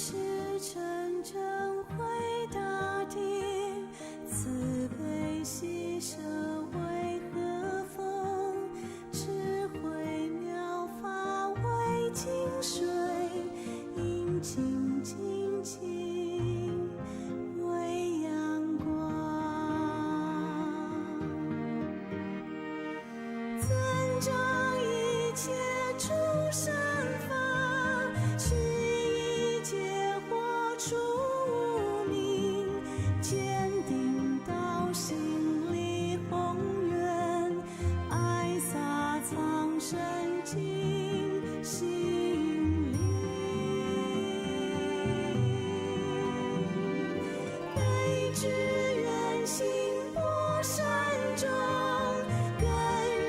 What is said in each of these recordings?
是成正为大地，慈悲喜舍为和风，智慧妙法为净水，殷勤精进为阳光，增长一切诸善法，去一切活出无明，坚定道心里宏远，爱洒长生尽心灵，悲智愿行播善庄，耕耘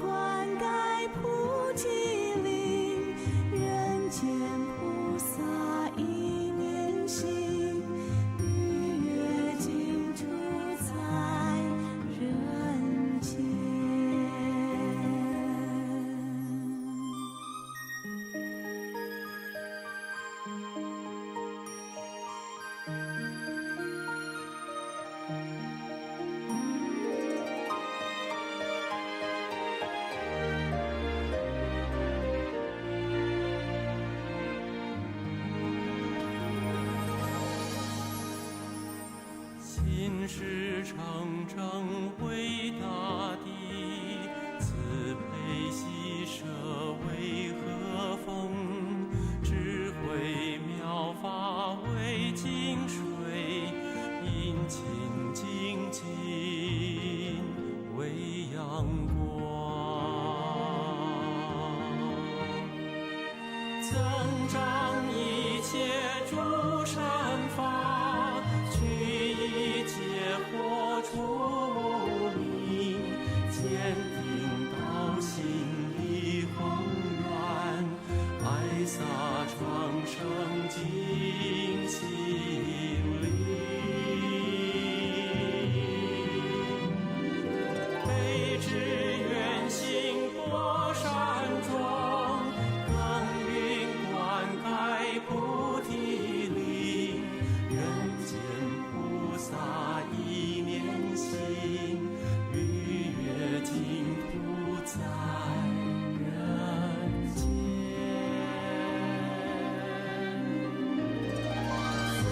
灌溉菩提林，人间菩萨一念心，逾越净土在人间，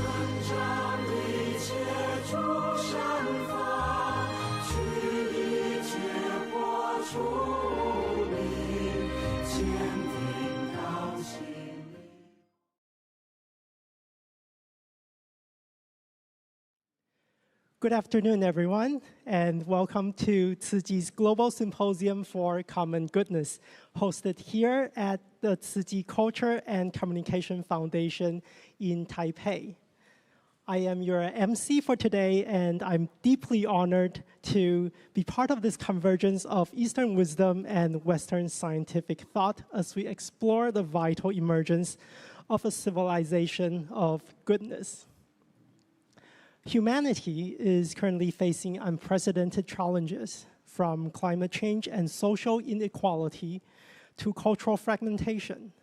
增长一切诸善法，去一切活出无明，坚定道心灵。Good afternoon, everyone, and welcome to Tzu Chi's Global Symposium for Common Goodness, hosted here at the Tzu Chi Culture and Communication Foundation in Taipei. I am your MC for today, and I'm deeply honored to be part of this convergence of Eastern wisdom and Western scientific thought as we explore the vital emergence of a civilization of goodness. Humanity is currently facing unprecedented challenges, from climate change and social inequality to cultural fragmentation.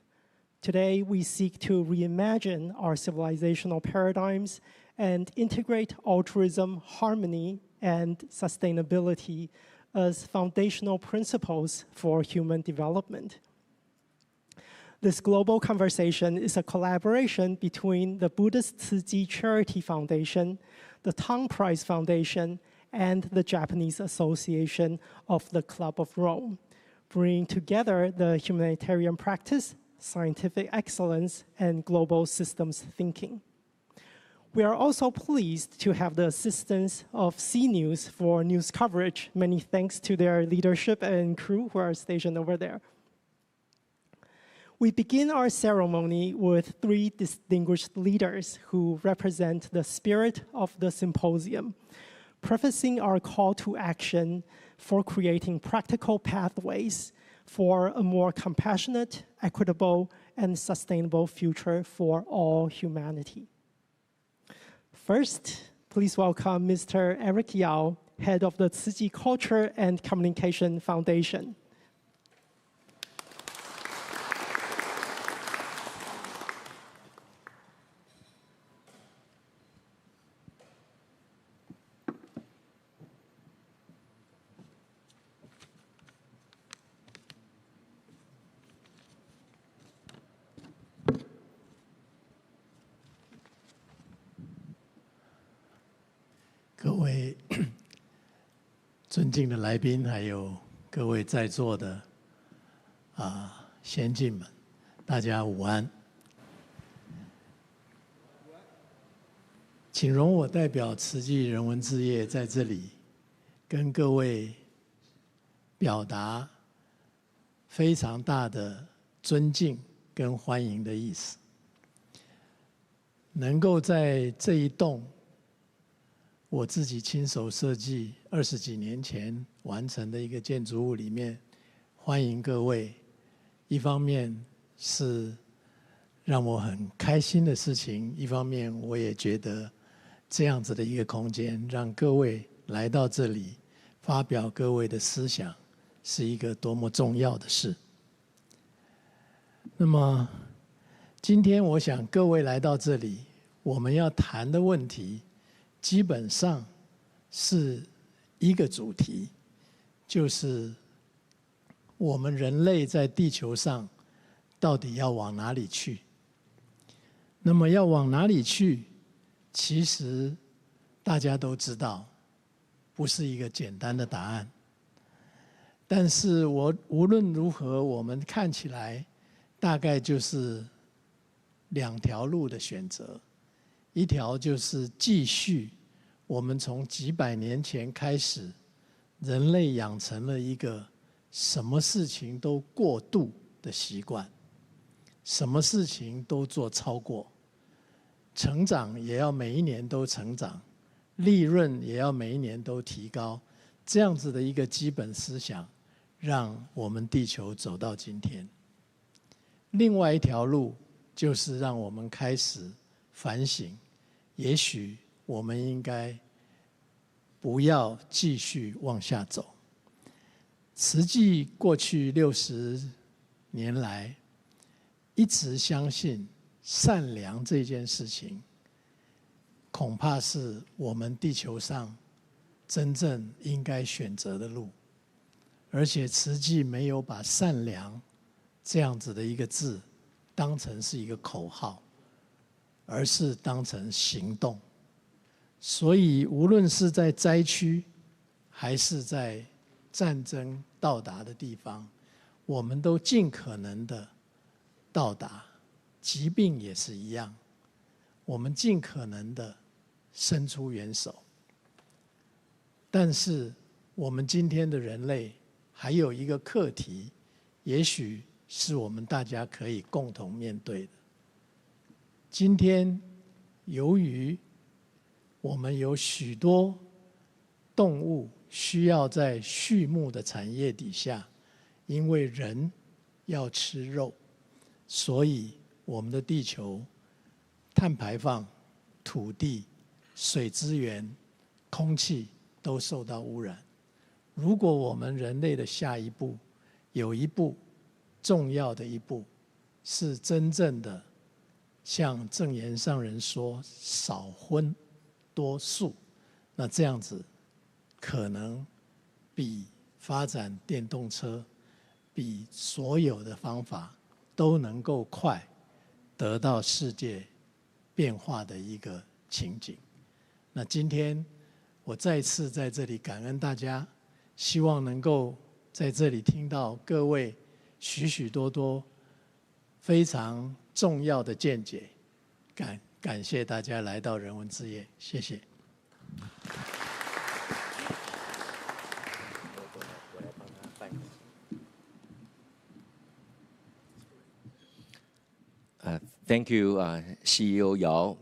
Today, we seek to reimagine our civilizational paradigms and integrate altruism, harmony, and sustainability as foundational principles for human development. This global conversation is a collaboration between the Buddhist Tzu Chi Charity Foundation, the Tang Prize Foundation, and the Japanese Association of the Club of Rome, bringing together the humanitarian practice, scientific excellence, and global systems thinking. We are also pleased to have the assistance of CNews for news coverage. Many thanks to their leadership and crew who are stationed over there. We begin our ceremony with 3 distinguished leaders who represent the spirit of the symposium, prefacing our call to action for creating practical pathways for a more compassionate, equitable, and sustainable future for all humanity. First, please welcome Mr. Eric Yao, head of the Tzu Chi Culture and Communication Foundation.各位尊敬的来宾，还有各位在座的先进们，大家午安。请容我代表慈济人文志业在这里跟各位表达非常大的尊敬跟欢迎的意思。能够在这一栋我自己亲手设计20几年前完成的一个建筑物里面，欢迎各位，一方面是让我很开心的事情，一方面我也觉得这样子的一个空间，让各位来到这里发表各位的思想，是一个多么重要的事。那么今天我想各位来到这里，我们要谈的问题基本上是一个主题，就是我们人类在地球上到底要往哪里去。那么要往哪里去，其实大家都知道，不是一个简单的答案。但是无论如何，我们看起来大概就是2条路的选择。一条就是继续我们从几百年前开始，人类养成了一个什么事情都过度的习惯，什么事情都做超过，成长也要每一年都成长，利润也要每一年都提高，这样子的一个基本思想，让我们地球走到今天。另外一条路就是让我们开始反省，也许我们应该不要继续往下走。慈济过去60年来一直相信善良这件事情，恐怕是我们地球上真正应该选择的路。而且慈济没有把善良这样子的一个字当成是一个口号，而是当成行动。所以无论是在灾区还是在战争到达的地方，我们都尽可能的到达。疾病也是一样，我们尽可能的伸出援手。但是我们今天的人类还有一个课题，也许是我们大家可以共同面对的。今天由于我们有许多动物需要在畜牧的产业底下，因为人要吃肉，所以我们的地球碳排放、土地、水资源、空气都受到污染。如果我们人类的下一步有一步重要的一步是真正的像正言上人说少荤多数，那这样子可能比发展电动车，比所有的方法都能够快得到世界变化的一个情景。那今天我再次在这里感恩大家，希望能够在这里听到各位许许多多非常重要的见解。感谢大家来到人文之夜，谢谢。Thank you, CEO Yao.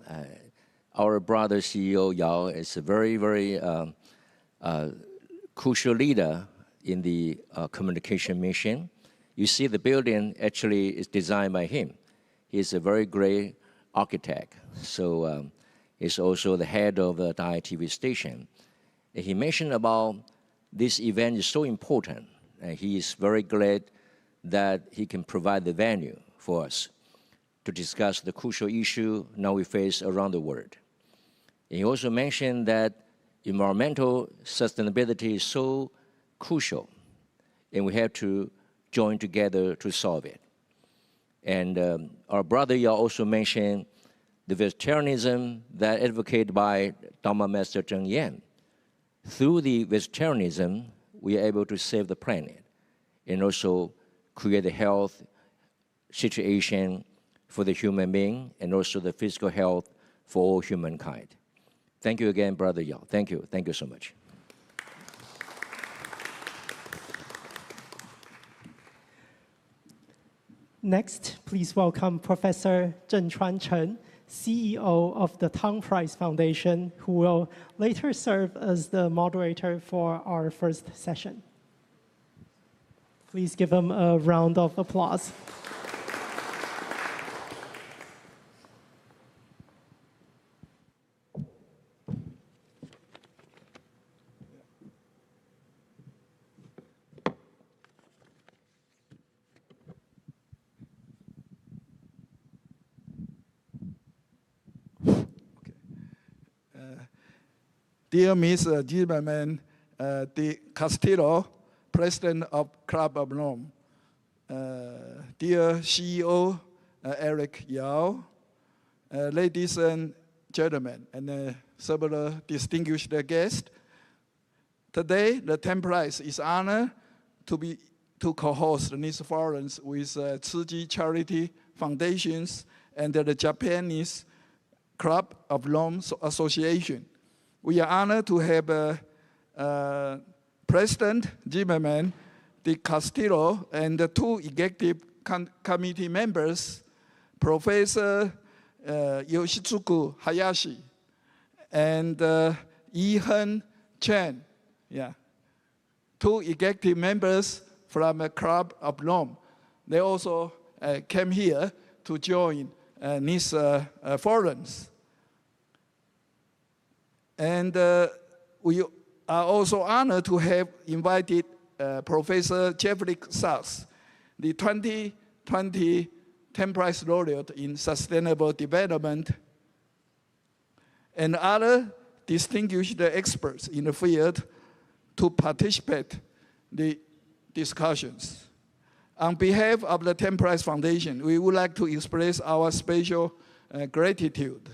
Our brother CEO Yao is a very, very crucial leader in the communication mission. You see the building actually is designed by him. He's a very great architect. So he's also the head of the Dai TV station. And he mentioned about this event is so important. And he is very glad that he can provide the venue for us to discuss the crucial issue now we face around the world. And he also mentioned that environmental sustainability is so crucial, and we have to join together to solve it. And our brother Yao also mentioned the vegetarianism that advocated by Dharma Master Zheng Yan. Through the vegetarianism, we are able to save the planet and also create a health situation for the human being and also the physical health for all humankind. Thank you again, Brother Yao. Thank you. Thank you so much. Next, please welcome Professor Zhenchuan Chen, CEO of the Tang Prize Foundation, who will later serve as the moderator for our first session. Please give him a round of applause. Dear Mr. Zimmerman de Castillo, President of Club of Rome, dear CEO Eric Yao, ladies and gentlemen, and several distinguished guests, today the Tang Prize is honored to co-host this forum with Tzu Chi Charity Foundations and the Japanese Club of Rome Association. We are honored to have President Zimmerman de Castillo and the two executive committee members, Professor Yoshitsugu Hayashi and Yi-Hen Chen, two executive members from the Club of Rome. They also came here to join these forums. And we are also honored to have invited Professor Jeffrey Sachs, the 2020 Tang Prize laureate in sustainable development, and other distinguished experts in the field to participate in the discussions. On behalf of the Tang Prize Foundation, we would like to express our special gratitude.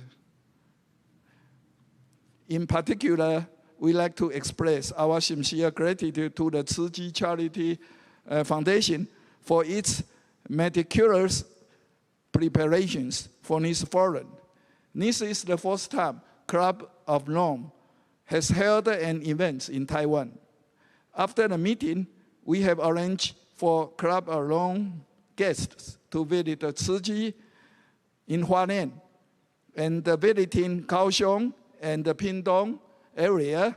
In particular, we like to express our sincere gratitude to the Tzu Chi Charity Foundation for its meticulous preparations for this forum. This is the first time Club of Rome has held an event in Taiwan. After the meeting, we have arranged for Club of Rome guests to visit the Tzu Chi in Hualien and visiting Kaohsiung and the Pingtung area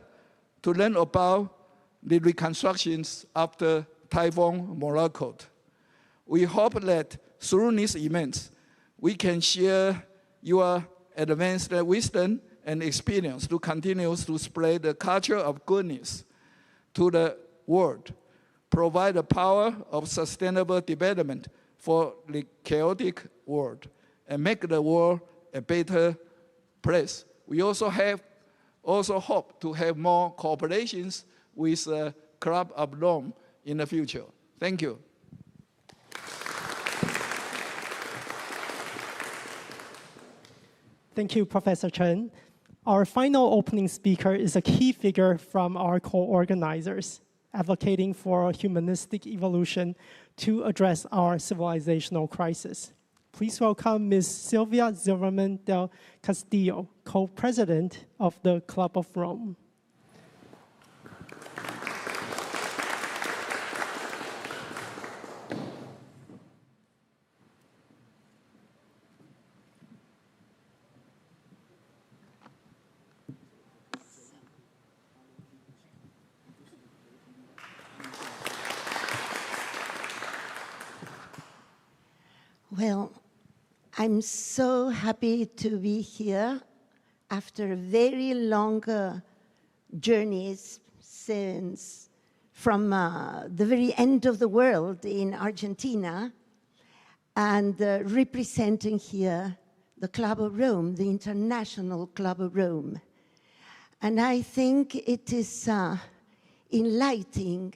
to learn about the reconstructions after Typhoon Morakot. We hope that through these events, we can share your advanced wisdom and experience to continue to spread the culture of goodness to the world, provide the power of sustainable development for the chaotic world, and make the world a better place. We also have also hope to have more cooperations with the Club of Rome in the future. Thank you. Thank you, Professor Chen. Our final opening speaker is a key figure from our co-organizers, advocating for a humanistic evolution to address our civilizational crisis. Please welcome Ms. Silvia Zilverman del Castillo, co-president of the Club of Rome. Well, I'm so happy to be here after very long journeys since from the very end of the world in Argentina and representing here the Club of Rome, the International Club of Rome. And I think it is enlightening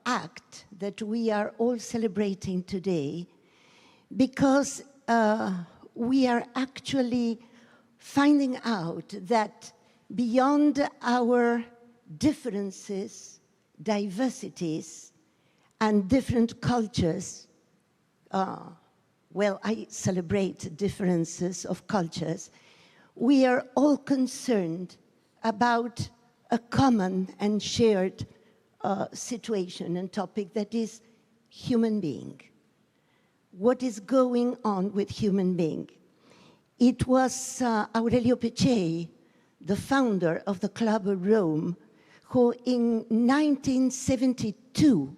act that we are all celebrating today, because we are actually finding out that beyond our differences, diversities, and different cultures, well, I celebrate differences of cultures, we are all concerned about a common and shared situation and topic that is human being. What is going on with human being? It was Aurelio Peccei, the founder of the Club of Rome, who in 1972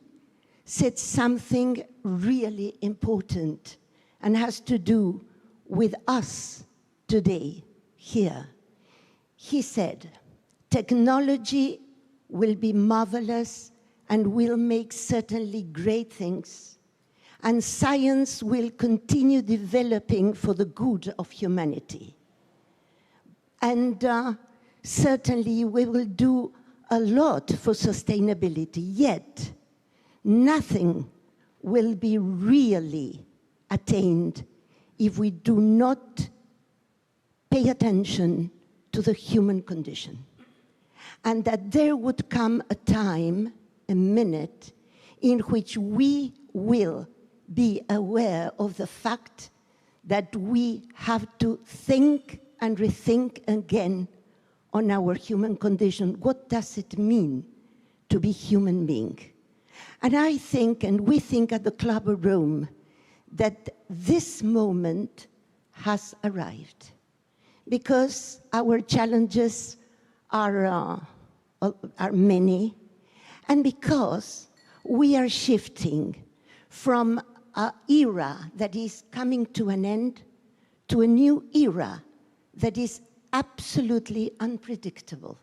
said something really important and has to do with us today here. He said, technology will be marvelous and will make certainly great things, and science will continue developing for the good of humanity. And certainly we will do a lot for sustainability, yet nothing will be really attained if we do not pay attention to the human condition. And that there would come a time, a minute, in which we will be aware of the fact that we have to think and rethink again on our human condition. What does it mean to be human being? And I think, and we think at the Club of Rome, that this moment has arrived, because our challenges are many, and because we are shifting from an era that is coming to an end to a new era that is absolutely unpredictable.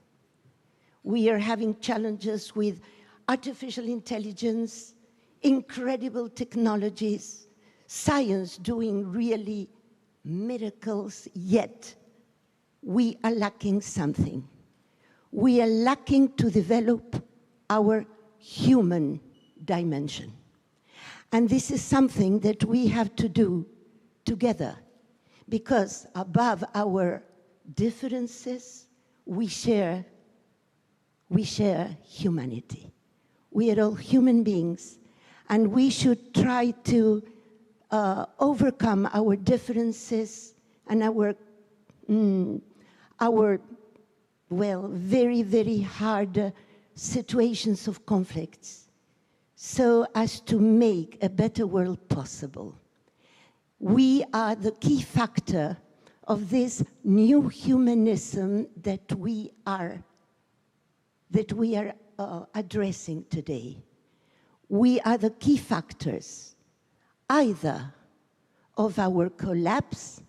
We are having challenges with artificial intelligence, incredible technologies, science doing really miracles, yet we are lacking something. We are lacking to develop our human dimension. And this is something that we have to do together, because above our differences, we share humanity. We are all human beings, and we should try to overcome our differences and our very, very hard situations of conflicts, so as to make a better world possible. We are the key factor of this new humanism that we are addressing today. We are the key factors, either of our collapse,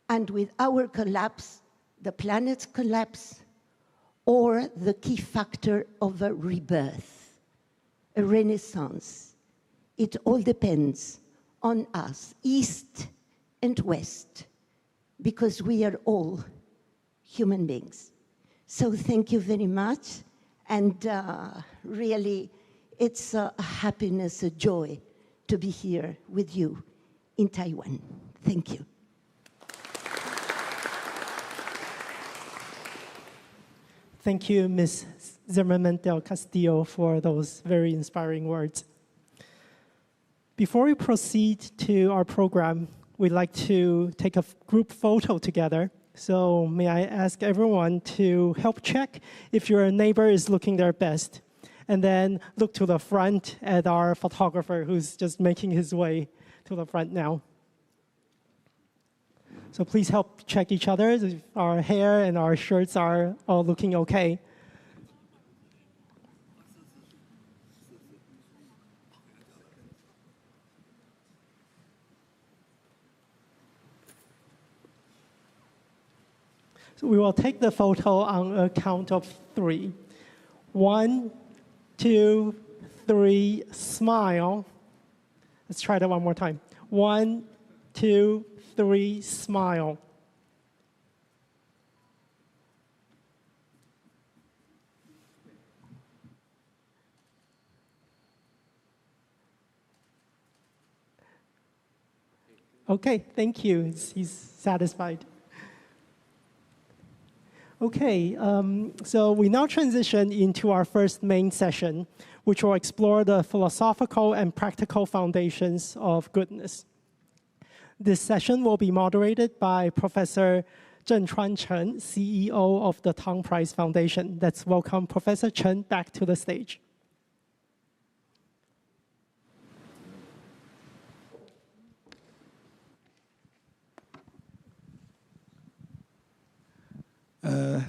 and with our collapse, the planet's collapse, or the key factor of a rebirth, a renaissance. It all depends on us, East and West, because we are all human beings. So thank you very much. And really, it's a happiness, a joy to be here with you in Taiwan. Thank you. Thank you, Ms. Zimmerman del Castillo, for those very inspiring words. Before we proceed to our program, we'd like to take a group photo together. So may I ask everyone to help check if your neighbor is looking their best, and then look to the front at our photographer who's just making his way to the front now. So please help check each other if our hair and our shirts are all looking okay. So we will take the photo on a count of 3. 1, 2, 3, smile. Let's try that one more time. 1, 2, 3, smile. Okay, thank you. He's satisfied. Okay, so we now transition into our first main session, which will explore the philosophical and practical foundations of goodness. This session will be moderated by Professor Zhenchuan Chen, CEO of the Tang Prize Foundation. Let's welcome Professor Chen back to the stage.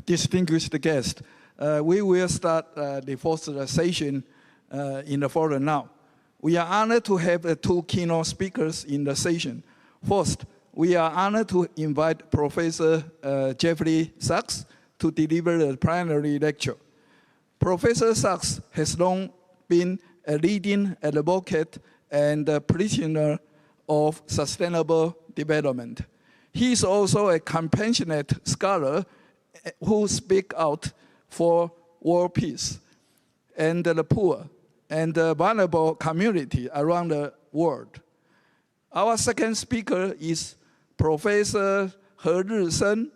Distinguished guests, we will start the first session in the forum now. We are honored to have 2 keynote speakers in the session. First, we are honored to invite Professor Jeffrey Sachs to deliver the plenary lecture. Professor Sachs has long been a leading advocate and a practitioner of sustainable development. He is also a compassionate scholar who speaks out for world peace and the poor and the vulnerable community around the world. Our second speaker is Professor He Ri-sen,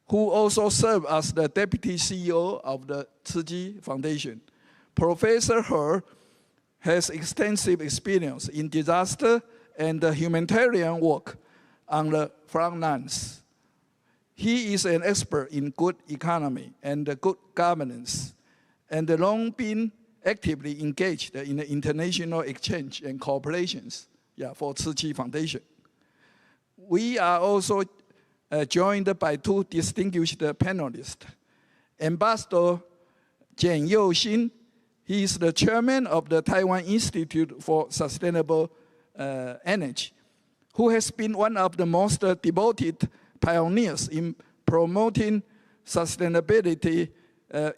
who also serves as the Deputy CEO of the Tzu Chi Foundation. Professor He has extensive experience in disaster and humanitarian work on the front lines. He is an expert in good economy and good governance, and long been actively engaged in the international exchange and cooperations for Tzu Chi Foundation. We are also joined by 2 distinguished panelists. Ambassador Jian Youxin, he is the chairman of the Taiwan Institute for Sustainable Energy, who has been one of the most devoted pioneers in promoting sustainability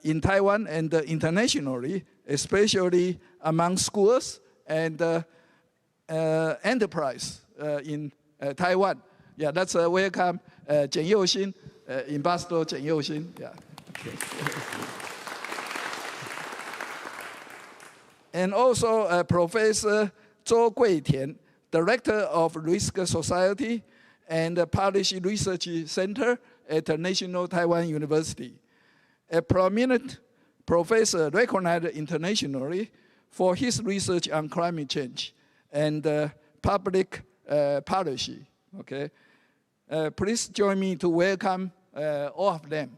in Taiwan and internationally, especially among schools and enterprise in Taiwan. Yeah, let's welcome Jian Youxin, Ambassador Jian Youxin. Yeah. And also Professor Zhou Guitian, Director of Risk Society and Policy Research Center at the National Taiwan University. A prominent professor recognized internationally for his research on climate change and public policy. Okay, please join me to welcome all of them.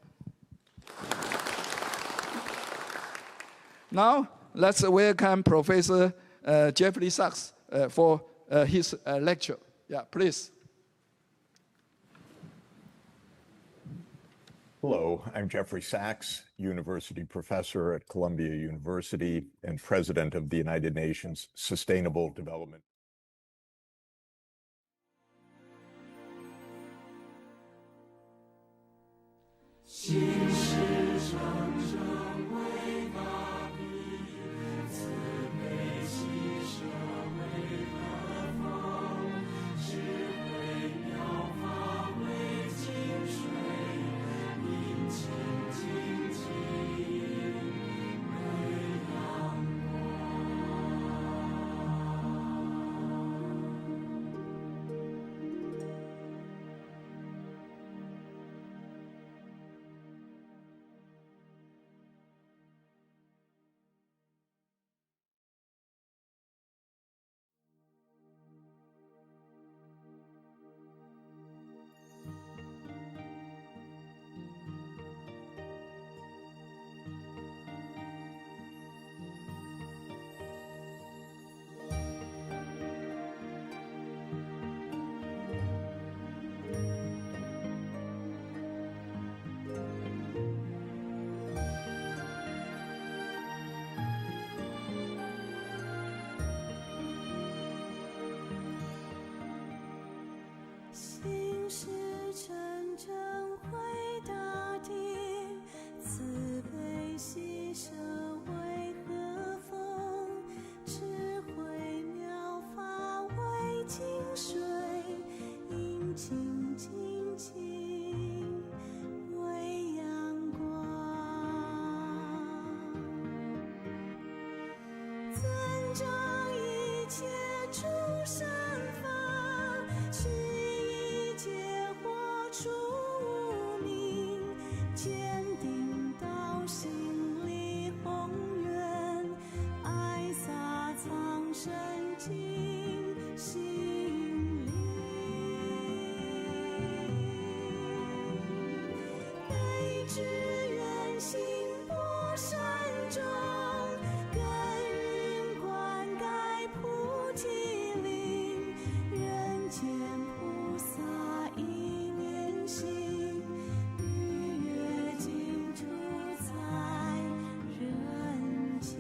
Now, let's welcome Professor Jeffrey Sachs for his lecture. Yeah, please. Hello, I'm Jeffrey Sachs, university professor at Columbia University and president of the United Nations Sustainable Development. 清清清为阳光，尊重一切诸生法，去一切活出无明，坚定到心里宏愿，爱洒苍生进心里，悲之远行波山中，耕耘灌溉菩提林，人间菩萨一念心，日月净土在人间。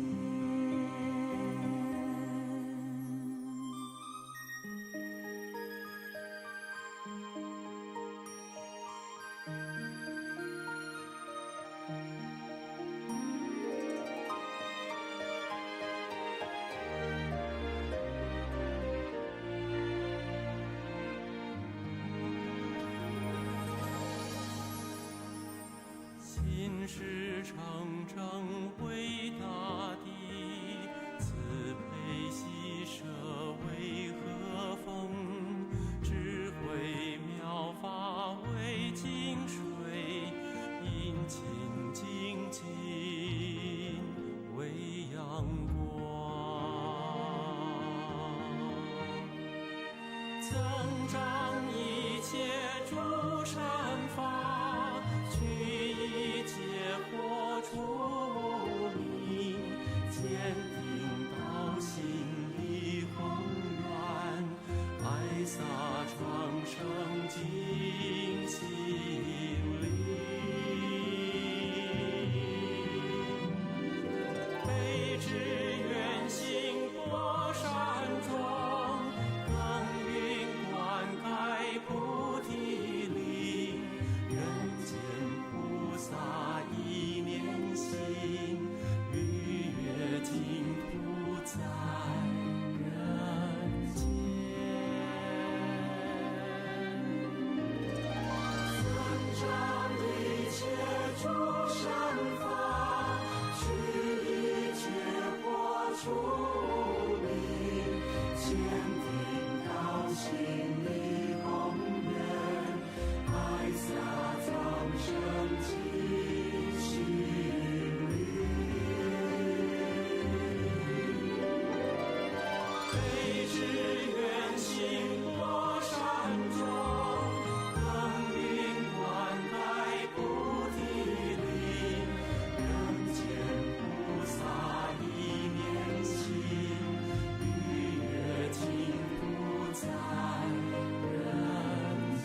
心事常常为大地，慈悲喜舍为和风，智慧妙法为净水，殷勤精进为阳光，增长一切诸善法，去一切活出无明，坚定到心里宏愿，爱洒长生进心里，悲之远行波山中，耕耘灌溉菩提林，人间菩萨一念心，日月净土在人间。尊重一切诸善法，去一切活出无明，坚定到心里宏愿，爱洒苍生进心里，悲之远行波山中，耕耘灌溉菩提林，人间菩萨一念心，日月净土在人间。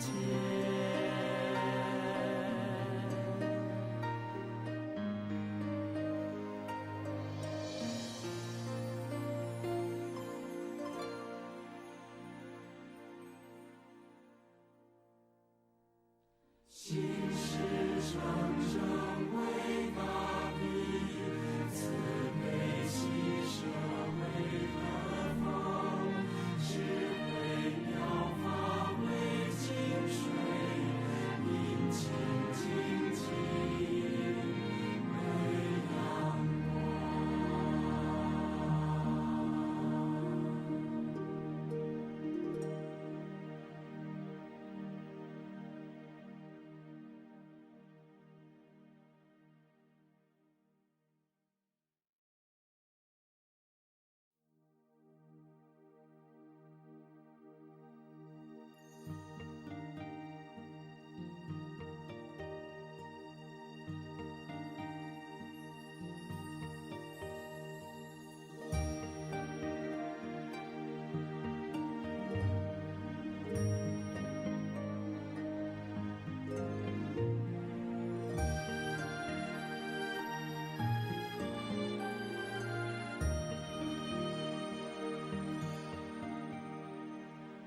心事常常为大地，慈悲喜舍为和风，智慧妙法为净水，殷勤精进为阳光。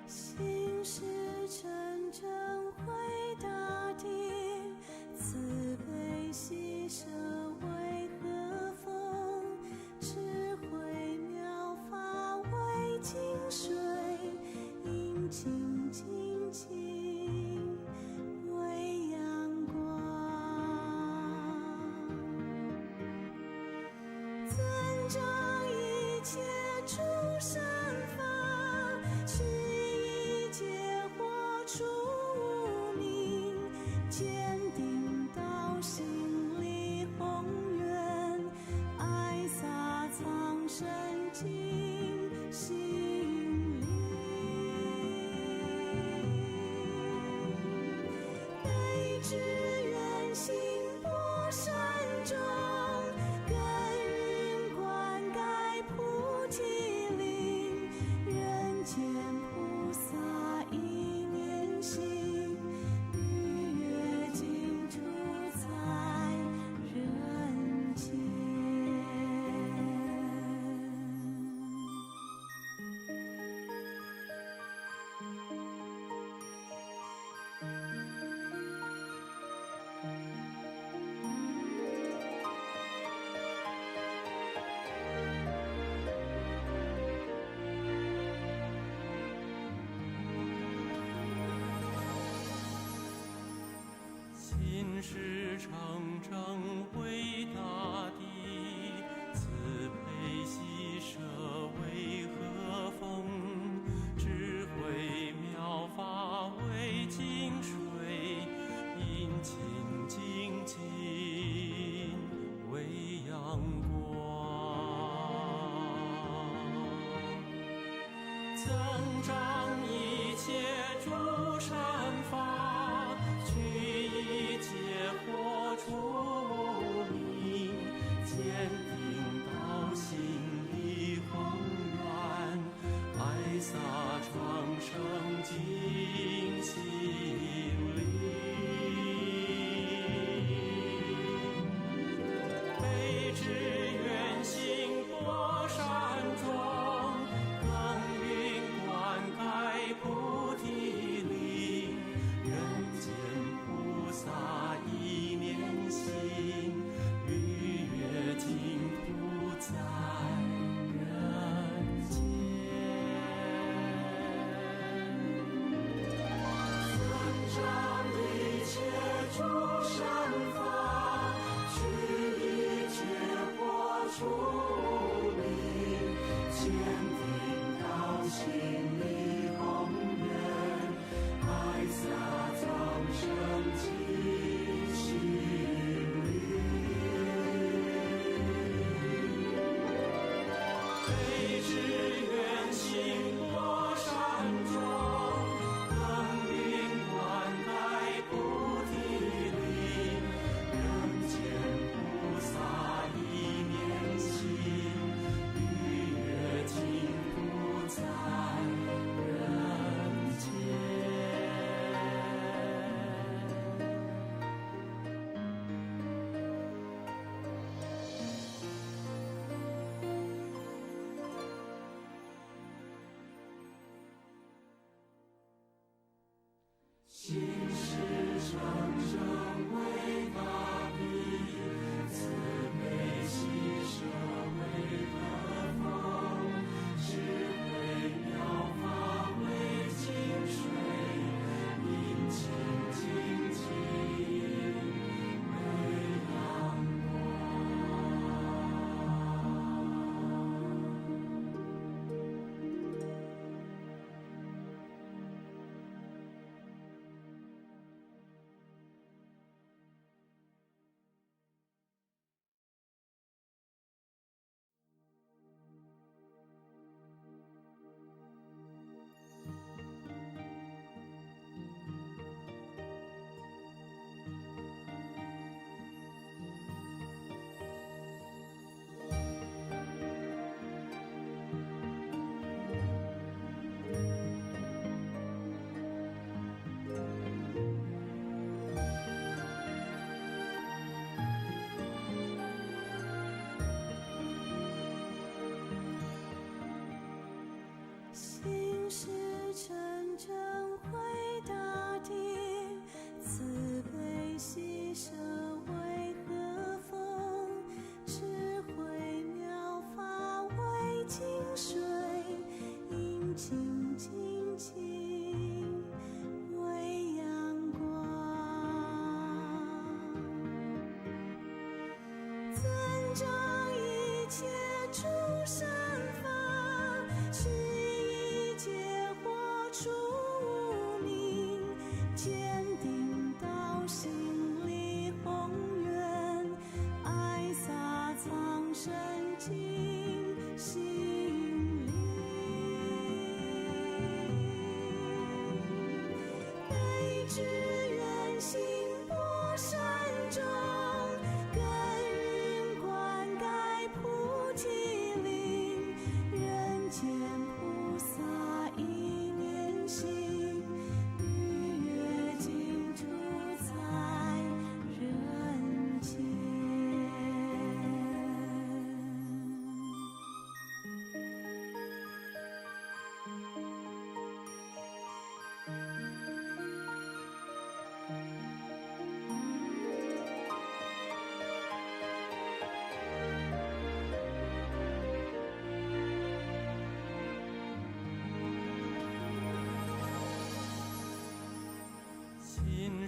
心事真正回大地，慈悲喜舍为和风，智慧妙法为净水，殷勤精进顺势成正为大地，慈悲喜舍为和风，智慧妙法为净水，阴晴精进为阳光，增长一切诸善法，去一切惑出无明，坚定道心力宏远，爱洒长生尽心灵。悲之远行多山中，耕耘灌溉菩提林，人间菩萨一念心，愉悦净土在人间。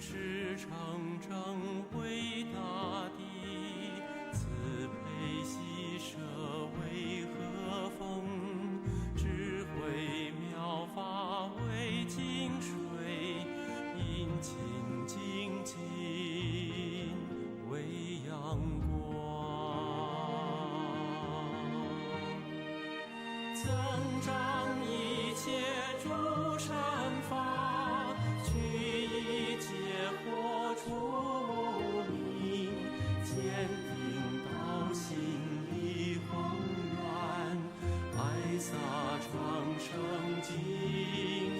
心事成正为大地，慈悲喜舍为和风，智慧妙法为净水，殷勤精进为阳光，增长一切诸善法，去一切惑出无明，坚定道心力宏远，爱洒长生尽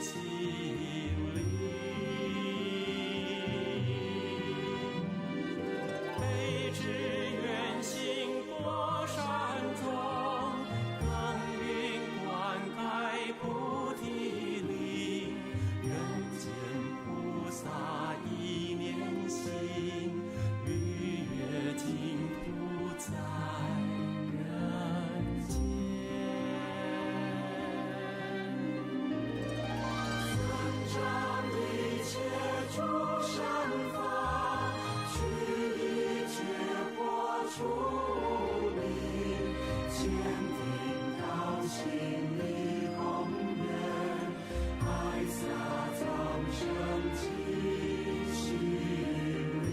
心灵。悲之远行过山中，耕耘灌溉菩提林，人间菩萨一念心，逾越净土在人间。增长一切诸善法，去一切惑出无明，坚定道心力宏远，爱洒众生尽心灵。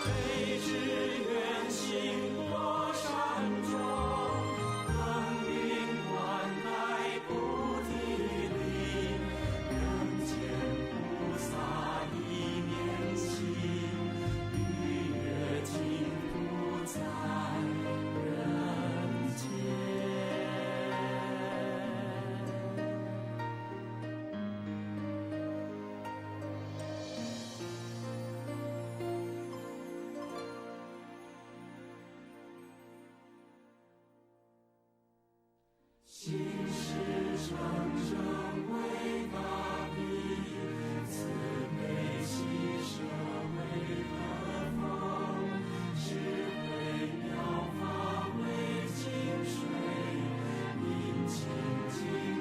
悲之远行过山中，耕耘灌溉菩提林，人间菩萨一念心，逾越净土在人间。心事成正为大地，慈悲喜舍为和风，智慧妙法为净水，殷勤精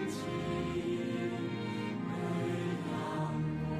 进为阳光。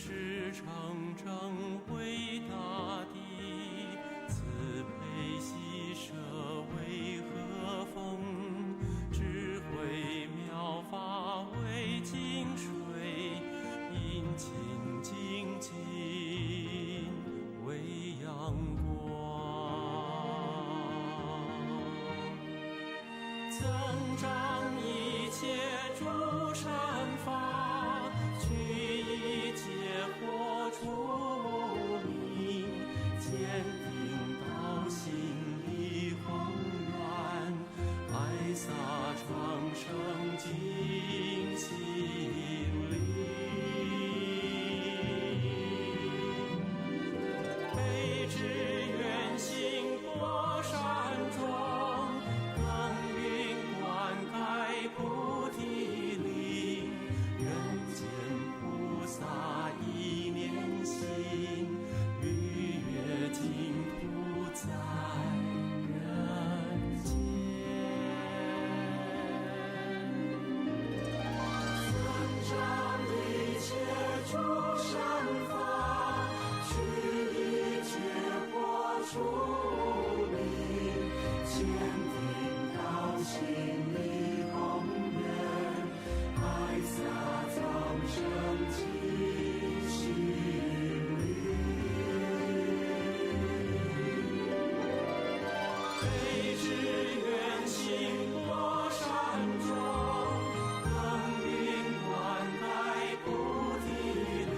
是成正为大地，慈悲喜舍为和风，智慧妙法为净水，殷勤精进为阳光，增长一切诸善法，去一切惑出无明，坚定道心力宏远，爱洒长生尽心灵。悲之远行过山中，耕耘灌溉菩提林，人间菩萨一念心，逾越净土在人间。增长一切诸善法，去一切惑出无明，坚定道心力宏远，爱洒苍生尽心灵。悲之远行过山中，耕耘灌溉菩提林，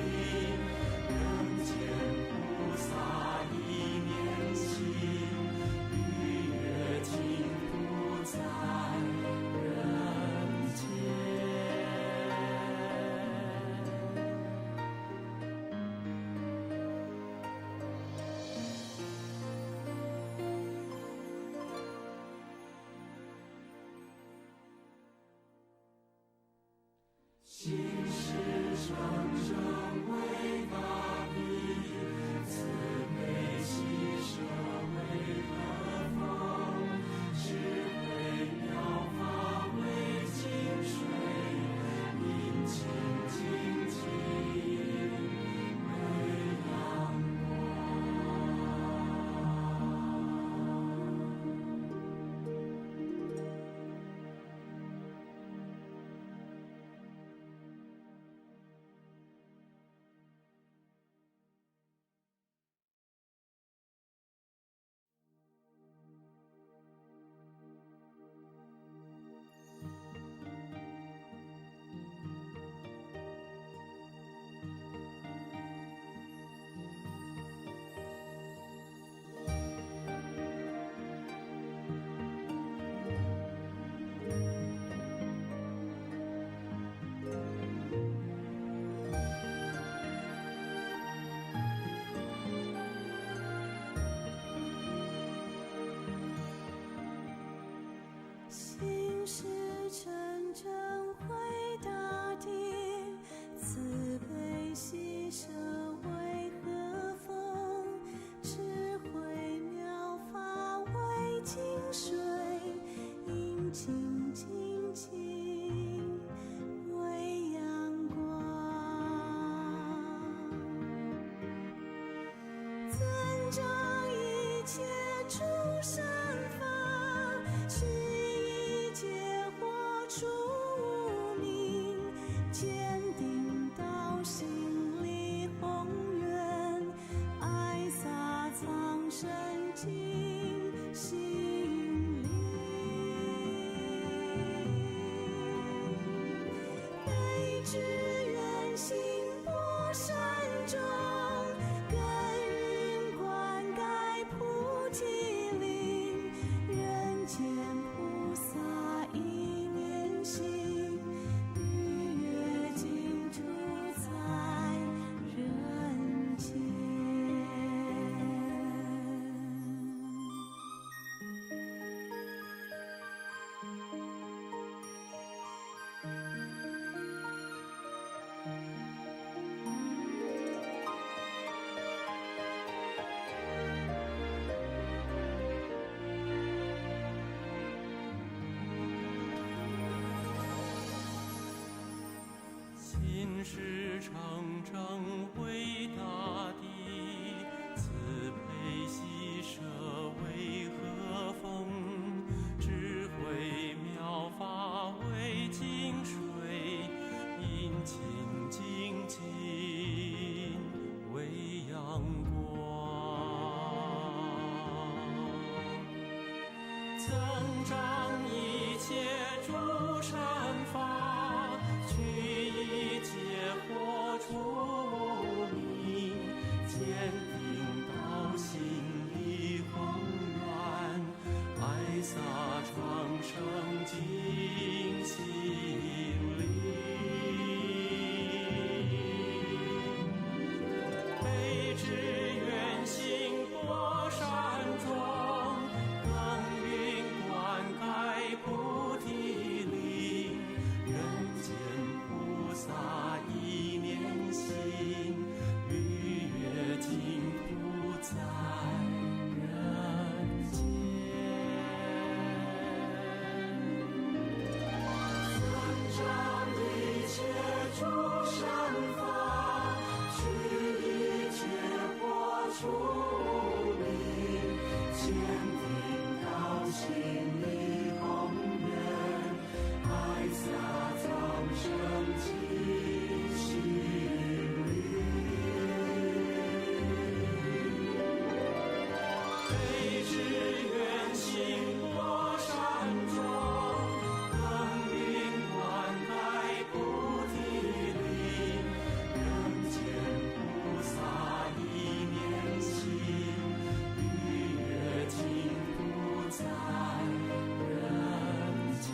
人间菩萨一念心，逾越净土在人间。心是成正为大地，慈悲喜舍为和风，智慧妙法为净水，殷勤精进为阳光。心是真正回大地，慈悲喜舍为和风，智慧妙法为净水，殷勤精进为阳光，增长一切诸善法，去一切惑出无明，坚定道心力宏远，爱洒苍生尽心灵。悲之远行过山中，耕耘灌溉菩提林，人间菩萨一念心，逾越净土在人间。心事成正为大地，慈悲喜舍为和风，智慧妙法为净水，殷勤精进为阳光，增长一切诸善法，去一切惑出无明，坚定道心力宏远，爱洒长生尽心灵。悲之远行波山中，耕耘灌溉菩提林，人间菩萨一念心，逾越净土在人间。增长一切诸善法，去一切惑出无明，坚定道心力宏远，爱洒众生尽心灵。悲之远行波山中，耕耘灌溉菩提林，人间菩萨一念心，逾越净土在人间。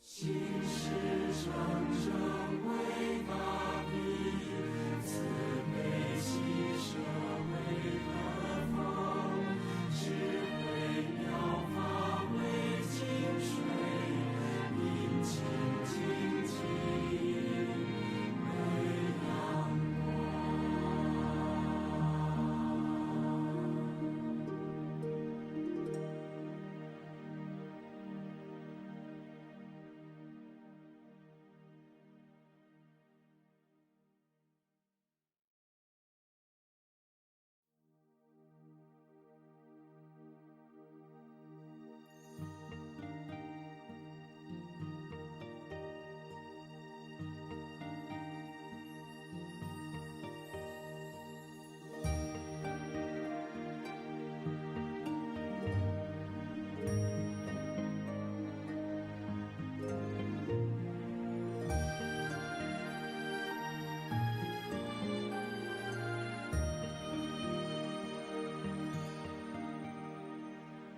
心事成正为大地，慈悲喜舍为和风，智慧妙法为净水，殷勤精进为阳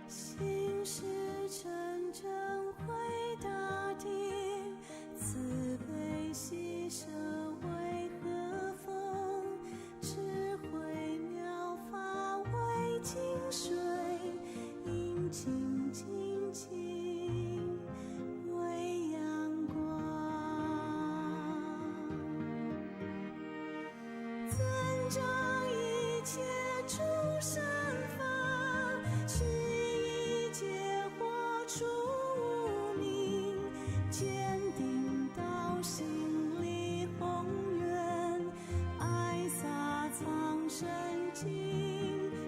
心事成正回大地，慈悲喜舍为和风，智慧妙法为净水，殷勤精进为阳光，增长一切诸善法，去一切惑出无明，坚定道心力宏远，爱洒苍生尽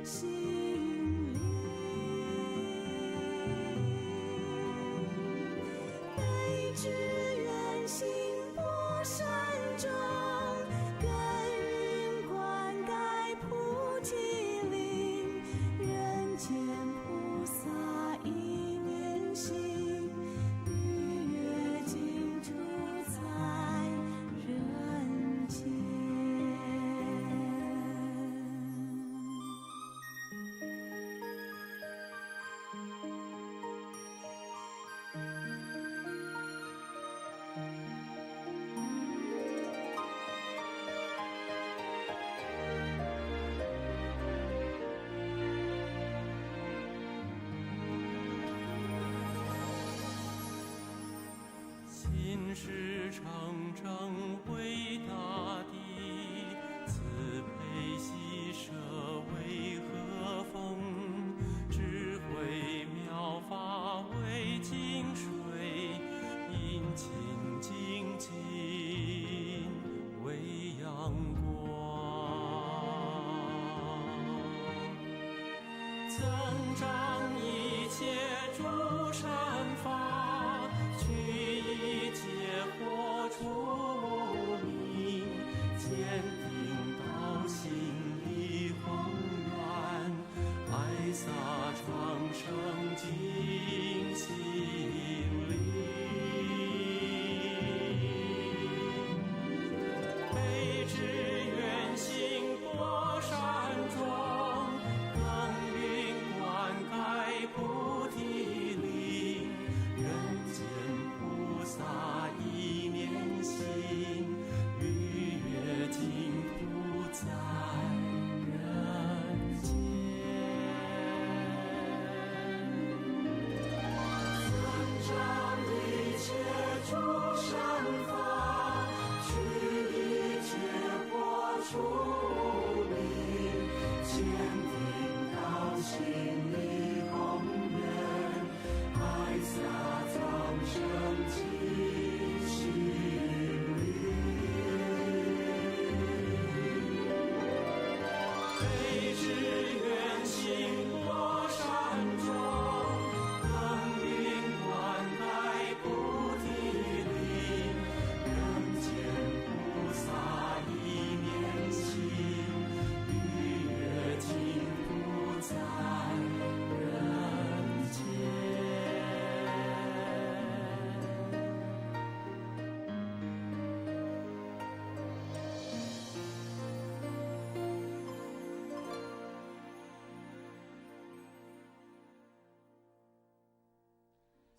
心灵。是成正为大地，慈悲喜舍为和风，智慧妙法为净水，殷勤精进为阳光，增长一切诸善法，去一切惑出无明，坚定道心力宏远，爱洒长生尽心灵。悲之远行过山庄，耕耘灌溉菩提林，人间菩萨一念心，逾越净土在人间。增长一切诸善法，去一切惑出无明，坚定道心力宏远，爱洒苍生尽心灵。悲之远行过山庄，耕耘灌溉菩提林，人间菩萨一念心，逾越净土在人间。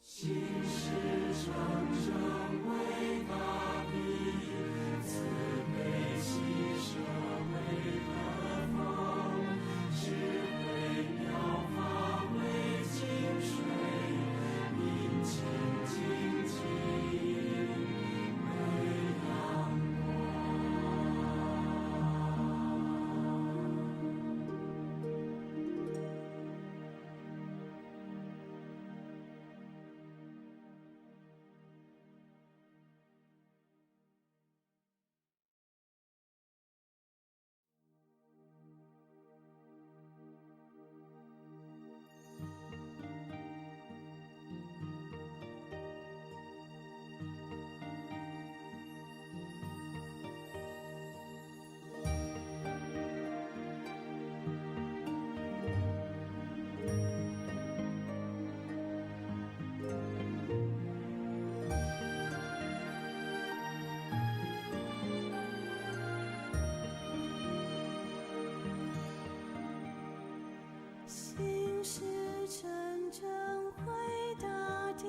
心是成正为大地，慈悲喜舍为和风，智慧妙法为净水，殷勤精进为阳光。心是真正回大地，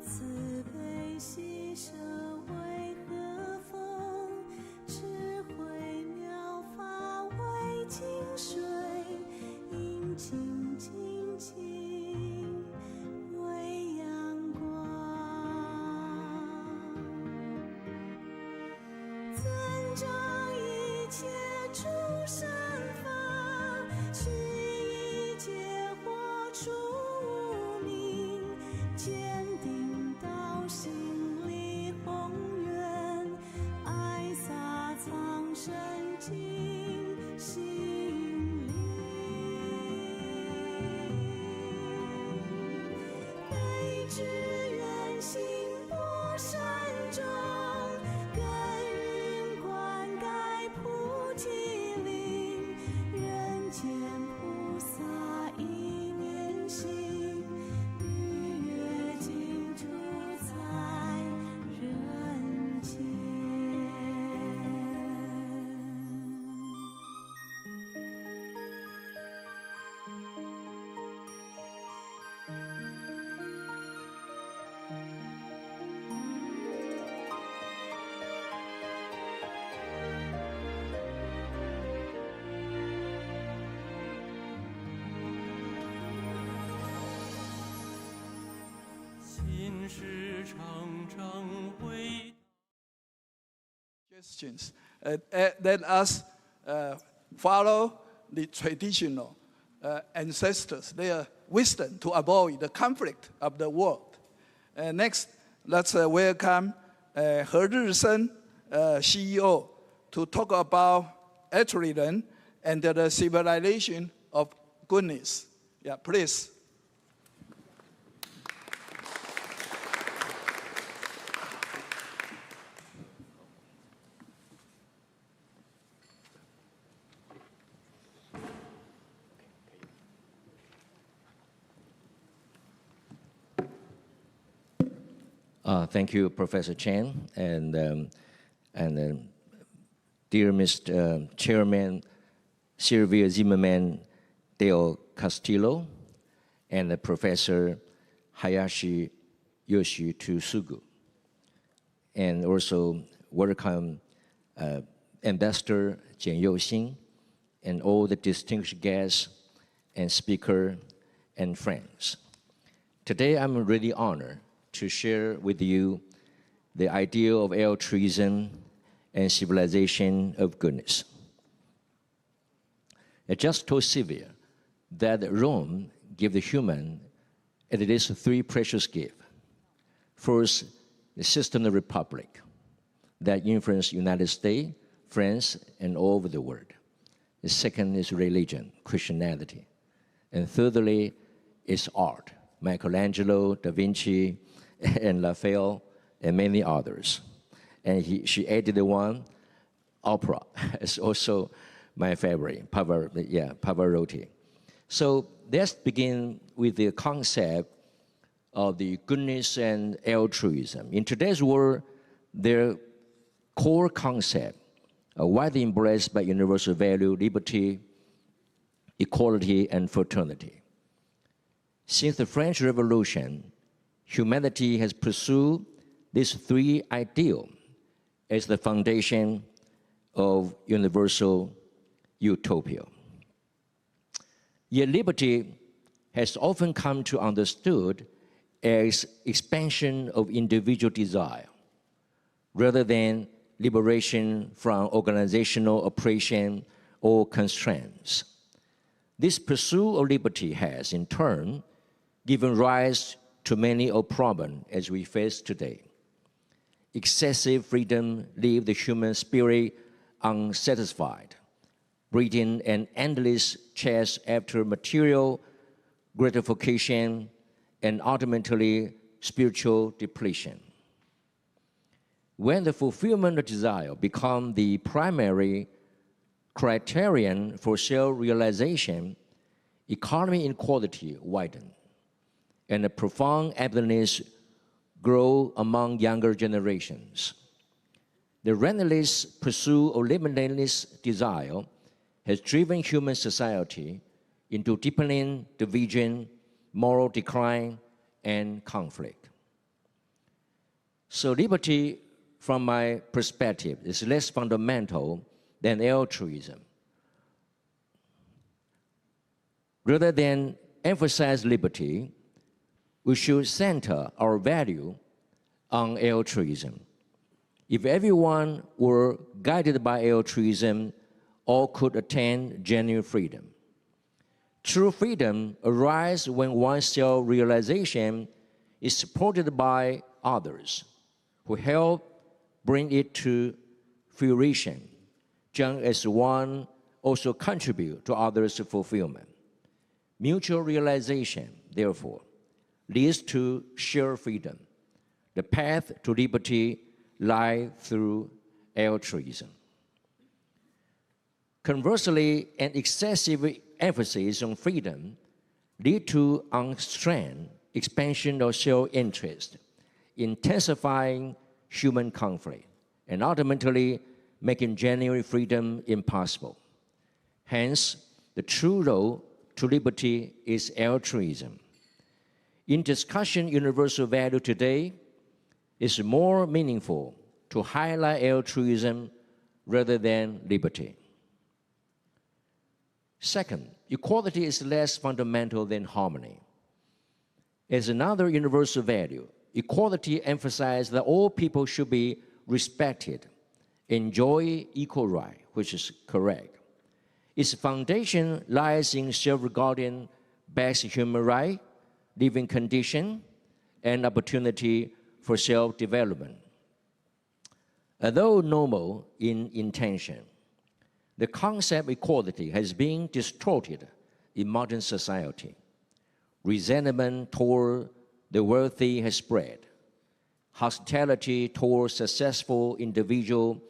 慈悲喜舍为和风，智慧妙法为净水，殷勤精进为阳光，增长一切诸善法，去一切惑出无明，坚定道心力宏远，爱洒苍生尽心灵。悲之远行过山庄，耕耘灌溉菩提林，人间菩萨一念心，逾越净土在人间。心是常常回。 Questions. Let us follow the traditional ancestors, their wisdom to avoid the conflict of the world. Next, let's welcome He Rizhen, CEO, to talk about altruism and the civilization of goodness. Yeah, please. Thank you, Professor Chen, and dear Mr. Chairman Sylvia Zimmerman del Castillo, and Professor Hayashi Yoshitsugu, and also welcome Ambassador Jian Youxing, and all the distinguished guests and speakers and friends. Today, I'm really honored to share with you the idea of altruism and civilization of goodness. I just told Sylvia that Rome gave the human at least three precious gifts. First, the system of republic that influenced the United States, France, and all over the world. The second is religion, Christianity. And thirdly, is art, Michelangelo, Da Vinci, and Raphael, and many others. And she added the one, opera. It's also my favorite, Pavarotti. So let's begin with the concept of the goodness and altruism. In today's world, their core concept are widely embraced by universal value, liberty, equality, and fraternity. Since the French Revolution, humanity has pursued these three ideals as the foundation of universal utopia. Yet liberty has often come to be understood as expansion of individual desire, rather than liberation from organizational oppression or constraints. This pursuit of liberty has, in turn, given rise to many of problems as we face today. Excessive freedom leaves the human spirit unsatisfied, breeding an endless chase after material gratification and ultimately spiritual depletion. When the fulfillment of desire becomes the primary criterion for self-realization, economic inequality widens, and a profound emptiness grows among younger generations. The relentless pursuit of limitless desire has driven human society into deepening division, moral decline, and conflict. So liberty, from my perspective, is less fundamental than altruism. Rather than emphasize liberty, we should center our value on altruism. If everyone were guided by altruism, all could attain genuine freedom. True freedom arises when one's self-realization is supported by others who help bring it to fruition, just as one also contributes to others' fulfillment. Mutual realization, therefore, leads to shared freedom. The path to liberty lies through altruism. Conversely, an excessive emphasis on freedom leads to unrestrained expansion of self-interest, intensifying human conflict, and ultimately making genuine freedom impossible. Hence, the true road to liberty is altruism. In discussion universal value today, it's more meaningful to highlight altruism rather than liberty. Second, equality is less fundamental than harmony. As another universal value, equality emphasizes that all people should be respected, enjoy equal right, which is correct. Its foundation lies in self-regarding basic human right, living condition, and opportunity for self-development. Although noble in intention, the concept of equality has been distorted in modern society. Resentment toward the wealthy has spread. Hostility toward successful individual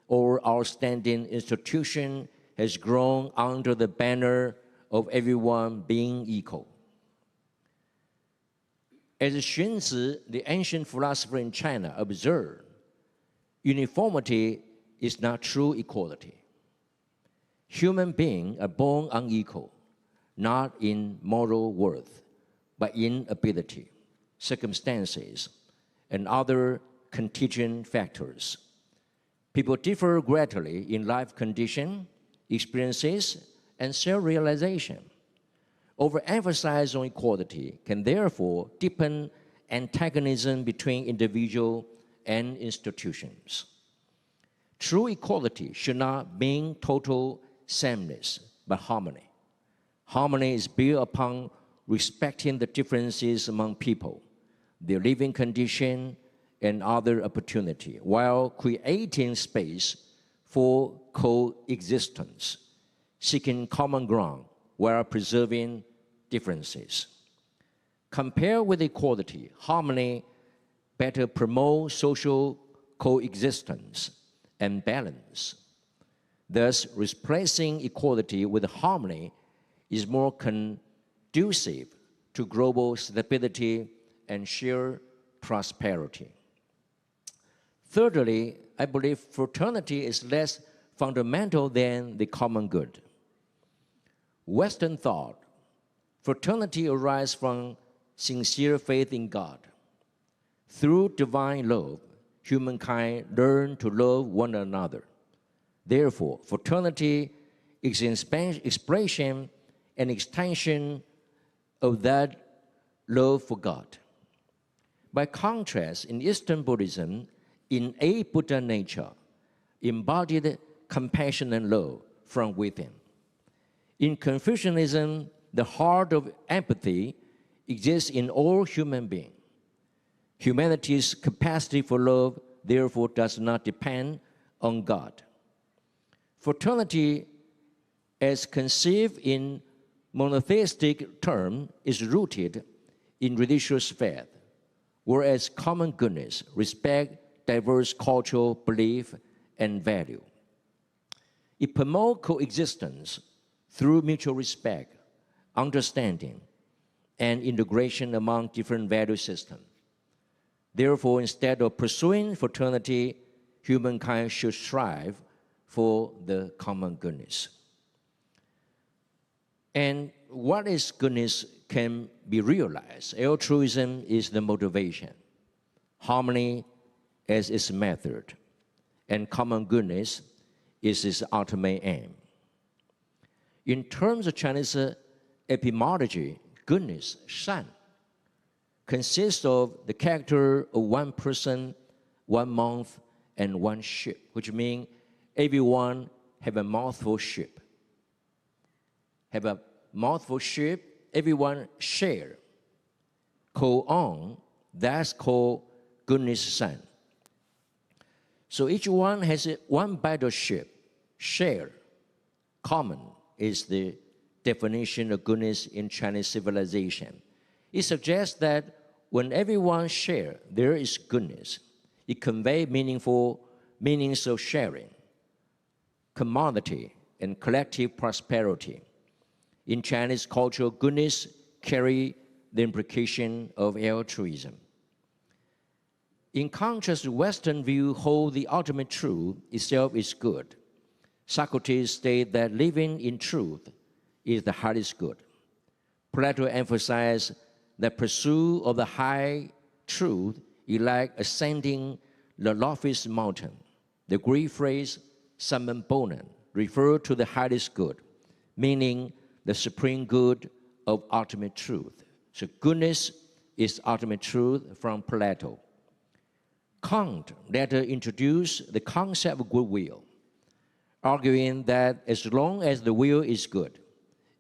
or outstanding institution has grown under the banner of everyone being equal. As Xunzi, the ancient philosopher in China, observed, uniformity is not true equality. Human beings are born unequal, not in moral worth, but in ability, circumstances, and other contingent factors. People differ greatly in life condition, experiences, and self-realization. Overemphasis on equality can therefore deepen antagonism between individuals and institutions. True equality should not mean total sameness, but harmony. Harmony is built upon respecting the differences among people, their living condition, and other opportunity, while creating space for coexistence, seeking common ground while preserving differences. Compared with equality, harmony better promotes social coexistence and balance. Thus, replacing equality with harmony is more conducive to global stability and shared prosperity. Thirdly, I believe fraternity is less fundamental than the common good. Western thought, fraternity arises from sincere faith in God. Through divine love, humankind learn to love one another. Therefore, fraternity is an expression and extension of that love for God. By contrast, in Eastern Buddhism, innate Buddha nature embodied compassion and love from within. In Confucianism, the heart of empathy exists in all human beings. Humanity's capacity for love, therefore, does not depend on God. Fraternity, as conceived in monotheistic terms, is rooted in religious faith, whereas common goodness respects diverse cultural belief and value. It promotes coexistence through mutual respect, understanding, and integration among different value systems. Therefore, instead of pursuing fraternity, humankind should strive for the common goodness. And what is goodness can be realized. Altruism is the motivation, harmony as its method, and common goodness is its ultimate aim. In terms of Chinese etymology, goodness, 善, consists of the character of one person, 1 month, and 1 ship, which means everyone have a mouthful ship. Have a mouthful ship, everyone share. Co-own, that's called goodness, 善. So each one has one battleship, share, common is the definition of goodness in Chinese civilization. It suggests that when everyone shares, there is goodness. It conveys meanings of sharing, commodity, and collective prosperity. In Chinese culture, goodness carries the implication of altruism. In contrast, the Western view holds the ultimate truth itself is good. Socrates stated that living in truth is the highest good. Plato emphasized the pursuit of the high truth is like ascending the loftiest mountain. The Greek phrase "samembonon" refers to the highest good, meaning the supreme good of ultimate truth. So goodness is ultimate truth from Plato. Kant later introduced the concept of goodwill, arguing that as long as the will is good,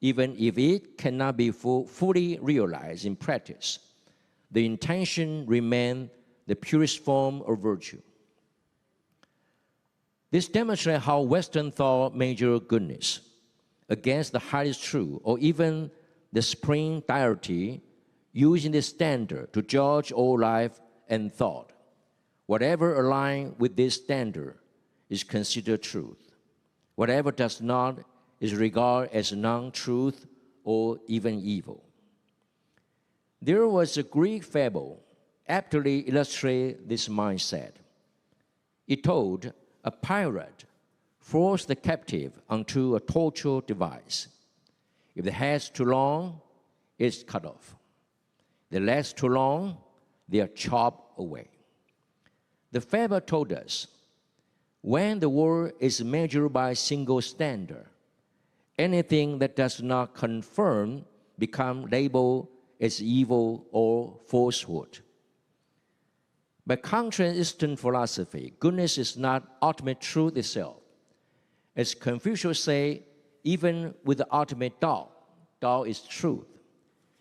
even if it cannot be fully realized in practice, the intention remains the purest form of virtue. This demonstrates how Western thought measures goodness against the highest truth, or even the supreme deity, using this standard to judge all life and thought. Whatever aligns with this standard is considered truth. Whatever does not is regarded as non-truth or even evil. There was a Greek fable aptly illustrates this mindset. It told a pirate forced the captive onto a torture device. If the head's too long, it's cut off. The leg's too long, they are chopped away. The fable told us, when the world is measured by a single standard, anything that does not confirm becomes labeled as evil or falsehood. By contrast, Eastern philosophy, goodness is not ultimate truth itself. As Confucius said, even with the ultimate Tao, Tao is truth.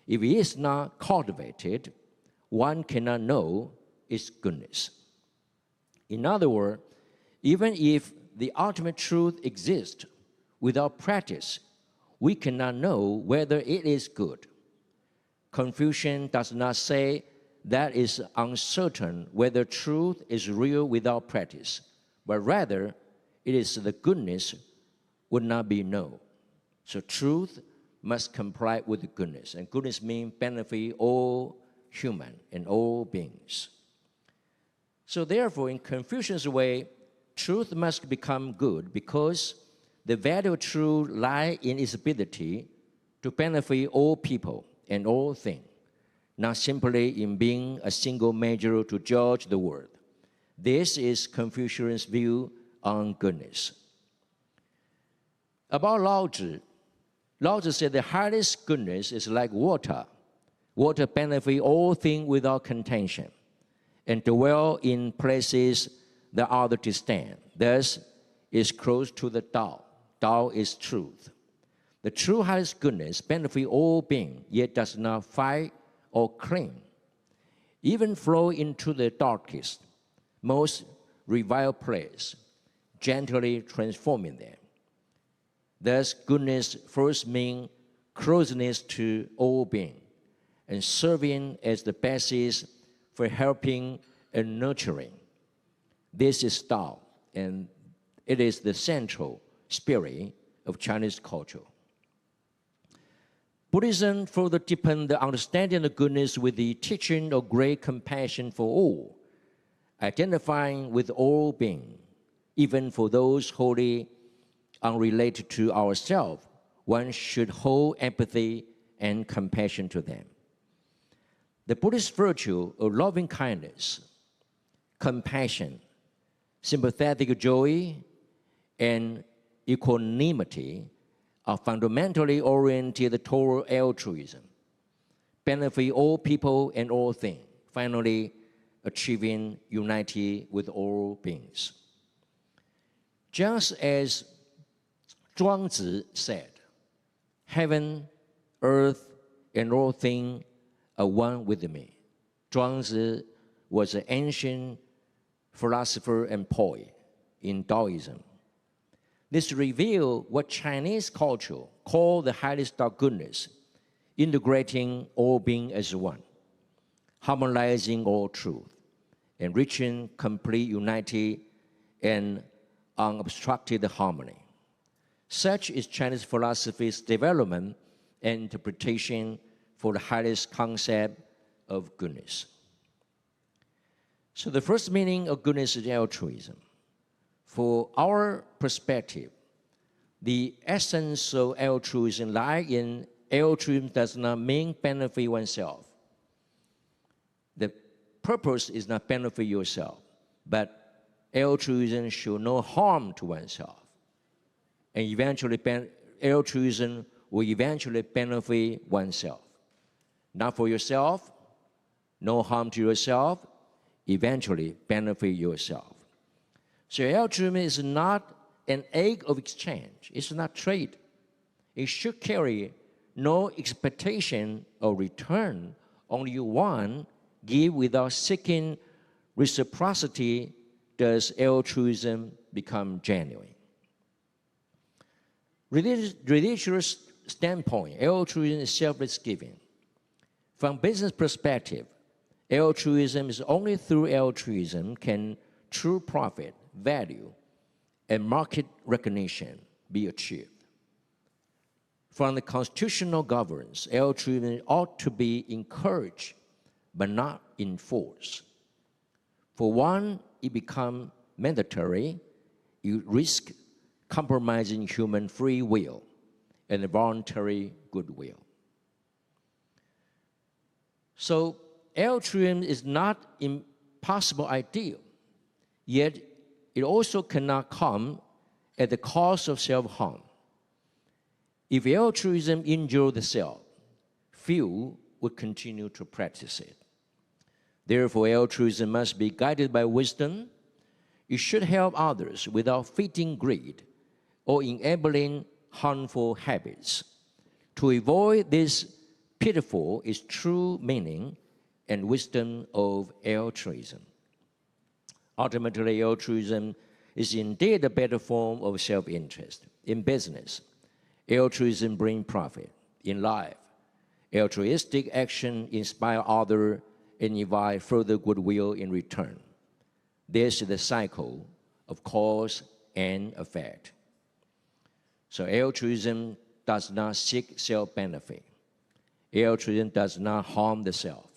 If it is not cultivated, one cannot know its goodness. In other words, even if the ultimate truth exists, without practice, we cannot know whether it is good. Confucian does not say that it's uncertain whether truth is real without practice, but rather it is the goodness would not be known. So truth must comply with the goodness, and goodness means benefit all human and all beings. So therefore, in Confucian's way, truth must become good because the value of truth lies in its ability to benefit all people and all things, not simply in being a single measure to judge the world. This is Confucian's view on goodness. About Lao Tzu, Lao Tzu said the highest goodness is like water. Water benefits all things without contention and dwell in places that are distant. Thus, is close to the Tao. Tao is truth. The true highest goodness benefits all beings, yet does not fight or cling. Even flow into the darkest, most reviled place, gently transforming them. Thus, goodness first means closeness to all beings and serving as the basis for helping and nurturing. This is Tao, and it is the central spirit of Chinese culture. Buddhism further deepened the understanding of goodness with the teaching of great compassion for all, identifying with all beings, even for those wholly unrelated to ourselves. One should hold empathy and compassion to them. The Buddhist virtue of loving kindness, compassion, sympathetic joy, and equanimity are fundamentally oriented toward altruism, benefit all people and all things, finally achieving unity with all beings. Just as Zhuangzi said, heaven, earth, and all things are one with me. Zhuangzi was an ancient philosopher and poet in Taoism. This reveals what Chinese culture calls the highest of goodness, integrating all beings as one, harmonizing all truth, and reaching complete unity and unobstructed harmony. Such is Chinese philosophy's development and interpretation for the highest concept of goodness. So the first meaning of goodness is altruism. For our perspective, the essence of altruism lies in altruism does not mean benefit oneself. The purpose is not benefit yourself, but altruism should no harm to oneself. And eventually, altruism will eventually benefit oneself. Not for yourself, no harm to yourself, eventually benefit yourself. So altruism is not an act of exchange. It's not trade. It should carry no expectation of return. Only one give without seeking reciprocity does altruism become genuine. Religious standpoint, altruism is selfless giving. From business perspective, altruism is only through altruism can true profit, value, and market recognition be achieved. From the constitutional governance, altruism ought to be encouraged but not enforced. For one, it becomes mandatory, you risk compromising human free will and voluntary goodwill. So altruism is not an impossible ideal, yet it also cannot come at the cost of self-harm. If altruism injures the self, few would continue to practice it. Therefore, altruism must be guided by wisdom. It should help others without feeding greed or enabling harmful habits. To avoid this pitfall is true meaning and wisdom of altruism. Ultimately, altruism is indeed a better form of self-interest. In business, altruism brings profit. In life, altruistic action inspires others and invite further goodwill in return. This is the cycle of cause and effect. So altruism does not seek self-benefit. Altruism does not harm the self.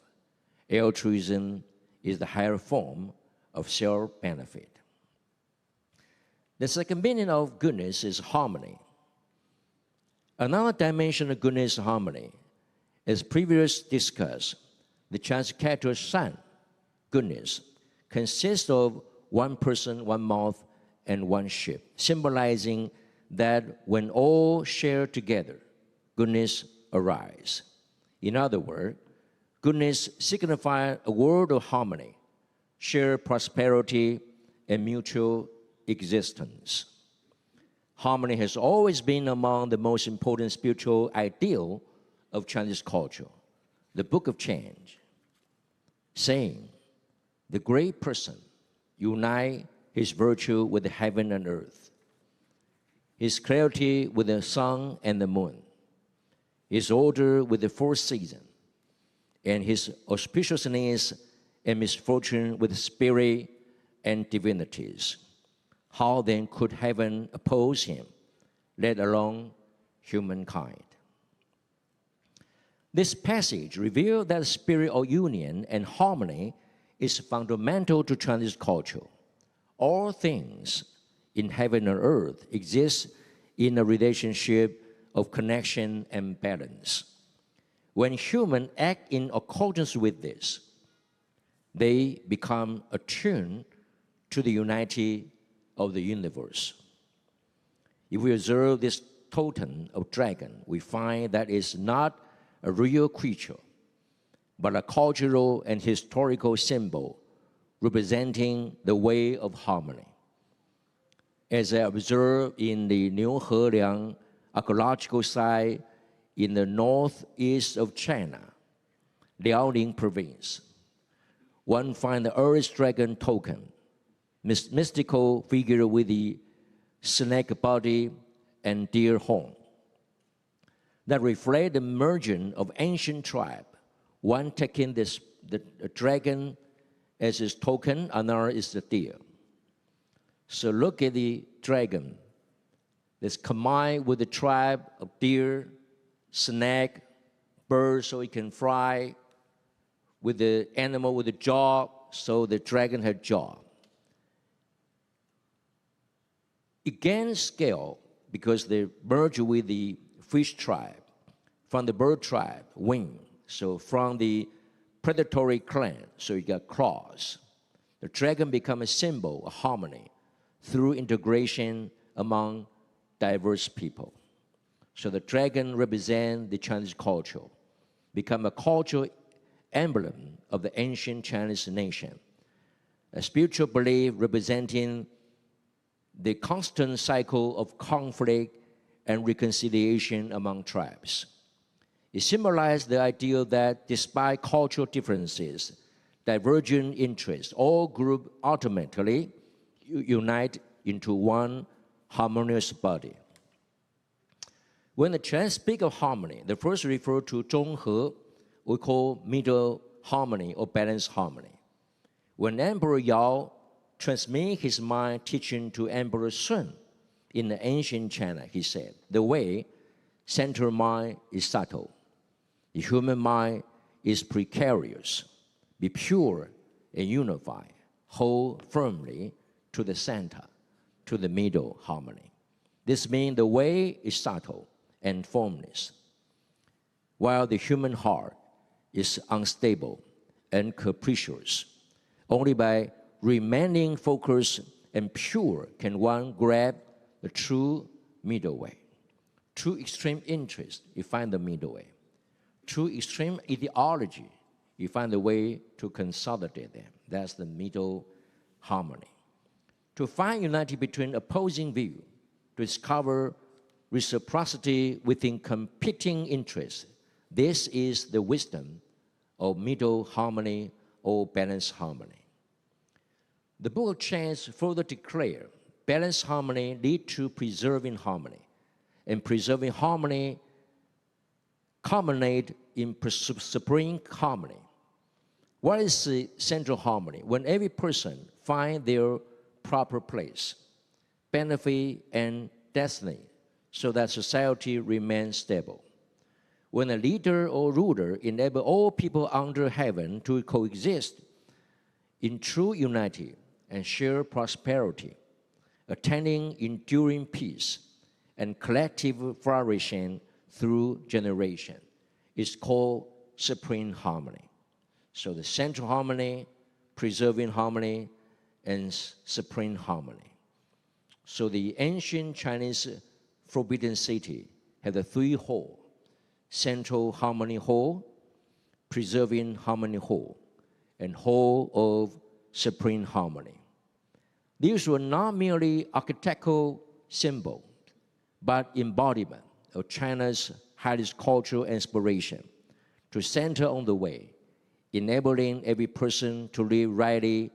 Altruism is the higher form of self-benefit. The second meaning of goodness is harmony. Another dimension of goodness is harmony. As previously discussed, the transcendental sun, goodness, consists of one person, one mouth, and one ship, symbolizing that when all share together, goodness arises. In other words, goodness signifies a world of harmony, shared prosperity, and mutual existence. Harmony has always been among the most important spiritual ideal of Chinese culture. The Book of Change, saying, the great person unite his virtue with the heaven and earth, his clarity with the sun and the moon, his order with the four seasons, and his auspiciousness and misfortune with spirit and divinities. How then could heaven oppose him, let alone humankind? This passage reveals that the spirit of union and harmony is fundamental to Chinese culture. All things in heaven and earth exist in a relationship of connection and balance. When humans act in accordance with this, they become attuned to the unity of the universe. If we observe this totem of dragon, we find that it's not a real creature, but a cultural and historical symbol representing the way of harmony. As I observed in the Niuheliang archaeological site in the northeast of China, Liaoning province, one finds the earth dragon token, mystical figure with the snake body and deer horn, that reflect the emergence of ancient tribe. One taking the dragon as his token, another is the deer. So look at the dragon that's combined with the tribe of deer, snake, bird, so it can fly, with the animal with the jaw, so the dragon had jaw. It gains scale because they merge with the fish tribe, from the bird tribe, wing. So from the predatory clan, so you got claws. The dragon becomes a symbol of harmony through integration among diverse people. So the dragon represents the Chinese culture, become a cultural emblem of the ancient Chinese nation, a spiritual belief representing the constant cycle of conflict and reconciliation among tribes. It symbolized the idea that despite cultural differences, divergent interests, all groups ultimately unite into one harmonious body. When the Chinese speak of harmony, they first refer to 中和, we call middle harmony or balanced harmony. When Emperor Yao transmitted his mind teaching to Emperor Sun in the ancient China, he said, the way central mind is subtle. The human mind is precarious. Be pure and unified. Hold firmly to the center, to the middle harmony. This means the way is subtle and formless, while the human heart is unstable and capricious. Only by remaining focused and pure can one grab the true middle way. True extreme interest, you find the middle way. True extreme ideology, you find the way to consolidate them. That's the middle harmony. To find unity between opposing views, to discover reciprocity within competing interests, this is the wisdom of middle harmony or balanced harmony. The Book of Chants further declares balanced harmony leads to preserving harmony, and preserving harmony culminate in supreme harmony. What is the central harmony? When every person finds their proper place, benefit, and destiny, so that society remains stable. When a leader or ruler enables all people under heaven to coexist in true unity and share prosperity, attaining enduring peace and collective flourishing through generation, is called supreme harmony. So the central harmony, preserving harmony, and supreme harmony. So the ancient Chinese Forbidden City had the three whole: central harmony whole, preserving harmony whole, and whole of supreme harmony. These were not merely architectural symbols, but embodiment of China's highest cultural inspiration to center on the way, enabling every person to live rightly,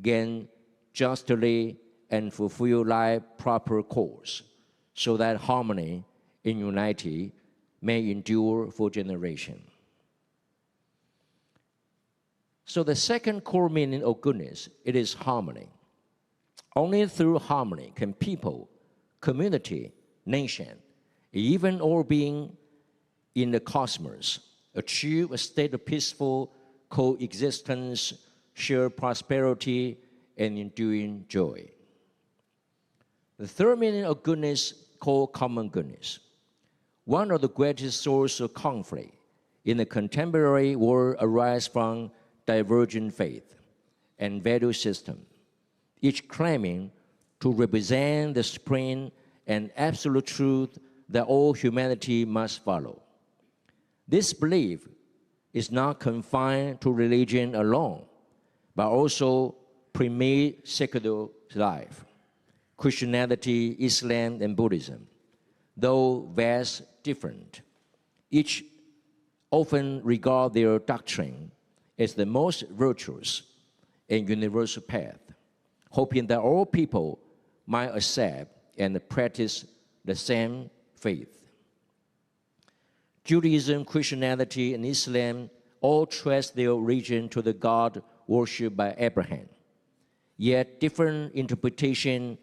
gain justly, and fulfill life's proper course, so that harmony and unity may endure for generations. So the second core meaning of goodness, it is harmony. Only through harmony can people, community, nation, even all being in the cosmos, achieve a state of peaceful coexistence, share prosperity, and enduring joy. The third meaning of goodness, called common goodness. One of the greatest sources of conflict in the contemporary world arises from divergent faith and value system, each claiming to represent the supreme and absolute truth that all humanity must follow. This belief is not confined to religion alone, but also permeates secular life. Christianity, Islam, and Buddhism, though vast different, each often regard their doctrine as the most virtuous and universal path, hoping that all people might accept and practice the same faith. Judaism, Christianity, and Islam all trace their origin to the God worshipped by Abraham. Yet different interpretation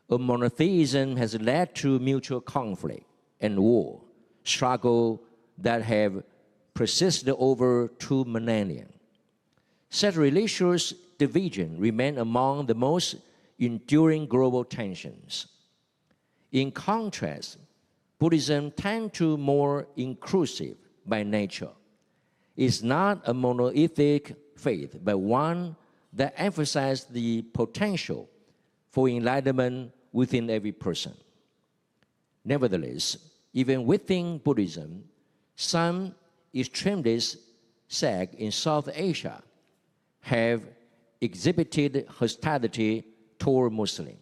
of monotheism has led to mutual conflict and war, struggle that have persisted over 2 millennia. Such religious division remain among the most enduring global tensions. In contrast, Buddhism tends to be more inclusive by nature. It's not a monolithic faith, but one that emphasizes the potential for enlightenment within every person. Nevertheless, even within Buddhism, some extremists sects in South Asia have exhibited hostility toward Muslims,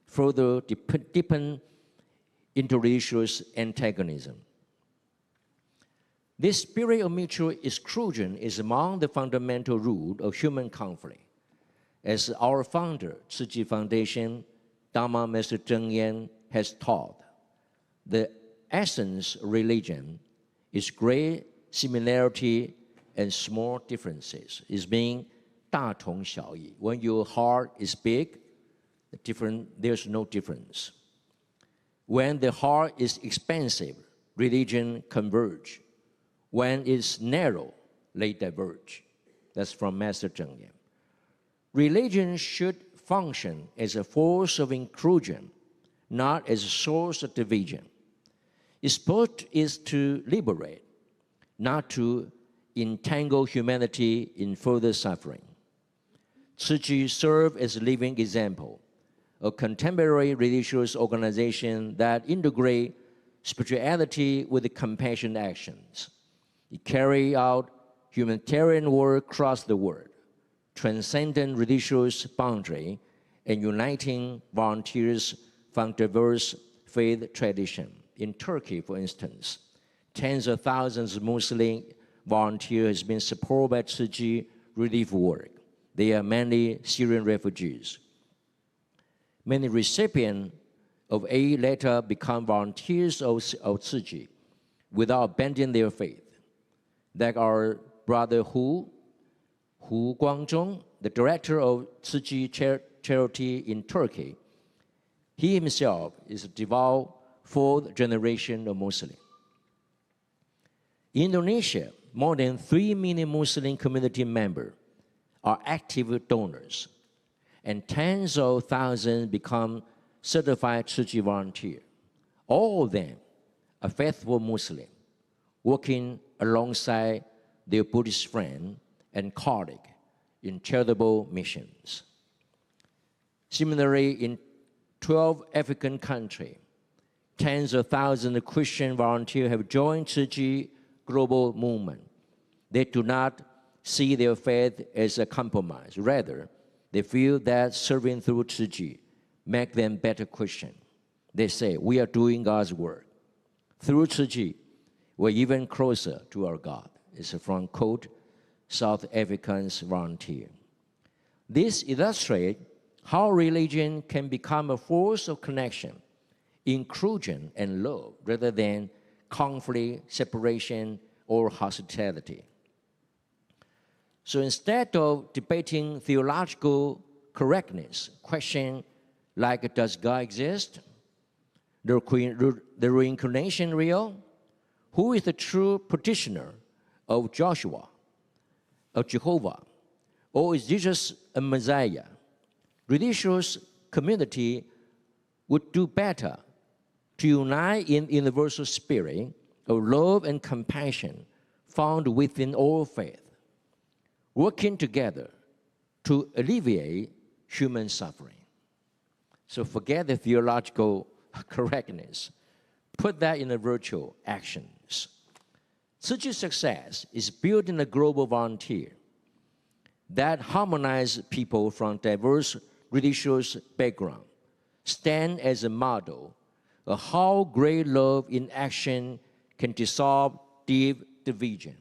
further deepen interreligious antagonism. This spirit of mutual exclusion is among the fundamental roots of human conflict. As our founder, Tzu Chi Foundation, Dharma Master Zheng Yan, has taught, the essence of religion is great similarity and small differences. It's being 大同小异. When your heart is big, there's no difference. When the heart is expansive, religion converge. When it's narrow, they diverge. That's from Master Zheng Yan. Religion should function as a force of inclusion, not as a source of division. Its purpose is to liberate, not to entangle humanity in further suffering. Tzu Chi served as a living example of contemporary religious organization that integrate spirituality with compassion actions. It carried out humanitarian work across the world, transcending religious boundary and uniting volunteers from diverse faith traditions. In Turkey, for instance, tens of thousands of Muslim volunteers have been supported by Tzu Chi relief work. They are mainly Syrian refugees. Many recipients of aid later become volunteers of Tzu Chi without abandoning their faith. Like our brother Hu Guangzhong, the director of Tzu Chi Charity in Turkey. He himself is a devout fourth generation of Muslim. In Indonesia, more than 3 million Muslim community members are active donors, and tens of thousands become certified Tzu Chi volunteers. All of them are faithful Muslims, working alongside their Buddhist friend and colleague in charitable missions. Similarly, in 12 African countries, tens of thousands of Christian volunteers have joined Tzu Chi global movement. They do not see their faith as a compromise. Rather, they feel that serving through Tzu Chi makes them better Christian. They say, we are doing God's work. Through Tzu Chi, we're even closer to our God. It's from quote, South African's volunteer. This illustrates how religion can become a force of connection, inclusion, and love, rather than conflict, separation, or hostility. So instead of debating theological correctness, questions like, does God exist? The reincarnation real? Who is the true petitioner of Joshua, of Jehovah? Or is Jesus a Messiah? Religious community would do better to unite in universal spirit of love and compassion found within all faith, working together to alleviate human suffering. So forget the theological correctness. Put that in the virtual actions. Tzu Chi's success is building a global volunteer that harmonizes people from diverse religious backgrounds, stand as a model of how great love in action can dissolve deep division.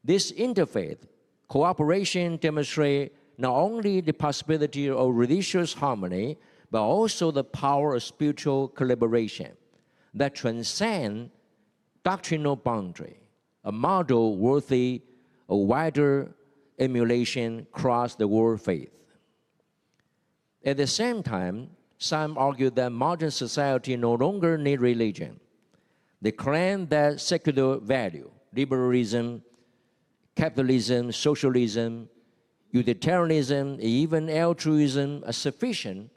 This interfaith cooperation demonstrates not only the possibility of religious harmony, but also the power of spiritual collaboration that transcends doctrinal boundary, a model worthy of wider emulation across the world faith. At the same time, some argue that modern society no longer needs religion. They claim that secular value, liberalism, capitalism, socialism, utilitarianism, even altruism are sufficient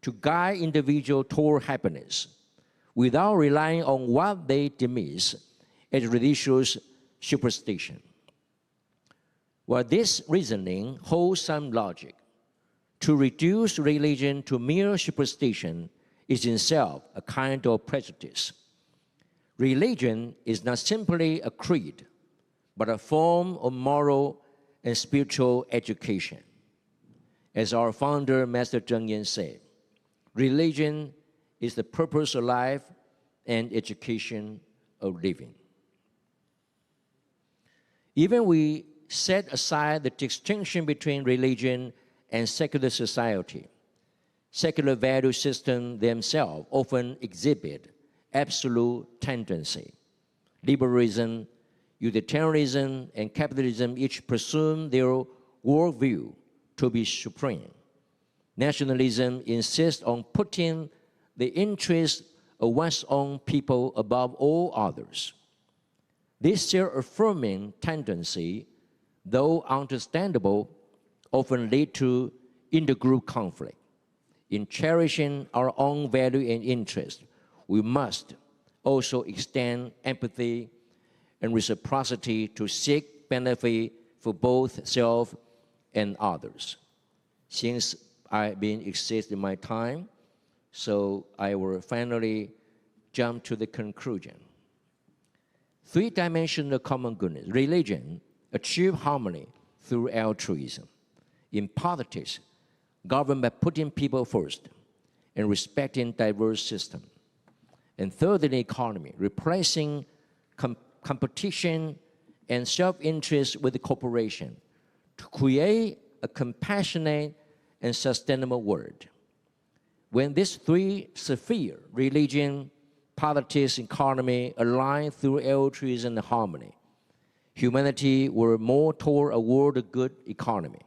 to guide individuals toward happiness without relying on what they dismiss as religious superstition. While this reasoning holds some logic, to reduce religion to mere superstition is in itself a kind of prejudice. Religion is not simply a creed, but a form of moral and spiritual education. As our founder, Master Zheng Yen, said, religion is the purpose of life and education of living. Even we set aside the distinction between religion and secular society, secular value systems themselves often exhibit absolute tendency. Liberalism, utilitarianism, and capitalism each presume their worldview to be supreme. Nationalism insists on putting the interests of one's own people above all others. This self-affirming tendency, though understandable, often leads to intergroup conflict. In cherishing our own value and interest, we must also extend empathy and reciprocity to seek benefit for both self and others. Since I've been exceeding my time, so I will finally jump to the conclusion. Three-dimensional common goodness. Religion achieves harmony through altruism. In politics, governed by putting people first and respecting diverse systems. And third, in the economy, replacing competition and self-interest with cooperation to create a compassionate and sustainable world. When these three spheres, religion, politics, economy, align through altruism and harmony, humanity will move toward a world of good economy,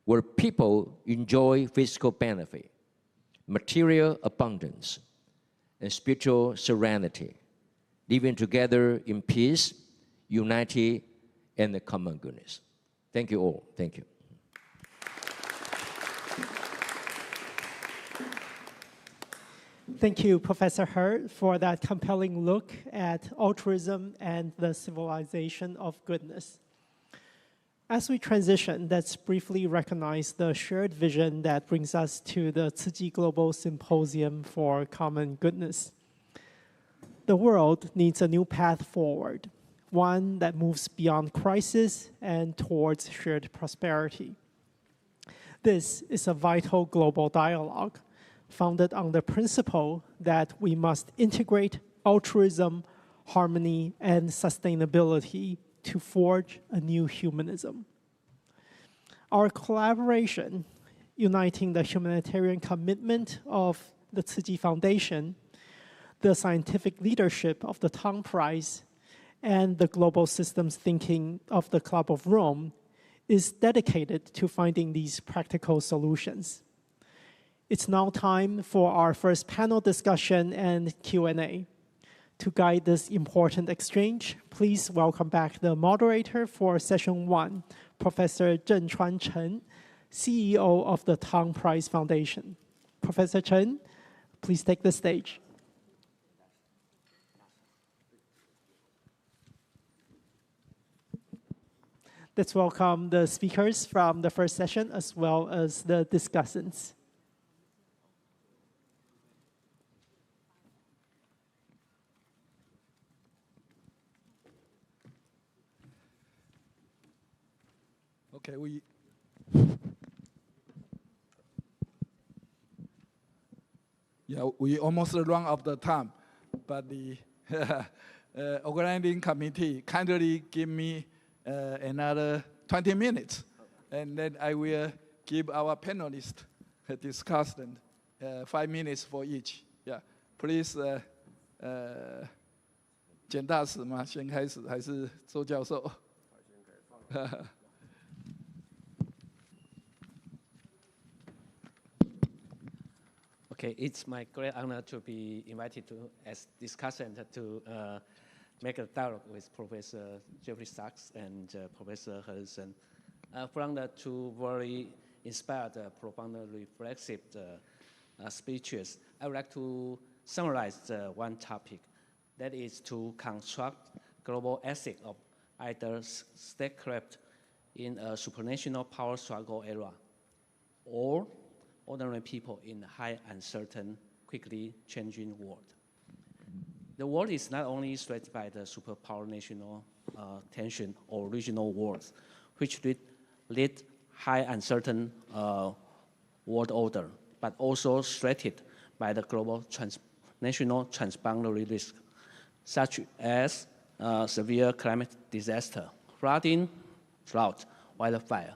where people enjoy physical benefit, material abundance, and spiritual serenity, living together in peace, unity, and the common goodness. Thank you all. Thank you. Thank you, Professor He, for that compelling look at altruism and the civilization of goodness. As we transition, let's briefly recognize the shared vision that brings us to the Tzu Chi Global Symposium for Common Goodness. The world needs a new path forward, one that moves beyond crisis and towards shared prosperity. This is a vital global dialogue founded on the principle that we must integrate altruism, harmony, and sustainability to forge a new humanism. Our collaboration, uniting the humanitarian commitment of the Tzu Chi Foundation, the scientific leadership of the Tang Prize, and the global systems thinking of the Club of Rome, is dedicated to finding these practical solutions. It's now time for our first panel discussion and Q&A. To guide this important exchange, please welcome back the moderator for session 1, Professor Zhenchuan Chen, CEO of the Tang Prize Foundation. Professor Chen, please take the stage. Let's welcome the speakers from the first session as well as the discussants. Okay, we almost run out of time, but the organizing committee kindly give me another 20 minutes, and then I will give our panelists a discussion, 5 minutes for each. Yeah, please, 简大使吗？先开始还是周教授？ Okay, it's my great honor to be invited to as discussant to make a dialogue with Professor Jeffrey Sachs and Professor Harrison. From the two very inspired, profound, reflexive speeches, I would like to summarize one topic, that is to construct global ethics of either statecraft in a supranational power struggle era, or ordinary people in a high, uncertain, quickly changing world. The world is not only threatened by the superpower national tension or regional wars, which lead high uncertain world order, but also threatened by the global national transboundary risk, such as severe climate disaster, flooding, drought, wildfire,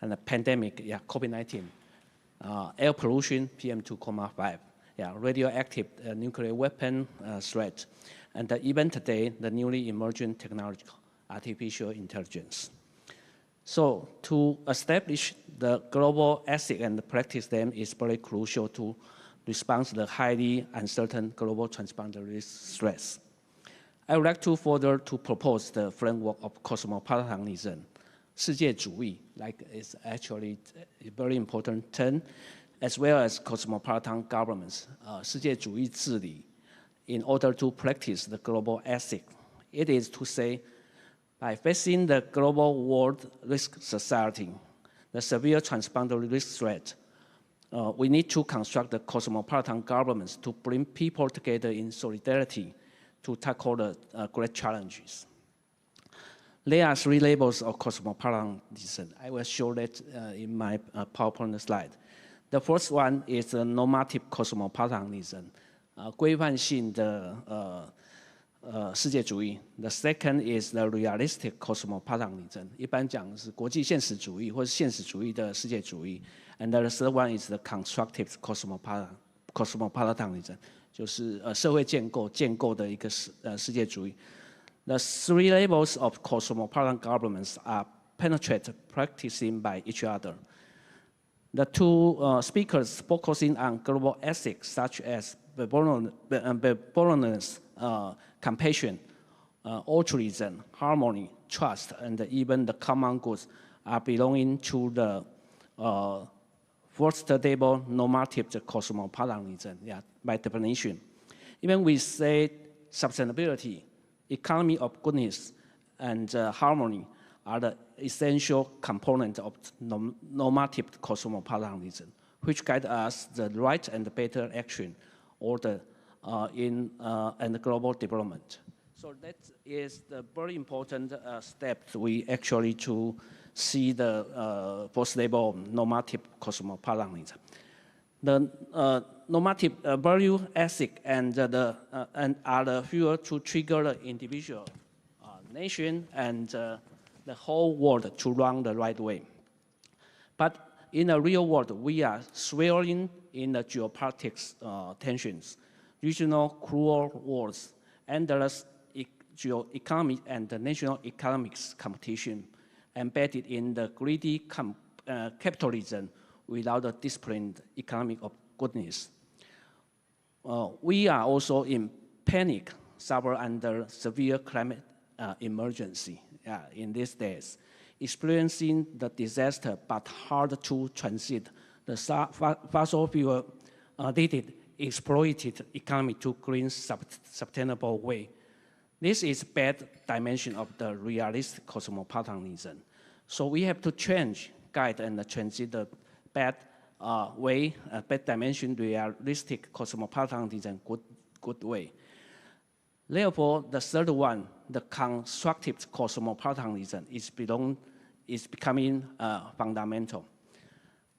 and the pandemic, COVID-19, air pollution, PM2.5, radioactive nuclear weapon threat, and even today, the newly emerging technology, artificial intelligence. So to establish the global ethic and practice them is very crucial to respond to the highly uncertain global transboundary threats. I would like to further to propose the framework of cosmopolitanism, 世界主义, like it's actually a very important term, as well as cosmopolitan governments, 世界主义治理, in order to practice the global ethic. It is to say, by facing the global world risk society, the severe transboundary risk threat, we need to construct the cosmopolitan governments to bring people together in solidarity to tackle the great challenges. There are three levels of cosmopolitanism. I will show that in my PowerPoint slide. The first one is the normative cosmopolitanism, 规范性的世界主义. The second is the realistic cosmopolitanism. 一般讲是国际现实主义或是现实主义的世界主义. And the third one is the constructive cosmopolitanism. 就是社会建构的一个世界主义. The three levels of cosmopolitan governments are penetrate practicing by each other. The two speakers focusing on global ethics, such as benevolence, compassion, altruism, harmony, trust, and even the common goods, are belonging to the first level normative cosmopolitanism, by definition. Even we say sustainability, economy of goodness, and harmony are the essential components of normative cosmopolitanism, which guide us the right and better action order and global development. So that is the very important step we actually to see the first level of normative cosmopolitanism. The normative value, ethic, and are the fuel to trigger the individual, nation, and the whole world to run the right way. But in the real world, we are swirling in the geopolitics tensions, regional cruel wars, endless geo-economic and the national economics competition, embedded in the greedy capitalism without a disciplined economic of goodness. We are also in panic, suffer under severe climate emergency in these days, experiencing the disaster but hard to transit the fossil fuel exploited economy to green sustainable way. This is bad dimension of the realistic cosmopolitanism. So we have to change, guide, and transit the bad way, bad dimension, realistic cosmopolitanism, good way. Therefore, the third one, the constructive cosmopolitanism, is becoming fundamental.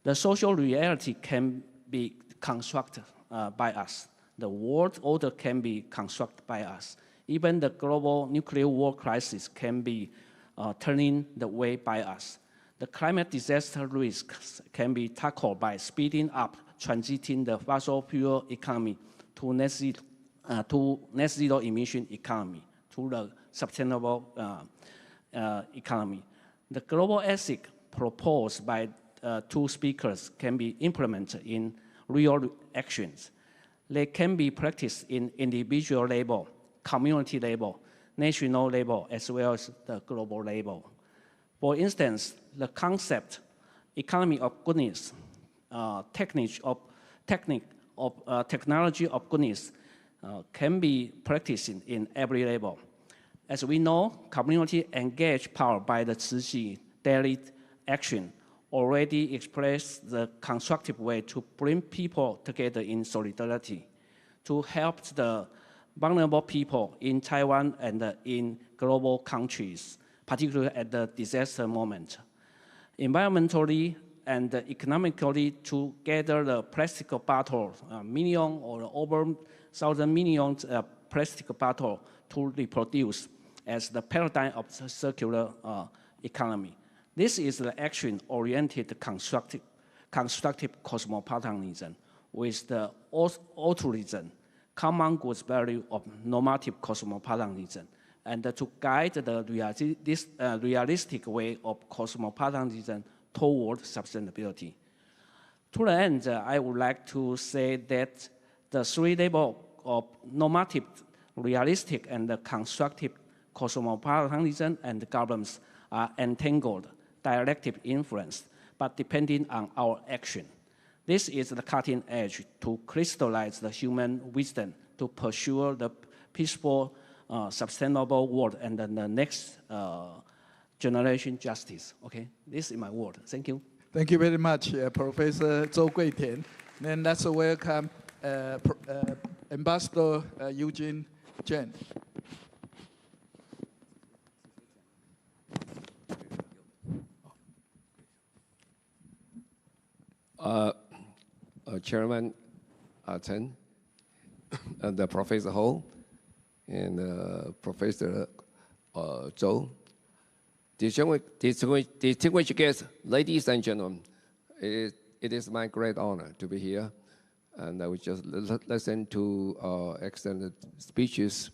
The social reality can be constructed by us. The world order can be constructed by us. Even the global nuclear war crisis can be turning the way by us. The climate disaster risks can be tackled by speeding up transiting the fossil fuel economy to net zero emission economy, to the sustainable economy. The global ethic proposed by two speakers can be implemented in real actions. They can be practiced in individual level, community level, national level, as well as the global level. For instance, the concept, economy of goodness, technology of goodness can be practiced in every level. As we know, community engaged power by the Tzu Chi daily action already express the constructive way to bring people together in solidarity, to help the vulnerable people in Taiwan and in global countries, particularly at the disaster moment. Environmentally and economically, to gather the plastic bottle, million or over 1,000 million plastic bottle to reproduce as the paradigm of the circular economy. This is the action-oriented constructive cosmopolitanism with the altruism, common goods value of normative cosmopolitanism, and to guide this realistic way of cosmopolitanism toward sustainability. To the end, I would like to say that the three levels of normative, realistic, and constructive cosmopolitanism and governance are entangled, directly influenced, but depending on our action. This is the cutting edge to crystallize the human wisdom to pursue the peaceful, sustainable world and then the next generation justice. Okay, this is my word. Thank you. Thank you very much, Professor Zhou Guitian. Then let's welcome Ambassador Eugene Chen. Chairman Chen, and Professor Ho, and Professor Zhou. Distinguished guests, ladies and gentlemen, it is my great honor to be here, and I will just listen to excellent speeches.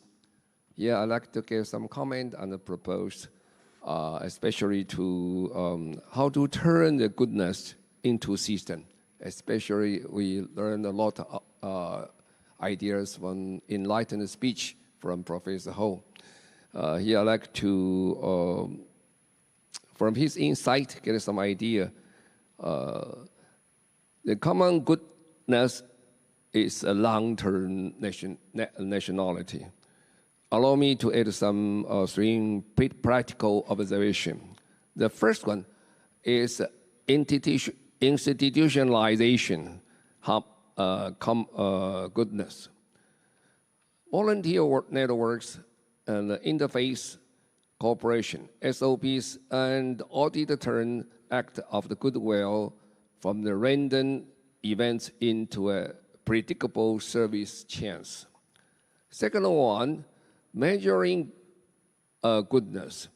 Yeah, I'd like to give some comment on the proposed, especially to how to turn the goodness into system. Especially, we learned a lot of ideas from enlightened speech from Professor Ho. Here, I'd like to, from his insight, get some idea. The common goodness is a long-term nationality. Allow me to add some three practical observations. The first one is institutionalization goodness. Volunteer networks and interface cooperation, SOPs, and audit-turn act of the goodwill from the random events into a predictable service chance. Second one, measuring goodness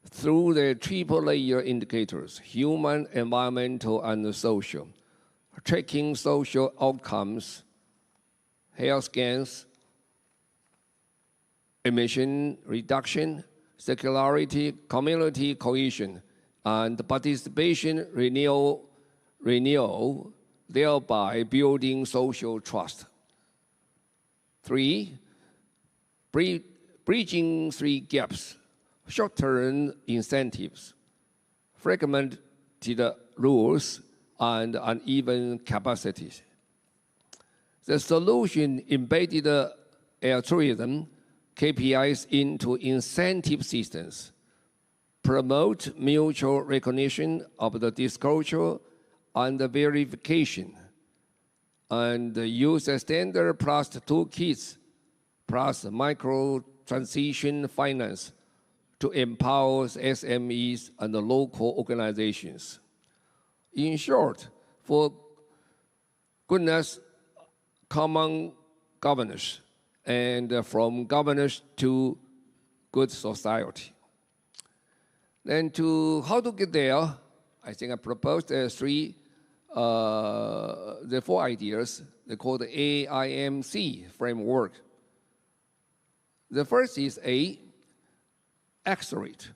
through the triple-layer indicators, human, environmental, and social, tracking social outcomes, health gains, emission reduction, circularity, community cohesion, and participation renewal, thereby building social trust. Three, bridging three gaps: short-term incentives, fragmented rules, and uneven capacities. The solution embedded altruism, KPIs into incentive systems, promote mutual recognition of the disclosure and the verification, and use a standard plus toolkits plus micro-transition finance to empower SMEs and the local organizations. In short, for goodness, common governance, and from governance to good society. Then to how to get there, I think I proposed the four ideas. They call the AIMC framework. The first is A, accelerate,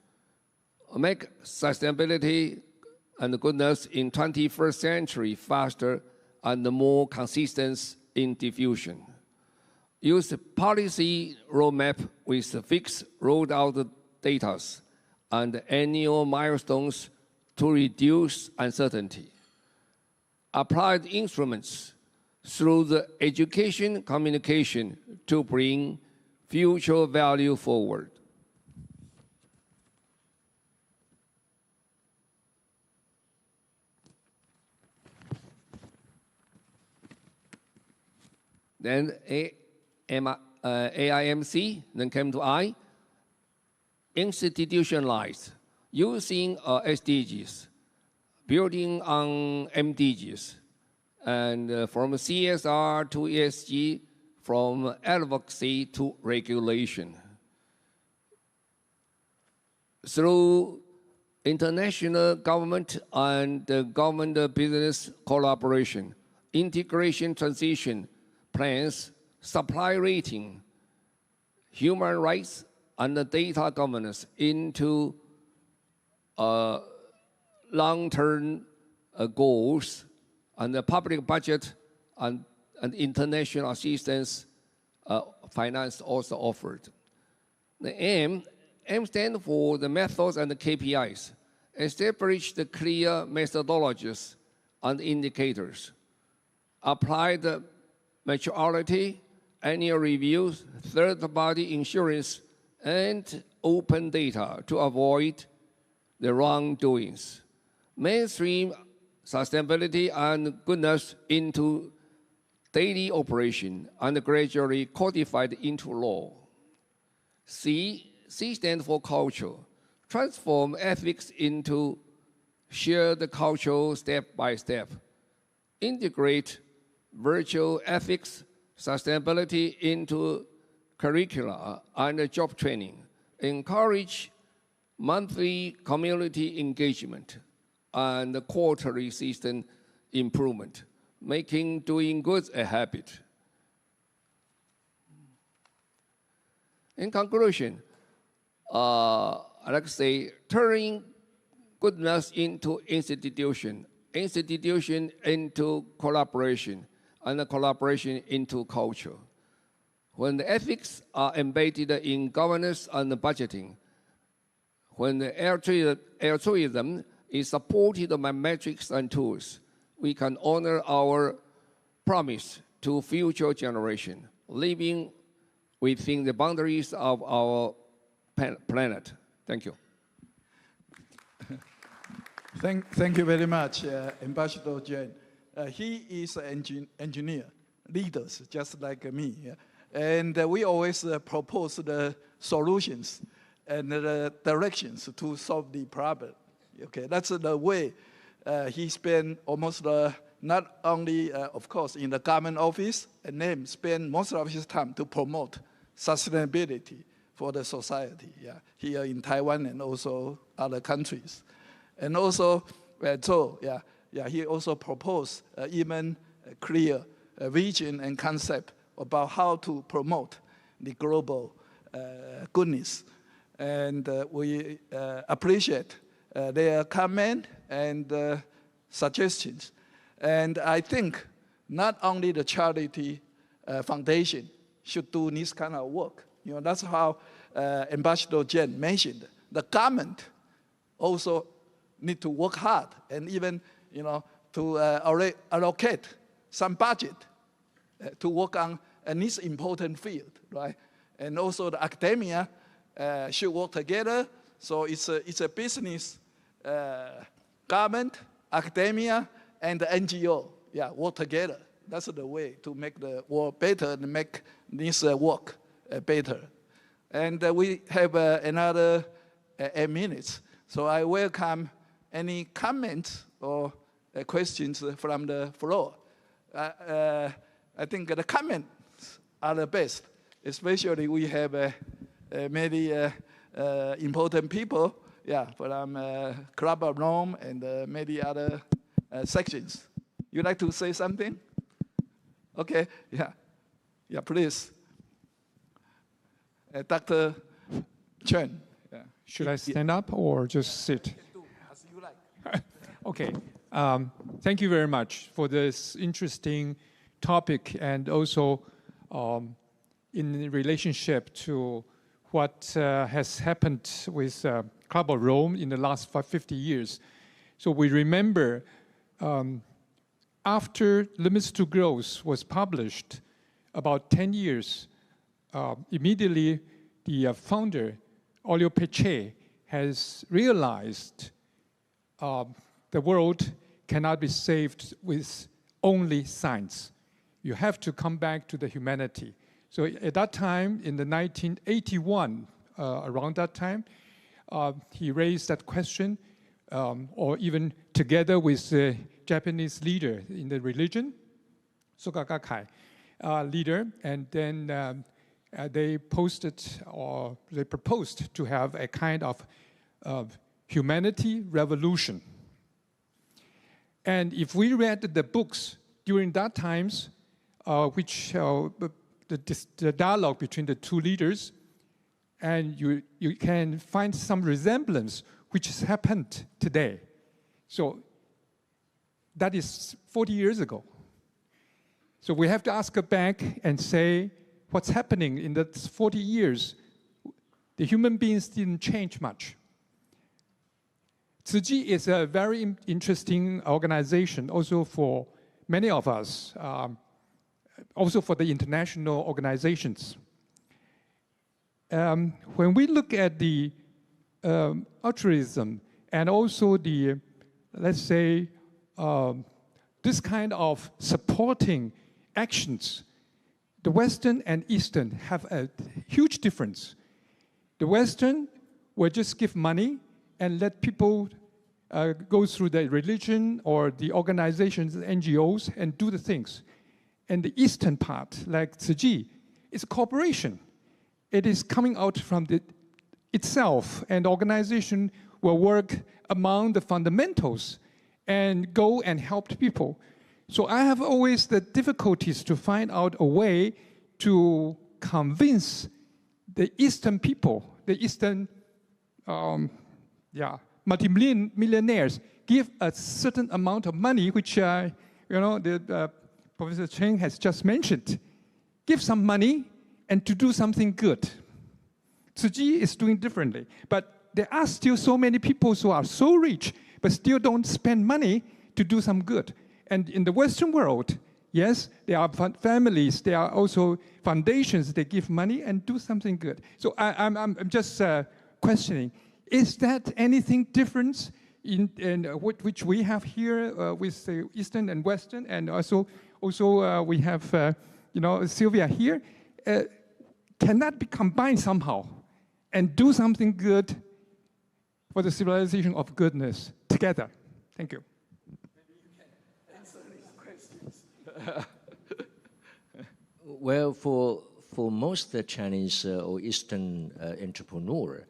make sustainability and goodness in 21st century faster and more consistent in diffusion. Use the policy roadmap with fixed rolled out data and annual milestones to reduce uncertainty. Applied instruments through the education communication to bring future value forward. Then AIMC, then came to I, institutionalized, using SDGs, building on MDGs, and from CSR to ESG, from advocacy to regulation. Through international government and government business collaboration, integration transition plans, supply rating, human rights, and data governance into long-term goals, and the public budget and international assistance finance also offered. The M stands for the methods and the KPIs. Establish the clear methodologies and indicators. Apply the maturity, annual reviews, third-party insurance, and open data to avoid the wrongdoings. Mainstream sustainability and goodness into daily operation and gradually codified into law. C stands for culture. Transform ethics into shared culture step by step. Integrate virtual ethics, sustainability into curricula and job training. Encourage monthly community engagement and quarterly system improvement, making doing good a habit. In conclusion, I'd like to say, turning goodness into institution, institution into collaboration, and the collaboration into culture. When the ethics are embedded in governance and budgeting, when the altruism is supported by metrics and tools, we can honor our promise to future generations, living within the boundaries of our planet. Thank you. Thank you very much, Ambassador Jen. He is an engineer, leaders, just like me. Yeah? And we always propose the solutions and the directions to solve the problem. Okay, that's the way he spent almost not only, of course, in the government office, and then spend most of his time to promote sustainability for the society, yeah, here in Taiwan and also other countries. And also, he also proposed even a clear vision and concept about how to promote the global goodness. And we appreciate their comment and suggestions. And I think not only the charity foundation should do this kind of work. You know, that's how Ambassador Jen mentioned. The government also need to work hard and even, you know, to allocate some budget to work on this important field, right? And also the academia should work together. So it's a business, government, academia, and the NGO, yeah, work together. That's the way to make the world better and make this work better. And we have another 8 minutes. So I welcome any comments or questions from the floor. I think the comments are the best, especially we have many important people, yeah, from Club of Rome and many other sections. You'd like to say something? Okay, yeah, please. Dr. Chen. Yeah. Should I stand up or just sit? As you like. Okay. Thank you very much for this interesting topic, and also in relationship to what has happened with Club of Rome in the last 50 years. So we remember after Limits to Growth was published, about 10 years, immediately the founder, Olio Peche, has realized the world cannot be saved with only science. You have to come back to the humanity. So at that time, in the 1981, around that time, he raised that question, or even together with the Japanese leader in the religion, Soka Gakkai leader, and then they proposed to have a kind of humanity revolution. And if we read the books during that times, which the dialogue between the two leaders, and you can find some resemblance which has happened today. So that is 40 years ago. So we have to ask back and say, what's happening in that 40 years? The human beings didn't change much. Tzu Chi is a very interesting organization, also for many of us, also for the international organizations. When we look at the altruism and also the, let's say, this kind of supporting actions, the Western and Eastern have a huge difference. The Western will just give money and let people go through the religion or the organizations, NGOs, and do the things. And the Eastern part, like Tzu Chi, is a corporation. It is coming out from itself, and the organization will work among the fundamentals and go and help people. So I have always the difficulties to find out a way to convince the Eastern people, the Eastern multimillionaires, give a certain amount of money, which Professor Cheng has just mentioned. Give some money and to do something good. Tzu Chi is doing differently, but there are still so many people who are so rich, but still don't spend money to do some good. And in the Western world, yes, there are families, there are also foundations, they give money and do something good. So I'm just questioning, is that anything different in which we have here with the Eastern and Western, and also we have Sylvia here? Can that be combined somehow and do something good for the civilization of goodness together? Thank you. Maybe you can answer these questions. Well, for most Chinese or Eastern entrepreneur,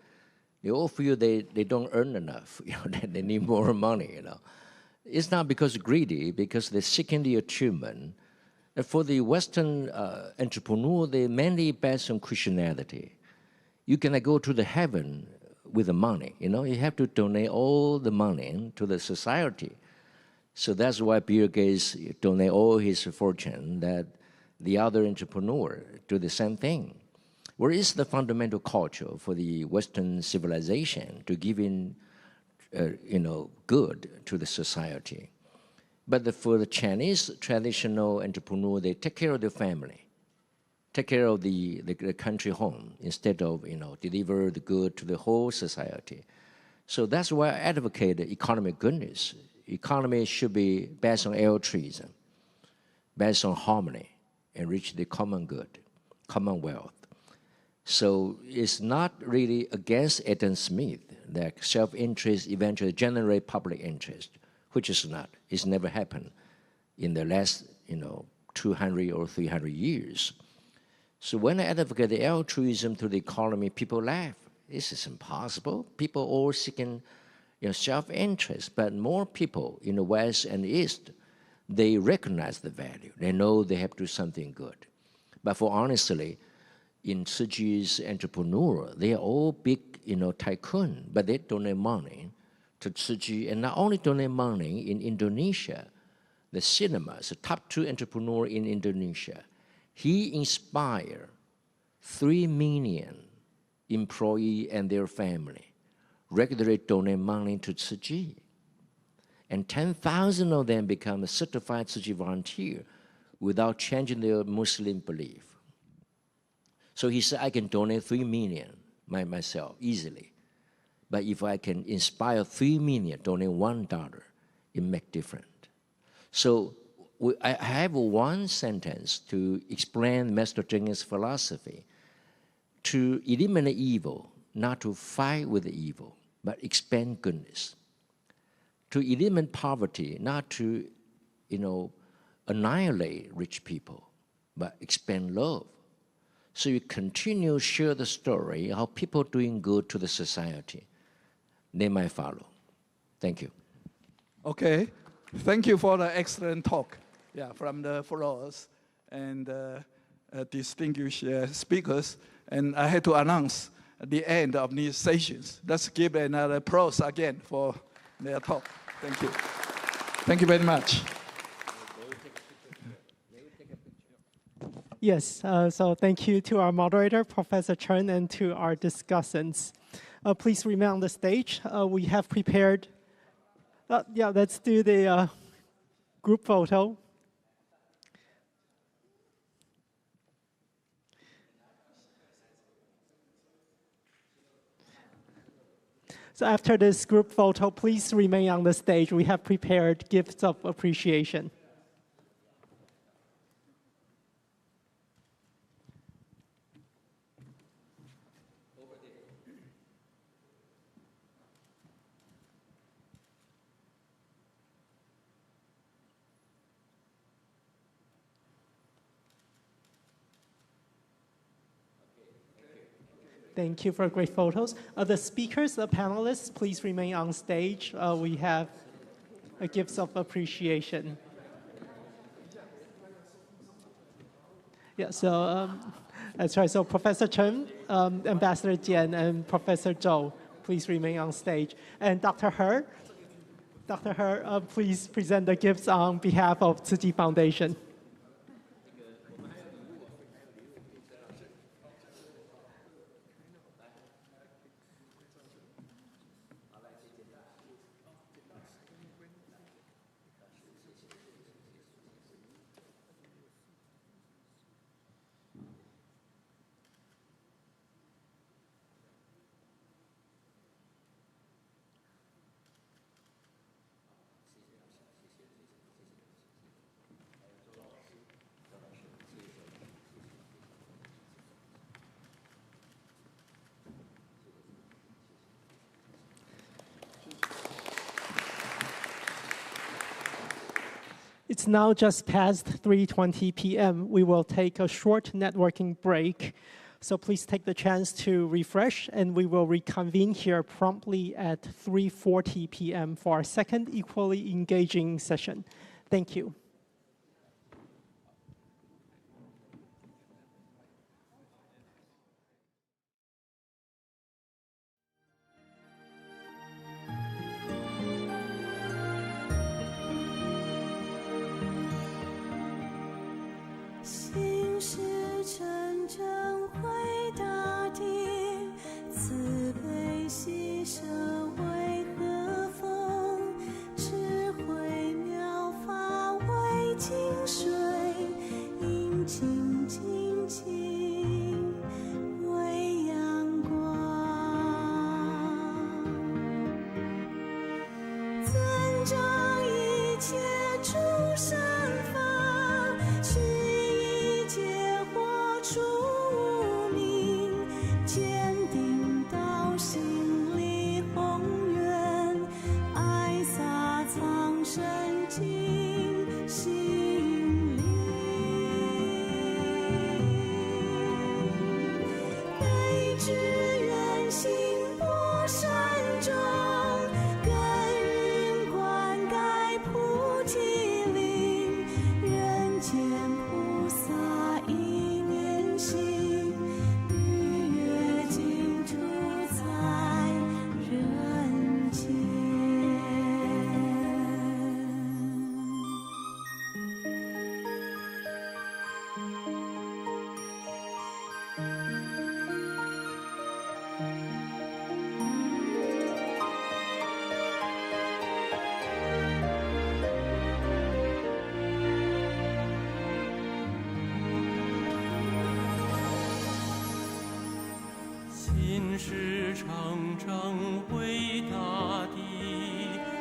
they all feel they don't earn enough. They need more money. It's not because greedy, because they're seeking the achievement. And for the Western entrepreneur, they mainly based on Christianity. You cannot go to the heaven with the money. You have to donate all the money to the society. So that's why Bill Gates donate all his fortune, that the other entrepreneur do the same thing. Where is the fundamental culture for the Western civilization to give in, good to the society? But for the Chinese traditional entrepreneur, they take care of their family, take care of the country home, instead of, deliver the good to the whole society. So that's why I advocate economic goodness. Economy should be based on altruism, based on harmony, and reach the common good, commonwealth. So it's not really against Adam Smith that self-interest eventually generate public interest, which is not. It's never happened in the last, 200 or 300 years. So when I advocate the altruism to the economy, people laugh. This is impossible. People all seeking, self-interest, but more people in the West and East, they recognize the value. They know they have to do something good. But for honestly, in Tzu Chi's entrepreneur, they are all big, tycoon, but they donate money to Tzu Chi, and not only donate money in Indonesia, the cinemas, the top 2 entrepreneur in Indonesia, he inspired 3 million employees and their family regularly donate money to Tzu Chi. And 10,000 of them become a certified Tzu Chi volunteer without changing their Muslim belief. So he said, I can donate 3 million myself easily. But if I can inspire 3 million, donate $1, it makes difference. So I have one sentence to explain Master Cheng's philosophy: to eliminate evil, not to fight with evil, but expand goodness. To eliminate poverty, not to, annihilate rich people, but expand love. So you continue share the story how people doing good to the society. They might follow. Thank you. Okay, thank you for the excellent talk. Yeah, from the floors and distinguished speakers. And I had to announce the end of these sessions. Let's give another applause again for their talk. Thank you. Thank you very much. Yes, so thank you to our moderator, Professor Chen, and to our discussants. Please remain on the stage. We have prepared, let's do the group photo. So after this group photo, please remain on the stage. We have prepared gifts of appreciation. Thank you for great photos. The speakers, the panelists, please remain on stage. We have a gifts of appreciation. Yeah, so that's right. So Professor Chen, Ambassador Jian, and Professor Zhou, please remain on stage. And Dr. He, please present the gifts on behalf of Tzu Chi Foundation. It's now just past 3:20 p.m. We will take a short networking break. So please take the chance to refresh, and we will reconvene here promptly at 3:40 p.m. for our second equally engaging session. Thank you.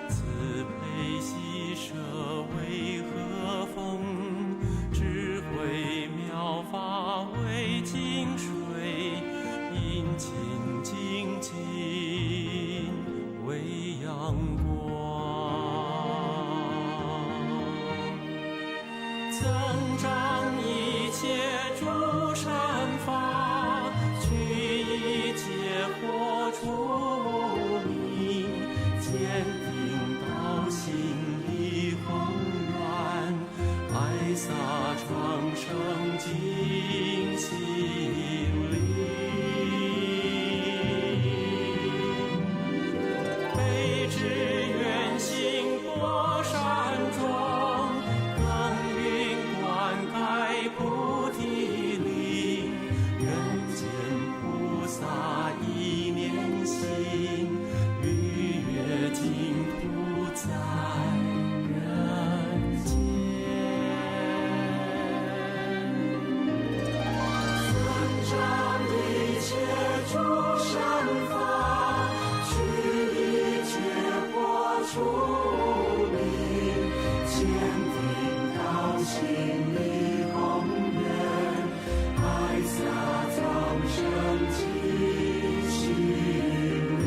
慈悲喜舍为和风。长一切诸善法，去一切惑出无明，坚定道心力宏远，爱洒长生尽心灵。悲之愿行波山中，耕耘灌溉菩提林，人间菩萨一念心，逾越净土在人间。增长一切诸善法，去一切惑出无明，坚定道心力宏远，爱洒众生尽心灵。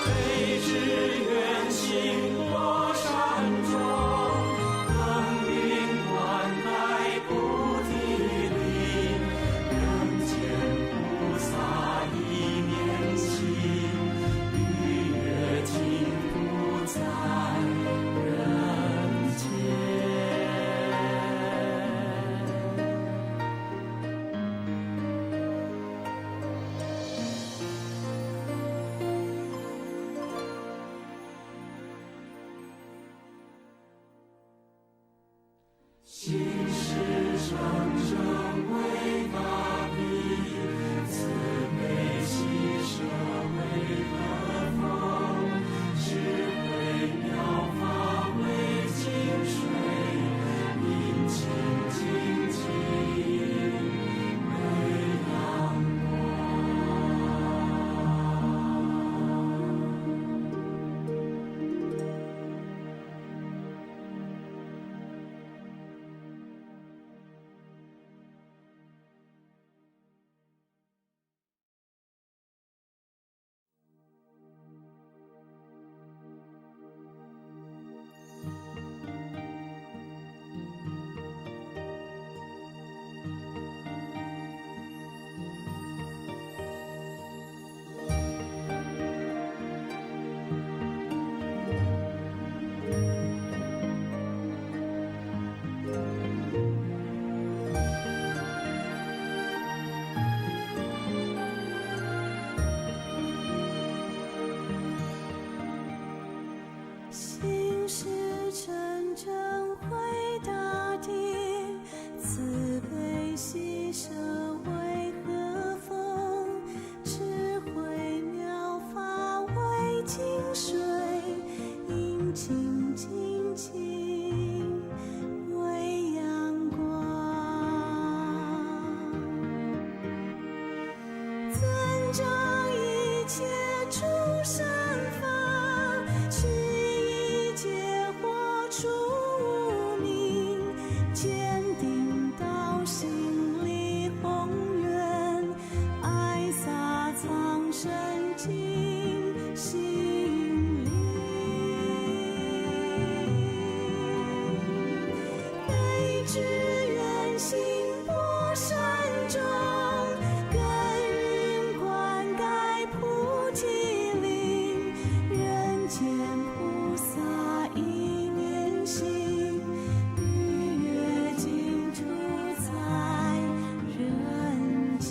悲之愿行波山中，耕耘灌溉菩提林，人间菩萨一念心，逾越净土在人间。心是长生为大地，慈悲喜舍为和风，智慧妙法为净水，阴晴静静为阳心是真正回大地，慈悲喜舍为和风，智慧妙法为净水，阴晴静静为阳光。增长一切诸善法，去一切惑出无明，坚定道心力宏远，爱洒苍生尽心灵。悲之愿行波山中，耕耘灌溉菩提林，人间菩萨一念心，逾越净土在人间。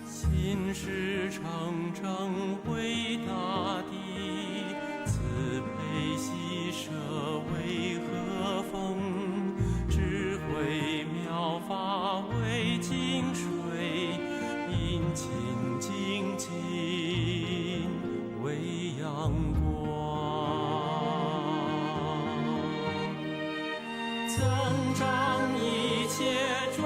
心是长征为大地，慈悲喜舍为和风，智慧妙法为净水，阴晴静静为阳光。增长一切诸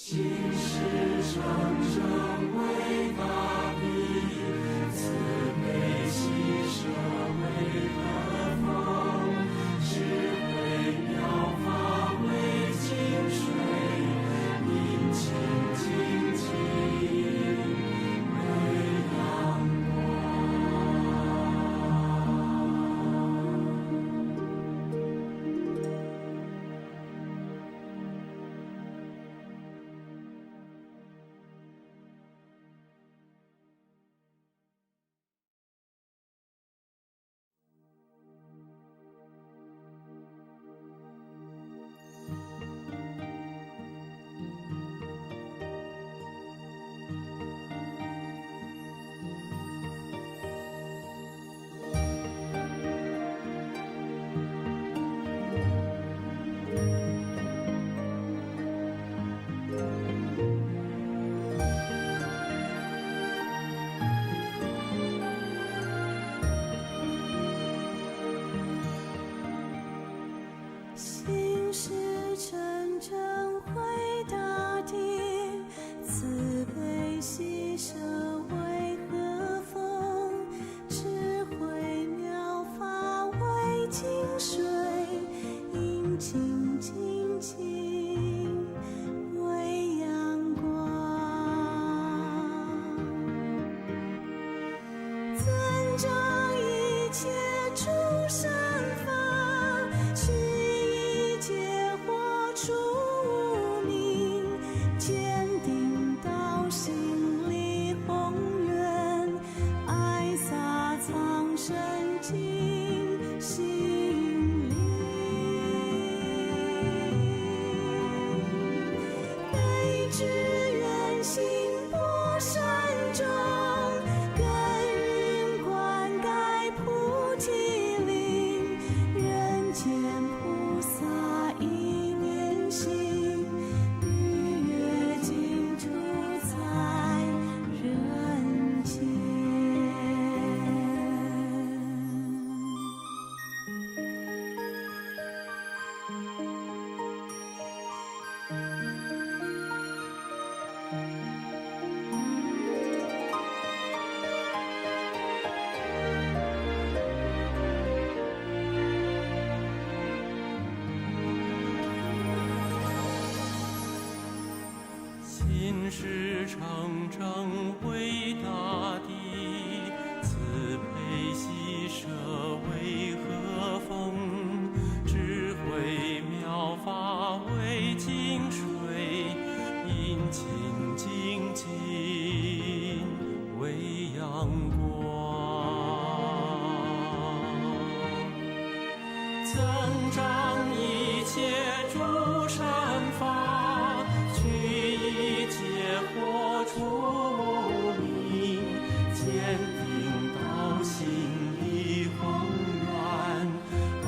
心是真正回大地，慈悲喜舍为和风，智慧妙法为净水，应清净净为阳光，尊重一切诸善法，去一切惑出无明，坚定到心里宏愿，爱洒苍生尽心灵，悲之远行波山中，耕耘灌溉菩提林，人间菩萨一念心，日月尽处在人间。心是诚正为大地，慈悲喜舍为和风，智慧妙法为净水，殷勤精进为阳光，增长一切诸善法，去一切惑出无明，坚定到心里宏愿，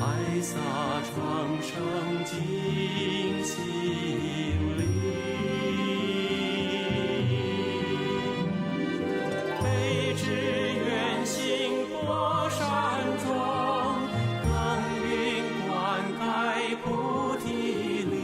爱洒长生尽心灵，悲之远行波山中，耕耘灌溉菩提林，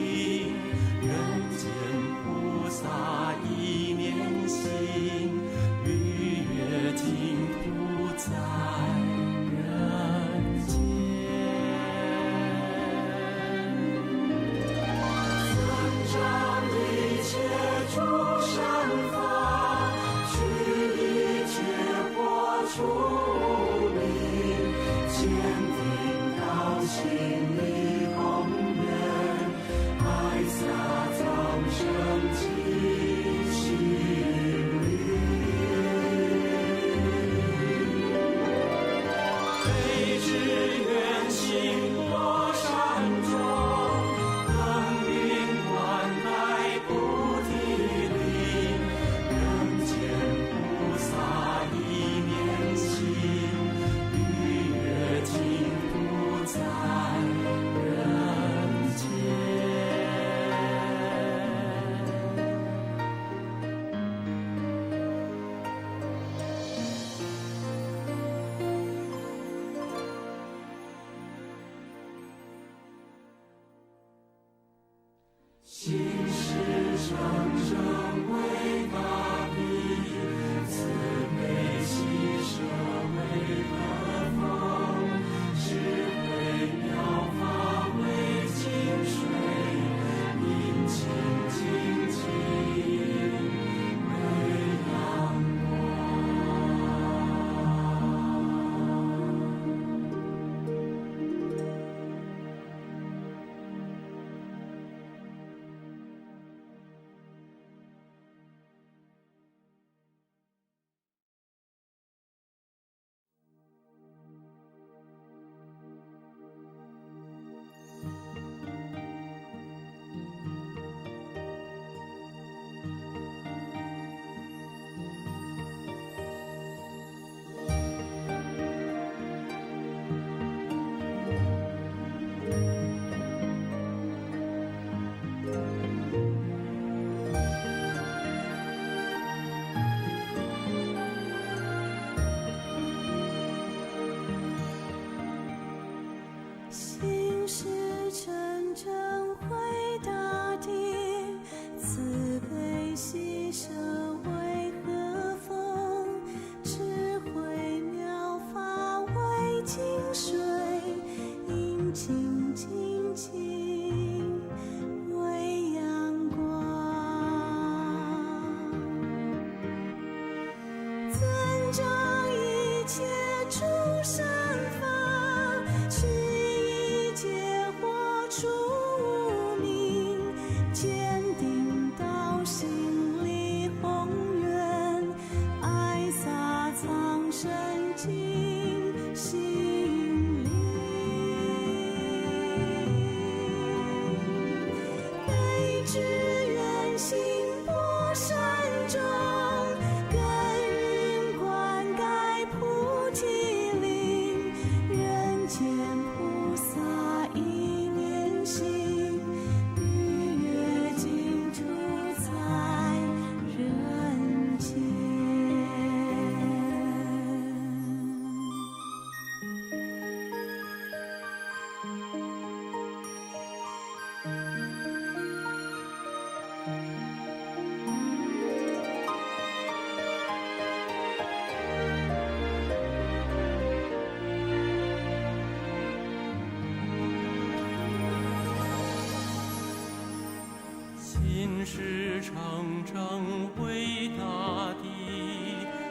心事成正为大地，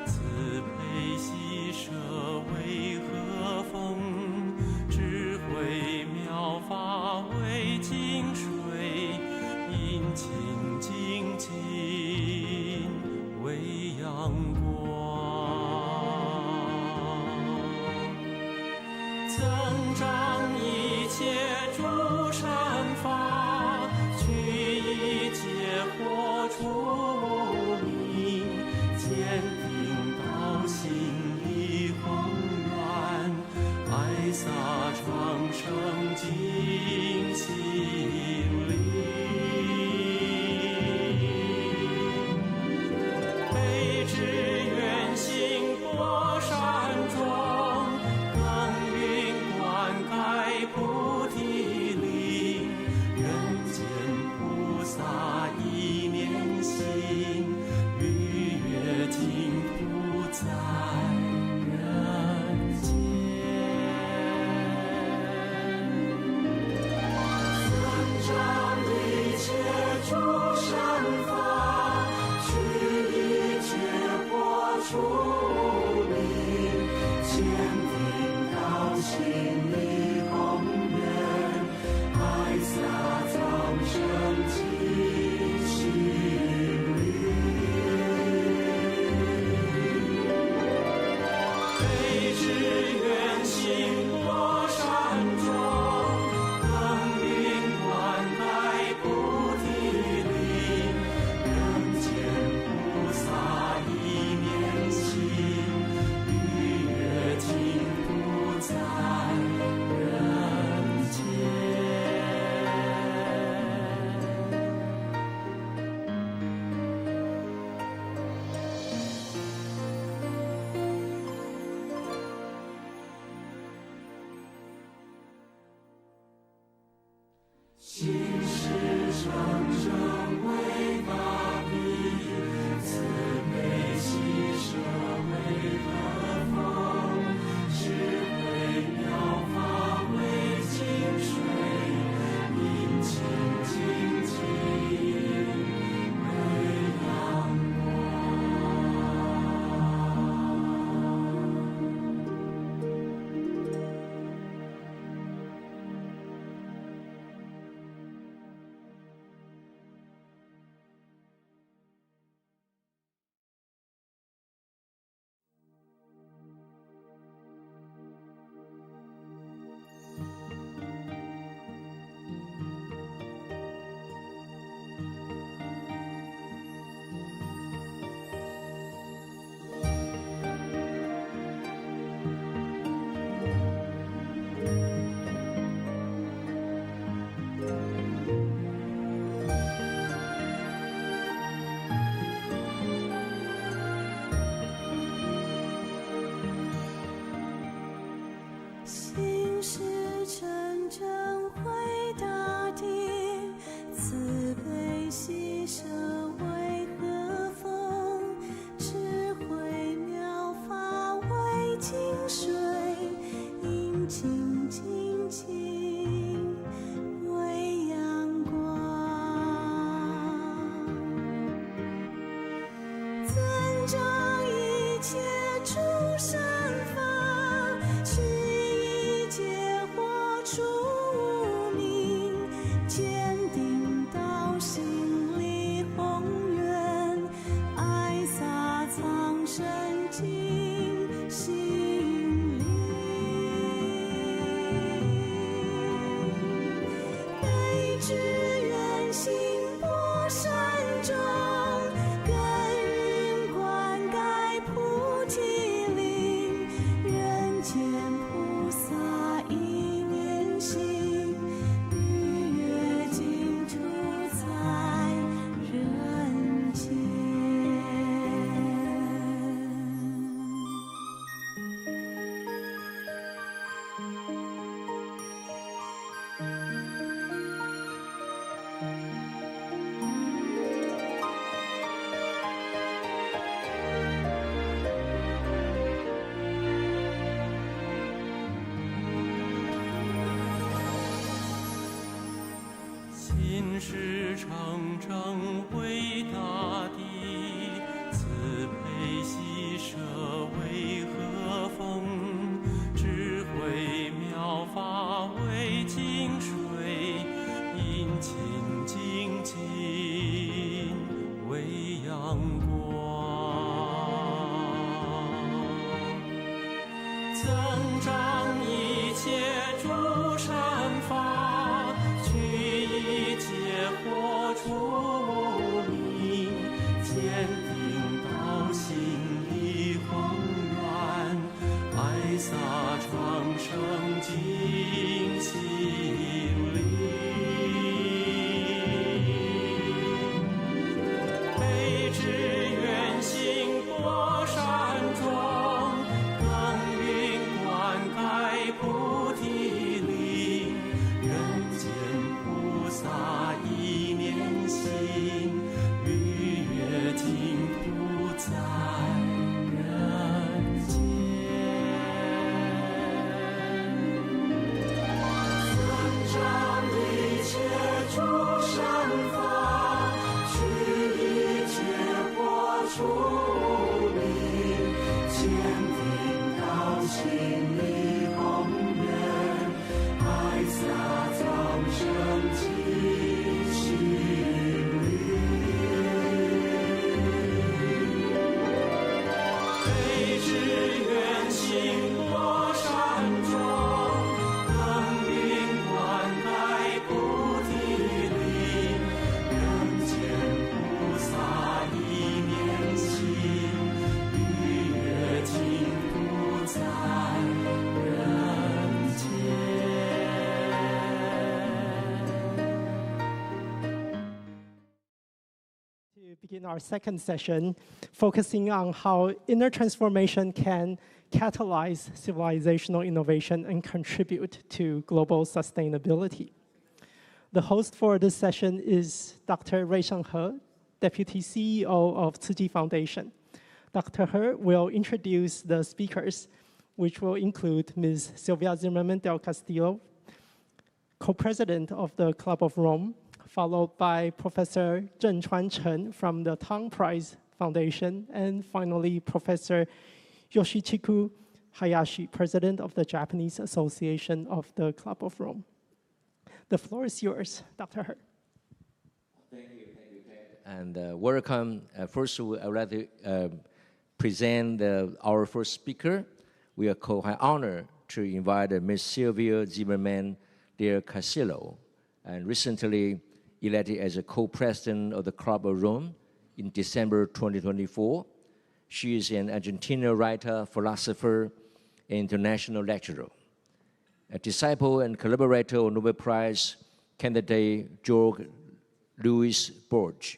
慈悲喜舍为和风，智慧妙法为净水，殷勤精进为阳光，增长一切诸善法，去一切祸出无明，坚定道心里宏愿，爱洒长生净心灵。悲之远行过山中，耕耘灌溉菩提是诚诚伟大的，慈悲喜舍为和风，智慧妙法为净水，殷勤精进为阳光，增长一切诸善法，去一切惑出无明，坚定道心力宏远，爱洒长生尽心灵。悲之远行波山中，耕耘灌溉菩提林，人间菩萨一念心，逾越净土在人间。增长一切诸善法，去一切惑出无明，坚定道心力宏远，爱洒众生尽心灵。悲之远行波山中，耕耘灌溉菩提林，人间菩萨一念心，逾越净土在人间。To begin our second session, focusing on how inner transformation can catalyze civilizational innovation and contribute to global sustainability. The host for this session is Dr. Ruisheng He, Deputy CEO of Tzu Chi Foundation. Dr. He will introduce the speakers, which will include Ms. Sylvia Zimmerman del Castillo, co-president of the Club of Rome, followed by Professor Zhenchuan Chen from the Tang Prize Foundation, and finally Professor Yoshichiku Hayashi, president of the Japanese Association of the Club of Rome. The floor is yours, Dr. He. Thank you, Ted. And welcome. First, I would like to present our first speaker. We are honored to invite Ms. Sylvia Zimmerman del Castillo, and recently elected as a co-president of the Club of Rome in December 2024. She is an Argentine writer, philosopher, and international lecturer. A disciple and collaborator of Nobel Prize candidate George Louis Borges.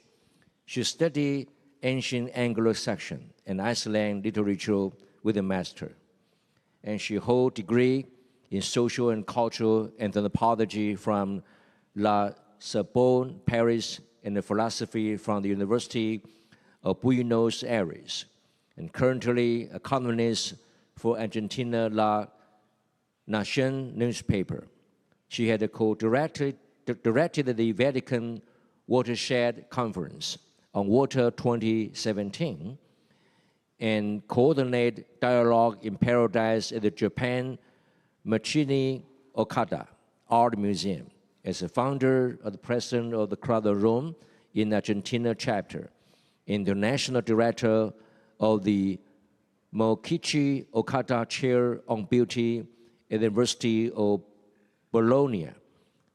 She studied ancient Anglo-Saxon and Icelandic literature with a master. And she holds a degree in social and cultural anthropology from La Sorbonne, Paris, and philosophy from the University of Buenos Aires, and currently a columnist for Argentina La Nación newspaper. She had co-directed the Vatican Watershed Conference on Water 2017 and coordinated dialogue in Paradise at the Japan Machini Okada Art Museum. As a founder of the president of the Club of Rome in Argentina chapter, international director of the Mokichi Okada Chair on Beauty at the University of Bologna.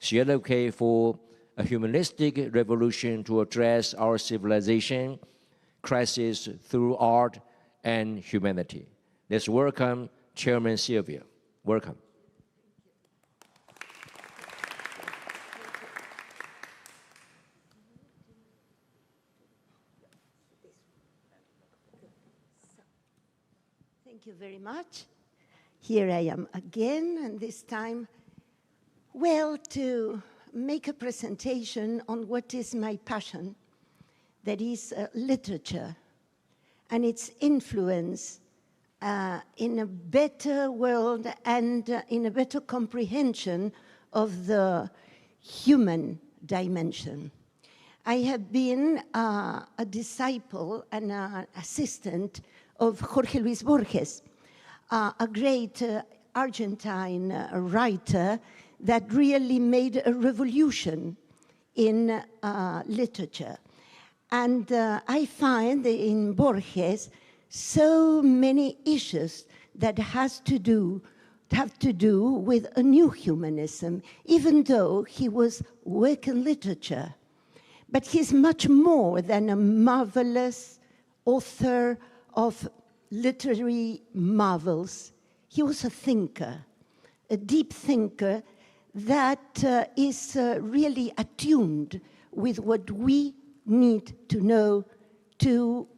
She advocated for a humanistic revolution to address our civilization crisis through art and humanity. Let's welcome Chairman Sylvia. Welcome. Thank you very much. Here I am again, and this time, well, to make a presentation on what is my passion, that is literature and its influence in a better world and in a better comprehension of the human dimension. I have been a disciple and an assistant of Jorge Luis Borges, a great Argentine writer that really made a revolution in literature. And I find in Borges so many issues that have to do with a new humanism, even though he was working literature. But he's much more than a marvelous author of literary marvels. He was a thinker, a deep thinker that is really attuned with what we need to know to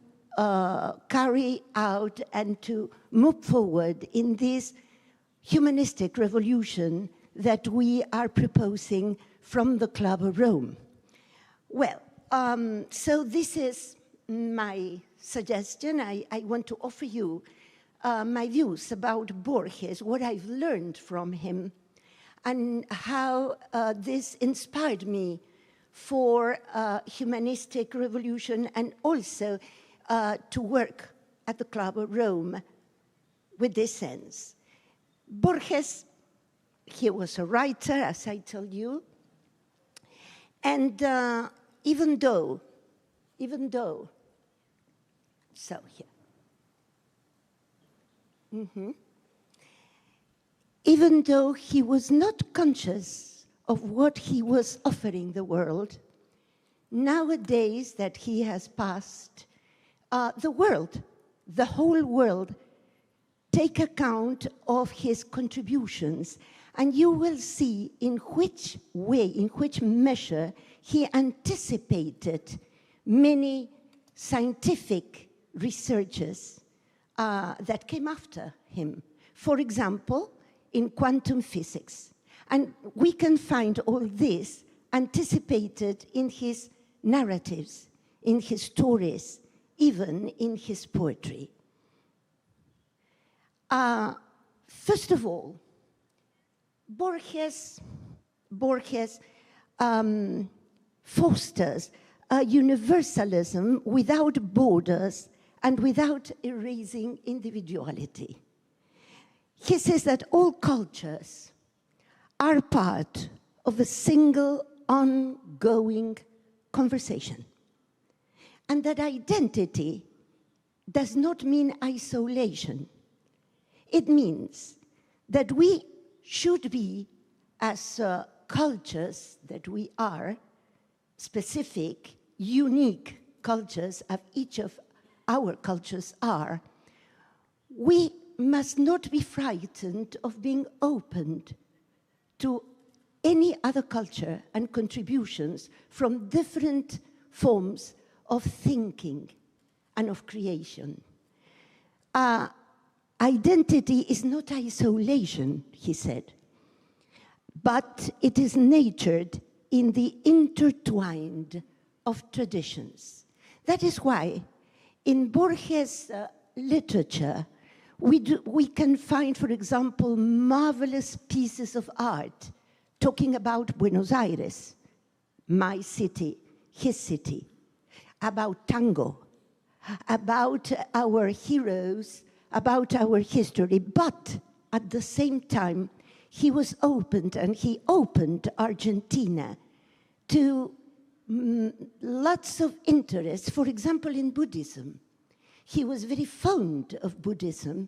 carry out and to move forward in this humanistic revolution that we are proposing from the Club of Rome. Well, so this is my suggestion. I want to offer you my views about Borges, what I've learned from him, and how this inspired me for humanistic revolution and also to work at the Club of Rome with this sense. Borges, he was a writer, as I told you, and even though, so here. Even though he was not conscious of what he was offering the world, nowadays that he has passed, the world, the whole world, take account of his contributions, and you will see in which way, in which measure he anticipated many scientific researches that came after him. For example, in quantum physics. And we can find all this anticipated in his narratives, in his stories, even in his poetry. First of all, Borges fosters a universalism without borders and without erasing individuality. He says that all cultures are part of a single ongoing conversation, and that identity does not mean isolation. It means that we should be, as cultures that we are, specific, unique cultures of each of our cultures are, we must not be frightened of being opened to any other culture and contributions from different forms of thinking and of creation. Identity is not isolation, he said, but it is natured in the intertwined of traditions. That is why in Borges' literature, we can find, for example, marvelous pieces of art talking about Buenos Aires, my city, his city, about tango, about our heroes, about our history. But at the same time, he was opened, and he opened Argentina to lots of interest, for example, in Buddhism. He was very fond of Buddhism.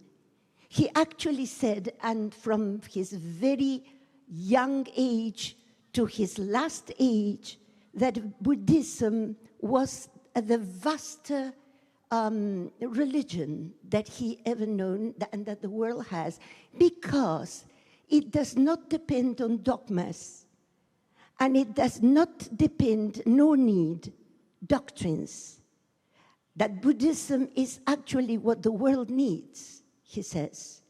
He actually said, and from his very young age to his last age, that Buddhism was the vast religion that he ever known and that the world has, because it does not depend on dogmas, and it does not depend nor need doctrines. That Buddhism is actually what the world needs, he says.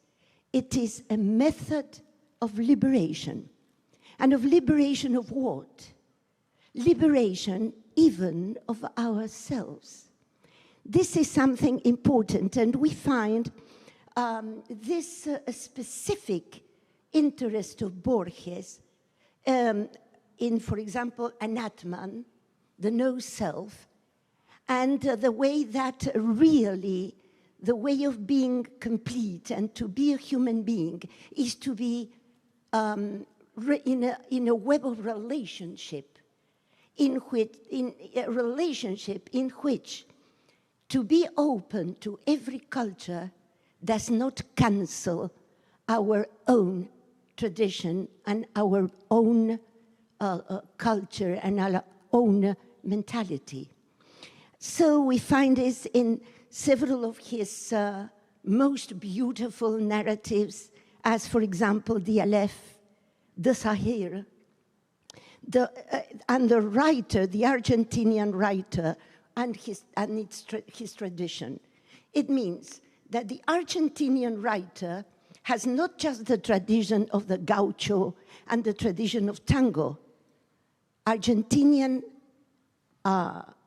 It is a method of liberation. And of liberation of what? Liberation even of ourselves. This is something important, and we find this specific interest of Borges for example, Anatman, the no self, and the way that really the way of being complete and to be a human being is to be in a web of relationship, in a relationship in which to be open to every culture does not cancel our own tradition and our own culture and our own mentality. So we find this in several of his most beautiful narratives, as for example, the Aleph, the Sahir, and the writer, the Argentinian writer, and his tradition. It means that the Argentinian writer has not just the tradition of the gaucho and the tradition of tango. Argentinian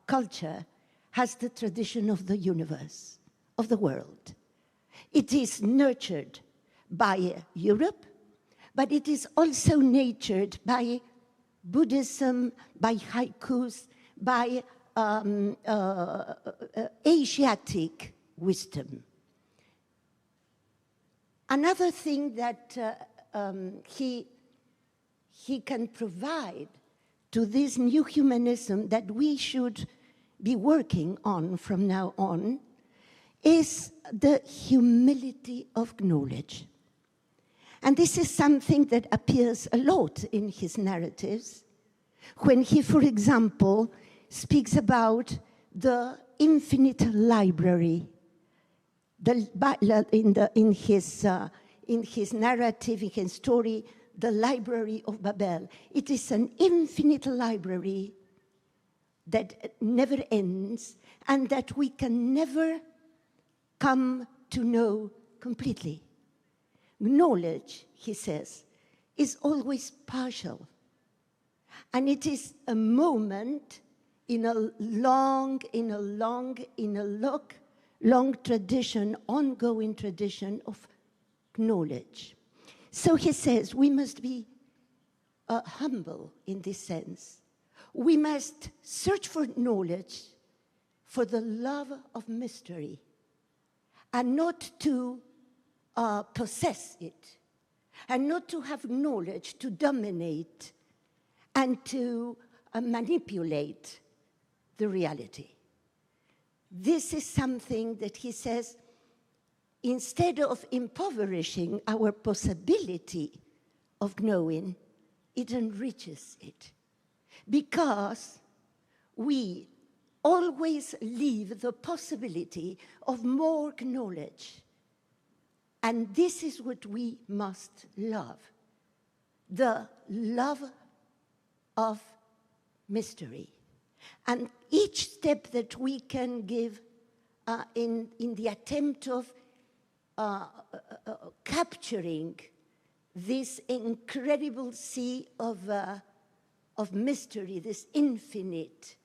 culture has the tradition of the universe, of the world. It is nurtured by Europe, but it is also nurtured by Buddhism, by haikus, by Asiatic wisdom. Another thing that he can provide to this new humanism that we should be working on from now on is the humility of knowledge. And this is something that appears a lot in his narratives when he, for example, speaks about the infinite library. In his narrative, in his story, the library of Babel. It is an infinite library that never ends and that we can never come to know completely. Knowledge, he says, is always partial. And it is a moment in a long tradition, ongoing tradition of knowledge. So he says we must be humble in this sense. We must search for knowledge for the love of mystery and not to possess it, and not to have knowledge to dominate and to manipulate the reality. This is something that he says, instead of impoverishing our possibility of knowing, it enriches it. Because we always leave the possibility of more knowledge. And this is what we must love. The love of mystery. And each step that we can give in the attempt of capturing this incredible sea of mystery, this infinite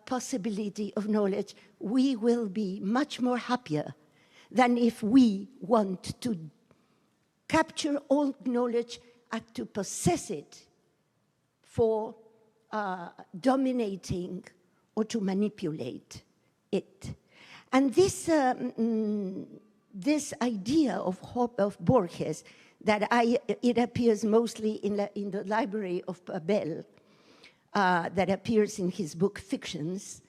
possibility of knowledge, we will be much more happier than if we want to capture all knowledge and to possess it for dominating or to manipulate it. And this idea of Borges, that it appears mostly in the library of Babel, that appears in his book Fictions,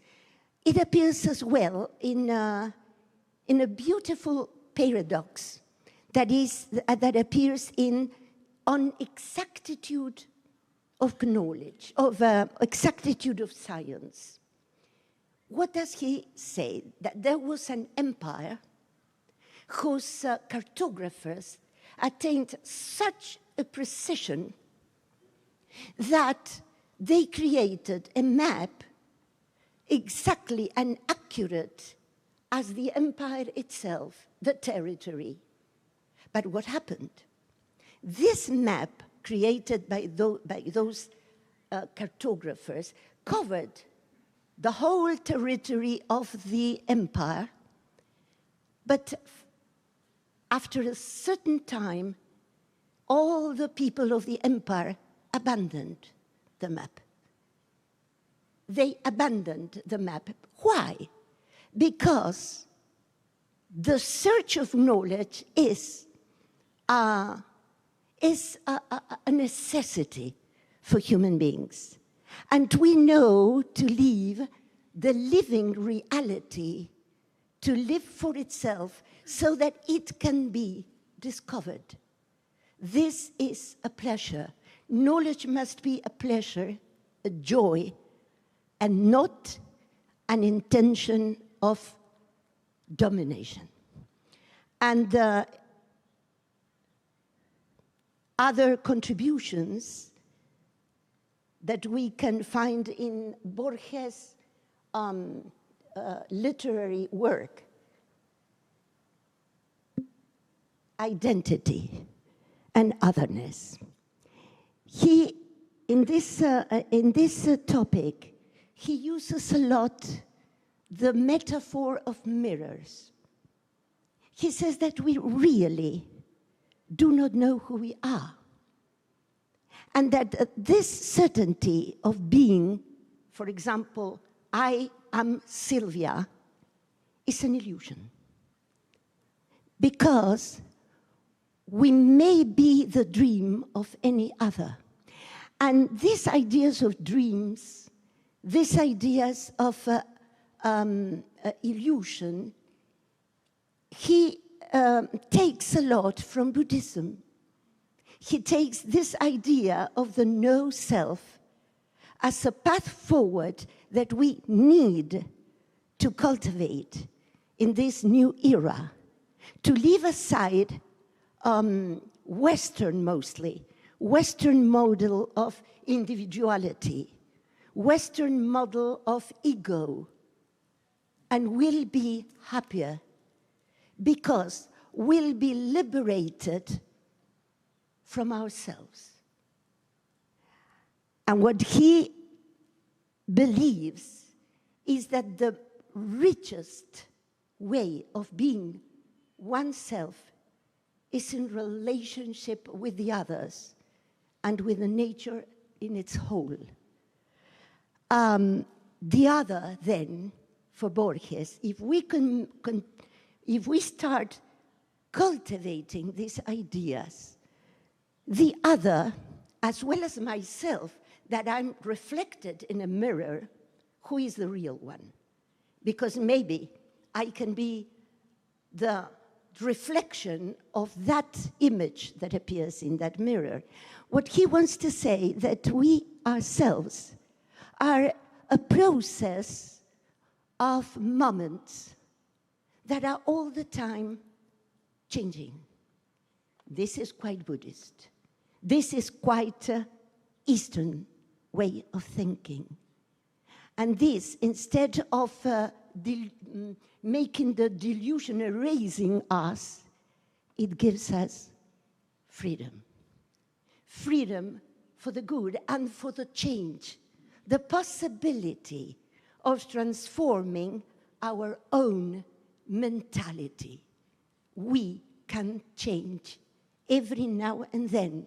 it appears as well in a beautiful paradox that appears on exactitude of knowledge, of exactitude of science. What does he say? That there was an empire whose cartographers attained such a precision that they created a map exactly and accurate as the empire itself, the territory. But what happened? This map created by those cartographers covered the whole territory of the empire, but after a certain time, all the people of the empire abandoned the map. They abandoned the map. Why? Because the search of knowledge is a necessity for human beings. And we know to leave the living reality, to live for itself so that it can be discovered. This is a pleasure. Knowledge must be a pleasure, a joy, and not an intention of domination. And other contributions that we can find in Borges' literary work, identity and otherness. He, in this topic, he uses a lot the metaphor of mirrors. He says that we really do not know who we are. And that this certainty of being, for example, I am Sylvia, is an illusion. Because we may be the dream of any other. And these ideas of dreams, these ideas of illusion, he takes a lot from Buddhism. He takes this idea of the no self as a path forward that we need to cultivate in this new era, to leave aside Western mostly, Western model of individuality, Western model of ego, and we'll be happier because we'll be liberated from ourselves. And what he believes is that the richest way of being oneself is in relationship with the others and with the nature in its whole. The other, then, for Borges, if we start cultivating these ideas, the other, as well as myself, that I'm reflected in a mirror, who is the real one? Because maybe I can be the reflection of that image that appears in that mirror. What he wants to say that we ourselves are a process of moments that are all the time changing. This is quite Buddhist. This is quite Eastern way of thinking. And this, instead of making the delusion erasing us, it gives us freedom. Freedom for the good and for the change. The possibility of transforming our own mentality. We can change every now and then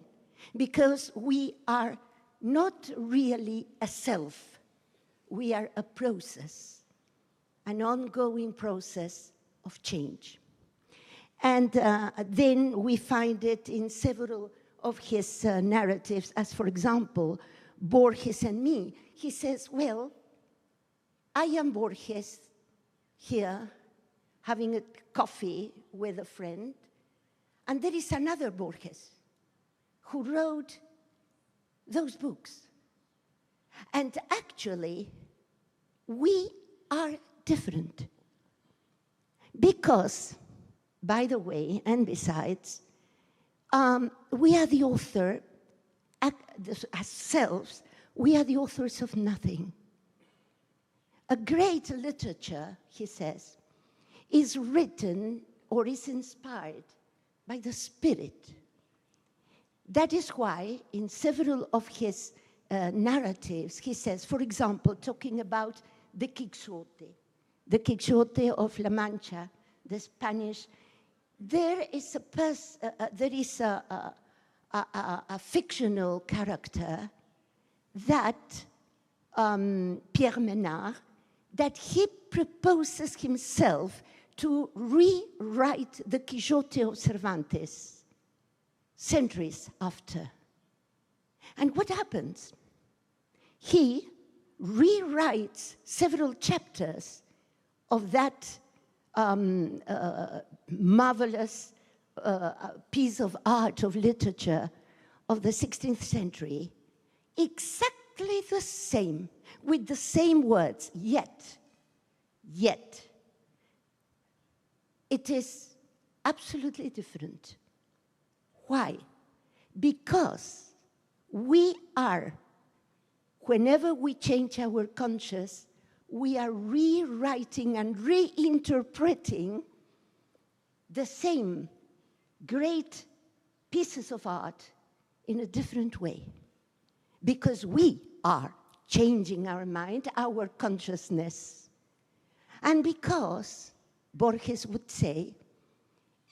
because we are not really a self. We are a process, an ongoing process of change. And then we find it in several of his narratives, as for example, Borges and me. He says, well, I am Borges here having a coffee with a friend, and there is another Borges who wrote those books. And actually, we are different. Because, by the way, and besides, we are the author, as selves, we are the authors of nothing. A great literature, he says, is written or is inspired by the spirit. That is why in several of his narratives, he says, for example, talking about the Quixote of La Mancha, the Spanish, there is a fictional character that Pierre Menard, that he proposes himself to rewrite the Quixote of Cervantes centuries after. And what happens? He rewrites several chapters of that marvelous piece of art, of literature of the 16th century, exactly the same, with the same words, yet. It is absolutely different. Why? Because we are, whenever we change our conscious, we are rewriting and reinterpreting the same great pieces of art in a different way. Because we are changing our mind, our consciousness. And because, Borges would say,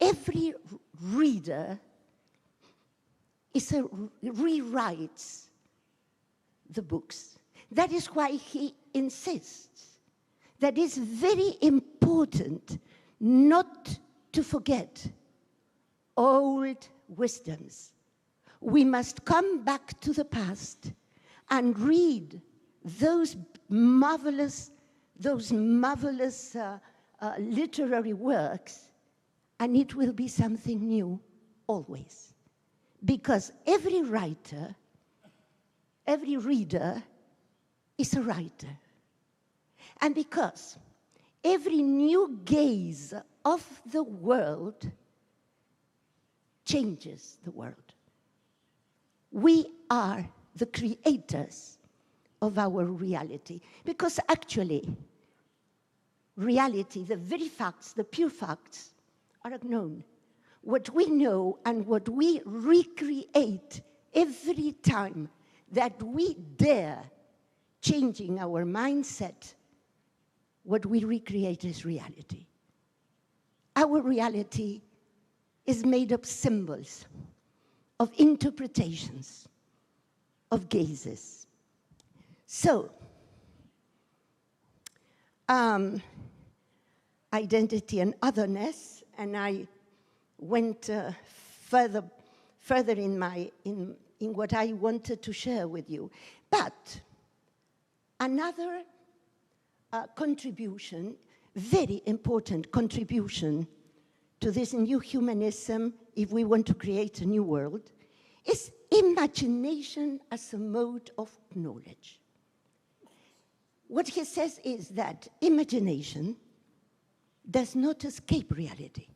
every reader rewrites the books. That is why he insists that it's very important not to forget old wisdoms. We must come back to the past and read those marvelous literary works, and it will be something new always. Because every writer, every reader is a writer. And because every new gaze of the world changes the world. We are the creators of our reality. Because actually, reality, the very facts, the pure facts, are unknown. What we know and what we recreate every time that we dare changing our mindset, what we recreate is reality. Our reality is made of symbols, of interpretations, of gazes. So, identity and otherness, and I went further in what I wanted to share with you. But another contribution, very important contribution to this new humanism, if we want to create a new world, is imagination as a mode of knowledge. What he says is that imagination does not escape reality.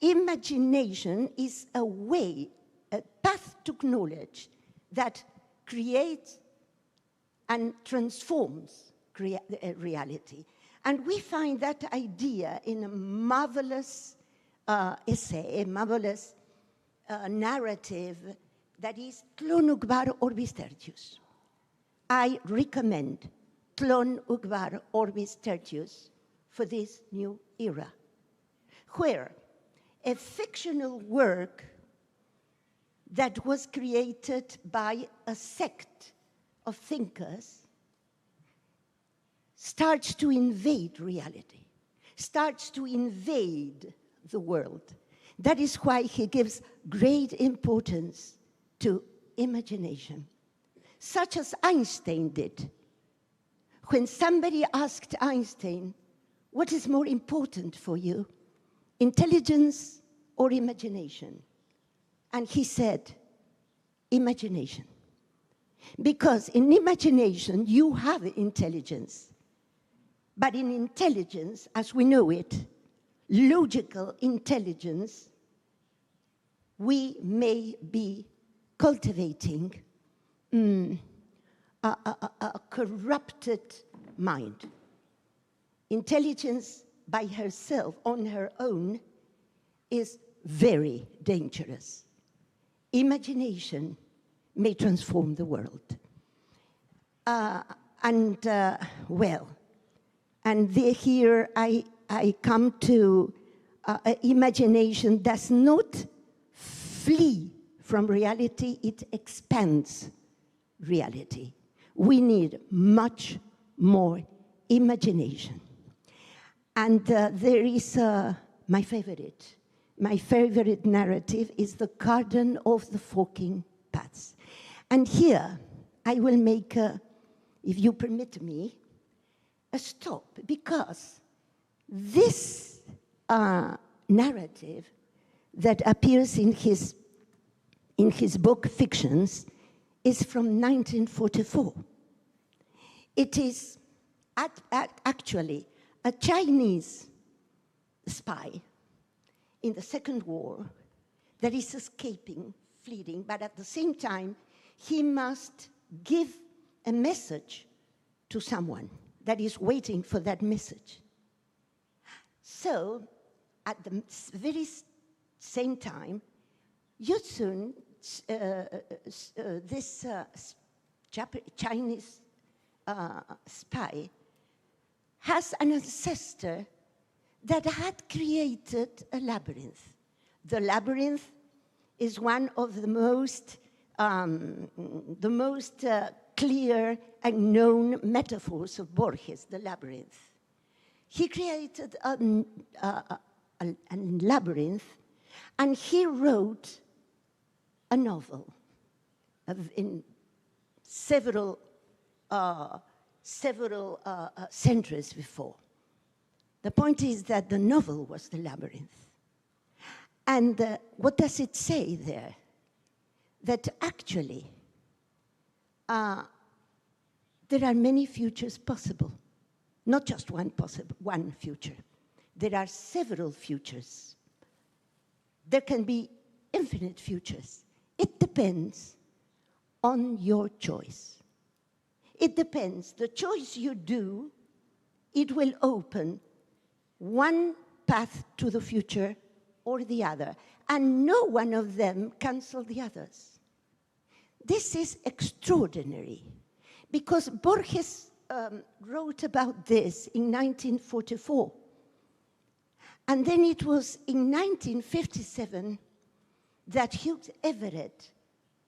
Imagination is a way, a path to knowledge that creates and transforms reality. And we find that idea in a marvelous essay, a marvelous narrative that is Tlon Uqbar Orbis Tertius. I recommend Tlon Uqbar Orbis Tertius for this new era, where a fictional work that was created by a sect of thinkers starts to invade reality, starts to invade the world. That is why he gives great importance to imagination, such as Einstein did. When somebody asked Einstein, what is more important for you, intelligence or imagination? And he said, imagination. Because in imagination, you have intelligence. But in intelligence, as we know it, logical intelligence, we may be cultivating a corrupted mind. Intelligence by herself, on her own, is very dangerous. Imagination may transform the world. Here I come to imagination does not flee from reality, it expands reality. We need much more imagination. And there is my favorite narrative is the Garden of the Forking Paths. And here I will make, if you permit me, a stop, because this narrative that appears in his book Fictions is from 1944. It is actually a Chinese spy in the Second War that is escaping, fleeing, but at the same time, he must give a message to someone that is waiting for that message. So, at the very same time, Yutsun, this Chinese spy, has an ancestor that had created a labyrinth. The labyrinth is one of the most clear and known metaphors of Borges, the labyrinth. He created a labyrinth, and he wrote a novel in several centuries before. The point is that the novel was the labyrinth. And what does it say there? That actually there are many futures possible, not just one future. There are several futures. There can be infinite futures. It depends on your choice. It depends. The choice you do, it will open one path to the future or the other, and no one of them cancels the others. This is extraordinary, because Borges wrote about this in 1944. And then it was in 1957 that Hugh Everett,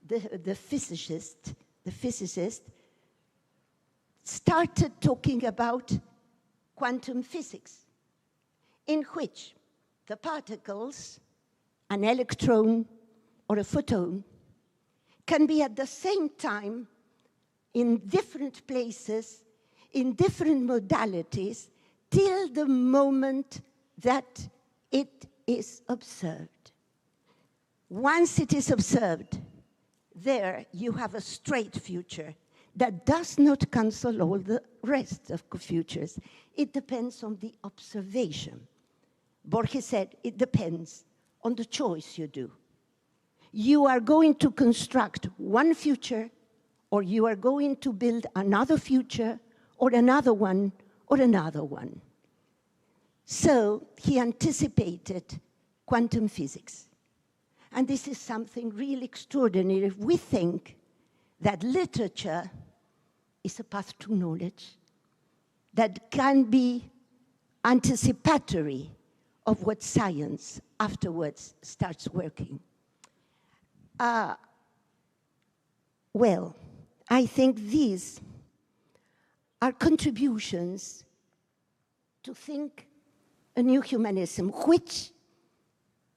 the physicist, started talking about quantum physics, in which the particles, an electron or a photon, can be at the same time in different places, in different modalities, till the moment that it is observed. Once it is observed, there you have a straight future that does not cancel all the rest of futures. It depends on the observation. Borges said it depends on the choice you do. You are going to construct one future, or you are going to build another future, or another one, or another one. So he anticipated quantum physics. And this is something really extraordinary if we think that literature is a path to knowledge that can be anticipatory of what science afterwards starts working. Well, I think these are contributions to think a new humanism. Which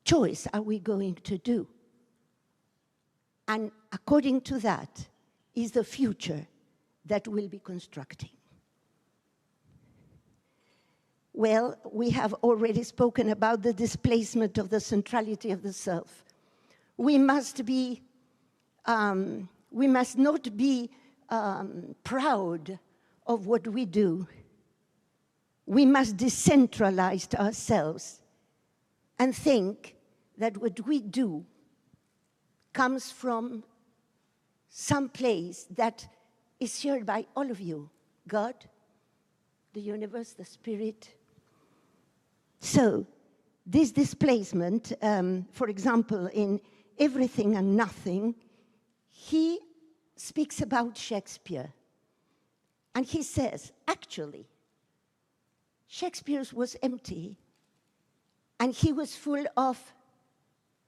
choice are we going to do? And according to that is the future that we'll be constructing. Well, we have already spoken about the displacement of the centrality of the self. We must not be proud of what we do. We must decentralize ourselves and think that what we do comes from some place that is shared by all of you, God, the universe, the spirit. So this displacement, for example, in Everything and Nothing, he speaks about Shakespeare. And he says, actually, Shakespeare was empty, and he was full of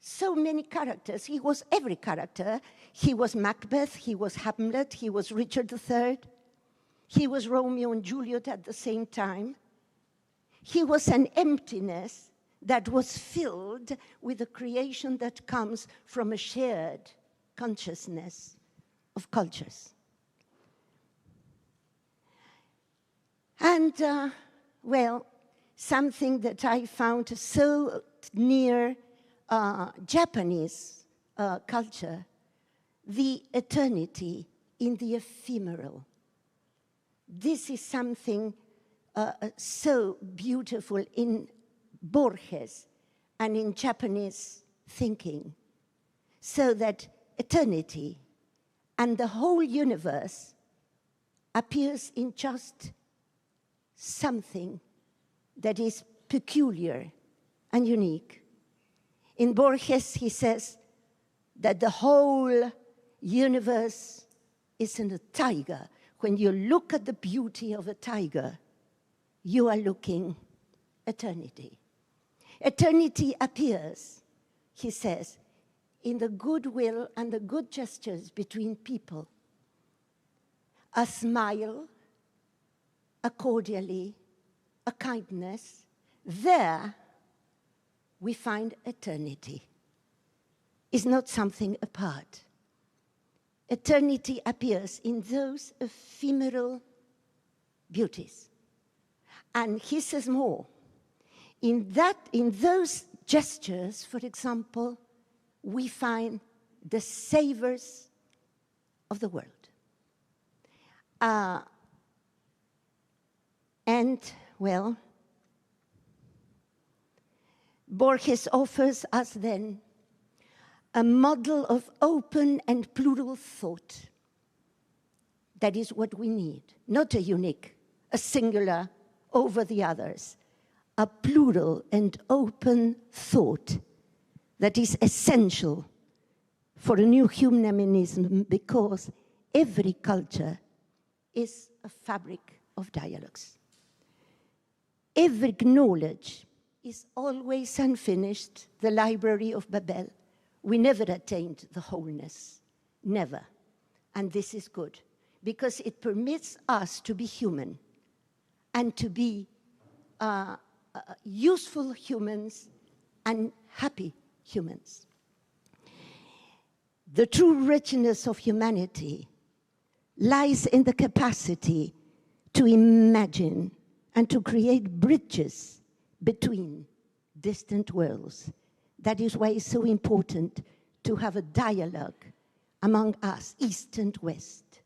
so many characters. He was every character. He was Macbeth, he was Hamlet, he was Richard III, he was Romeo and Juliet at the same time. He was an emptiness that was filled with a creation that comes from a shared consciousness of cultures. And, well, something that I found so near Japanese culture, the eternity in the ephemeral. This is something so beautiful in Borges and in Japanese thinking, so that eternity and the whole universe appears in just something that is peculiar and unique. In Borges, he says that the whole universe is in a tiger. When you look at the beauty of a tiger, you are looking eternity. Eternity appears, he says, in the goodwill and the good gestures between people. A smile, a cordially, a kindness. There we find eternity. It's not something apart. Eternity appears in those ephemeral beauties. And he says more. In those gestures, for example, we find the savors of the world. And, well, Borges offers us then a model of open and plural thought. That is what we need, not a unique, a singular over the others, a plural and open thought that is essential for a new humanism, because every culture is a fabric of dialogues. Every knowledge is always unfinished, the library of Babel. We never attained the wholeness, never. And this is good, because it permits us to be human and to be useful humans and happy humans. The true richness of humanity lies in the capacity to imagine and to create bridges between distant worlds. That is why it's so important to have a dialogue among us, East and West,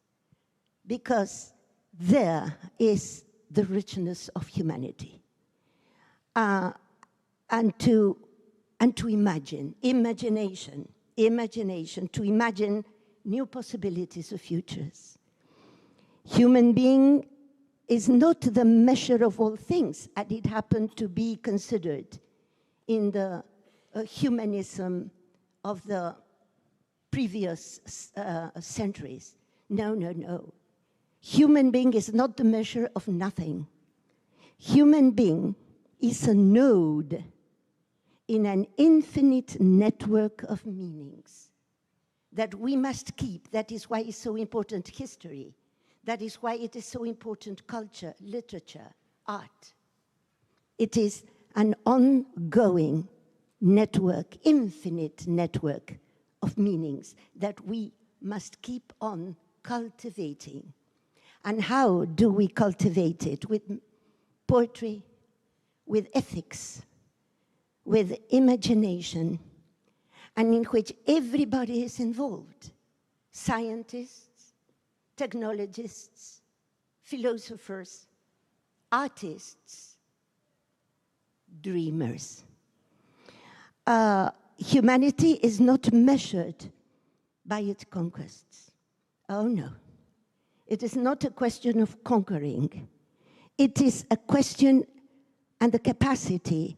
because there is the richness of humanity. And to imagine, imagination, to imagine new possibilities of futures. Human being is not the measure of all things, as it happened to be considered in the humanism of the previous centuries. No, no, no. Human being is not the measure of nothing. Human being is a node in an infinite network of meanings that we must keep. That is why it's so important history. That is why it is so important culture, literature, art. It is an ongoing network, infinite network of meanings that we must keep on cultivating. And how do we cultivate it? With poetry, with ethics, with imagination, and in which everybody is involved. Scientists, technologists, philosophers, artists, dreamers. Humanity is not measured by its conquests. Oh no. It is not a question of conquering. It is a question and the capacity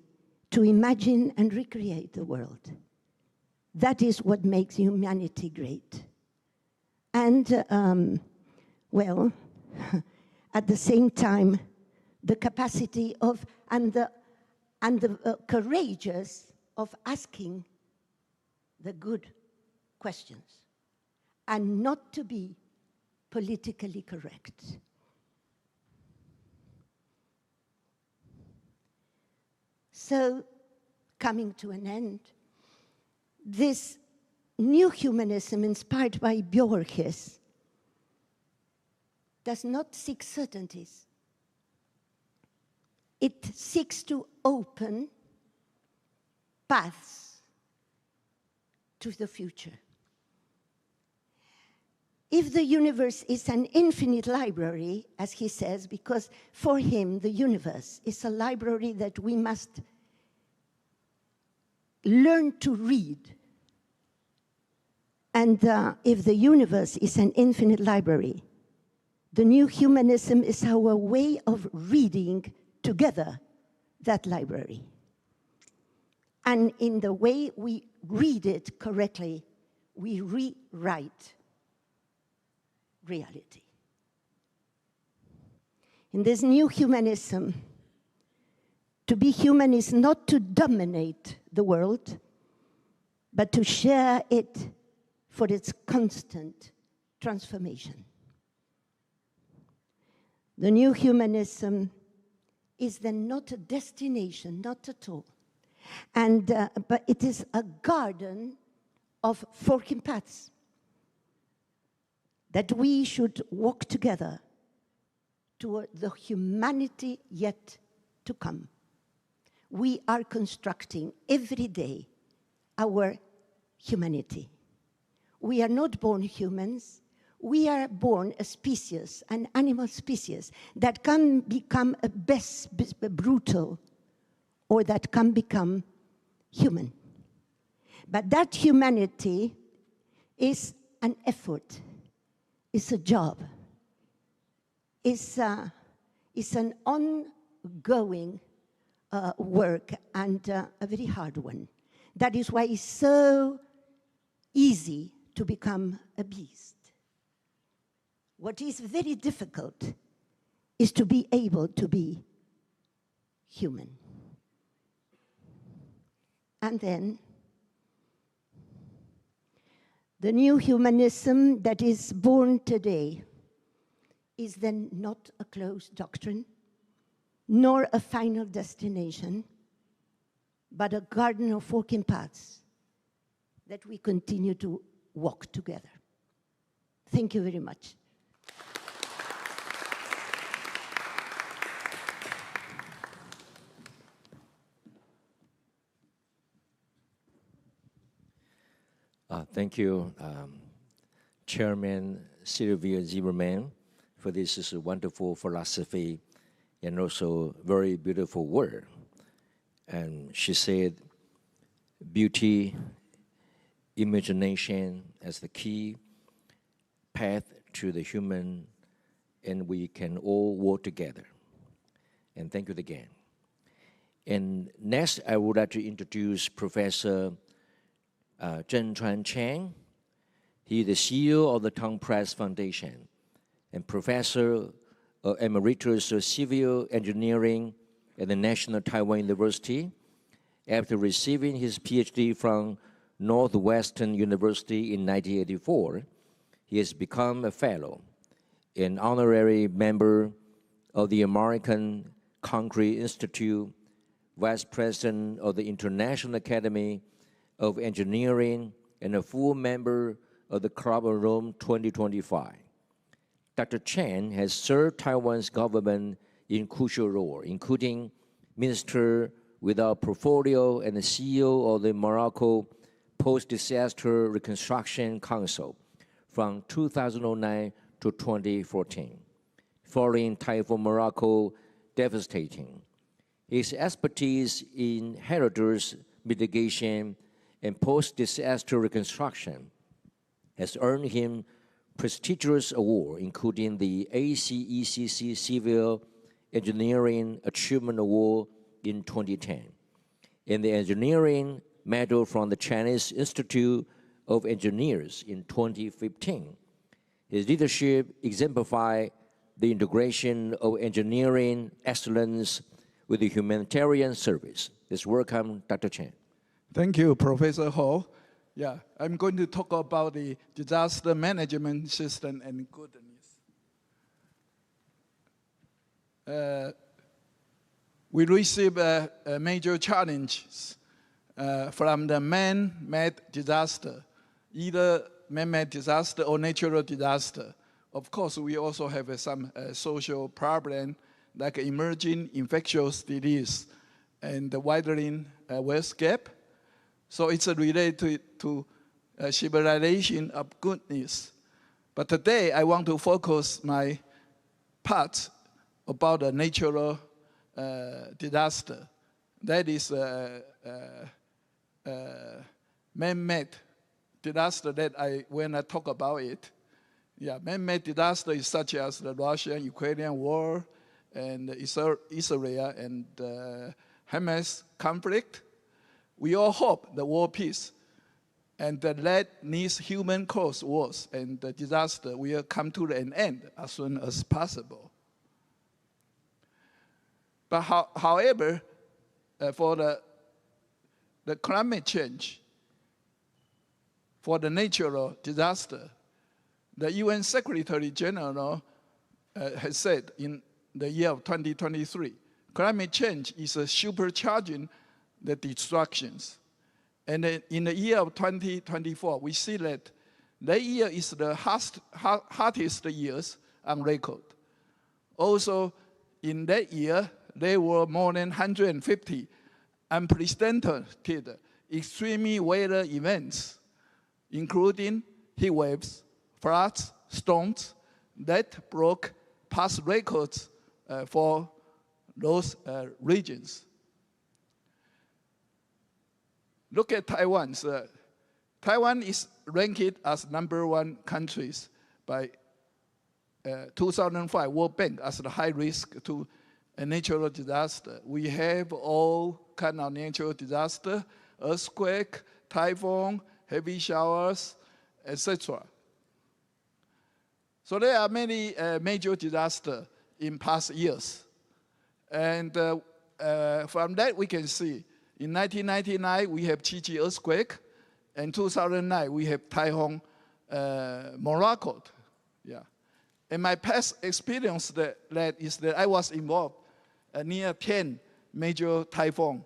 to imagine and recreate the world. That is what makes humanity great. And, well, at the same time, the capacity of, and the courageous of asking the good questions and not to be politically correct. So, coming to an end, this new humanism inspired by Borges does not seek certainties. It seeks to open paths to the future. If the universe is an infinite library, as he says, because for him the universe is a library that we must learn to read. And if the universe is an infinite library, the new humanism is our way of reading together that library. And in the way we read it correctly, we rewrite reality. In this new humanism, to be human is not to dominate the world, but to share it for its constant transformation. The new humanism is then not a destination, not at all, but it is a garden of forking paths that we should walk together toward the humanity yet to come. We are constructing every day our humanity. We are not born humans. We are born a species, an animal species, that can become brutal or that can become human. But that humanity is an effort, is a job, is an ongoing work and a very hard one. That is why it's so easy to become a beast. What is very difficult is to be able to be human. And then, the new humanism that is born today is then not a closed doctrine, nor a final destination, but a garden of forking paths that we continue to walk together. Thank you very much. Thank you, Chairman Sylvia Zimmerman, for this wonderful philosophy and also very beautiful word. And she said, beauty, imagination as the key path to the human, and we can all work together. And thank you again. And next, I would like to introduce Professor Zhengchuan Chang. He is the CEO of the Tang Prize Foundation and Professor Emeritus of Civil Engineering at the National Taiwan University. After receiving his PhD from Northwestern University in 1984, he has become a fellow, an honorary member of the American Concrete Institute, vice president of the International Academy of Engineering, and a full member of the Club of Rome 2025. Dr. Chen has served Taiwan's government in crucial roles, including Minister without Portfolio and the CEO of the Morocco Post-Disaster Reconstruction Council from 2009 to 2014, following Typhoon Morocco devastating. His expertise in heritage mitigation and post-disaster reconstruction has earned him prestigious awards, including the ACECC Civil Engineering Achievement Award in 2010, and the Engineering Medal from the Chinese Institute of Engineers in 2015. His leadership exemplified the integration of engineering excellence with the humanitarian service. Let's welcome Dr. Chen. Thank you, Professor Ho. Yeah, I'm going to talk about the disaster management system and goodness. We receive major challenges from the man-made disaster, either man-made disaster or natural disaster. Of course, we also have some social problem like emerging infectious disease and the widening wealth gap. So it's related to civilization of goodness. But today I want to focus my part about the natural disaster. That is man-made disaster that when I talk about it. Yeah, man-made disaster is such as the Russian-Ukrainian war and Israel and Hamas conflict. We all hope the world peace and that these human-caused wars and the disaster will come to an end as soon as possible. But however, for the climate change, for the natural disaster, the UN Secretary General has said in the year of 2023, climate change is supercharging the destructions. And in the year of 2024, we see that that year is the hottest years on record. Also, in that year, there were more than 150 unprecedented extreme weather events, including heat waves, floods, storms that broke past records for those regions. Look at Taiwan. Taiwan is ranked as #1 country by 2005 World Bank as the high risk to a natural disaster. We have all kind of natural disaster, earthquake, typhoon, heavy showers, etc. So there are many major disasters in past years. And from that we can see, in 1999 we have Tzu Chi earthquake, and 2009 we have Typhoon Morocco. Yeah. And my past experience that is that I was involved near 10 major typhoon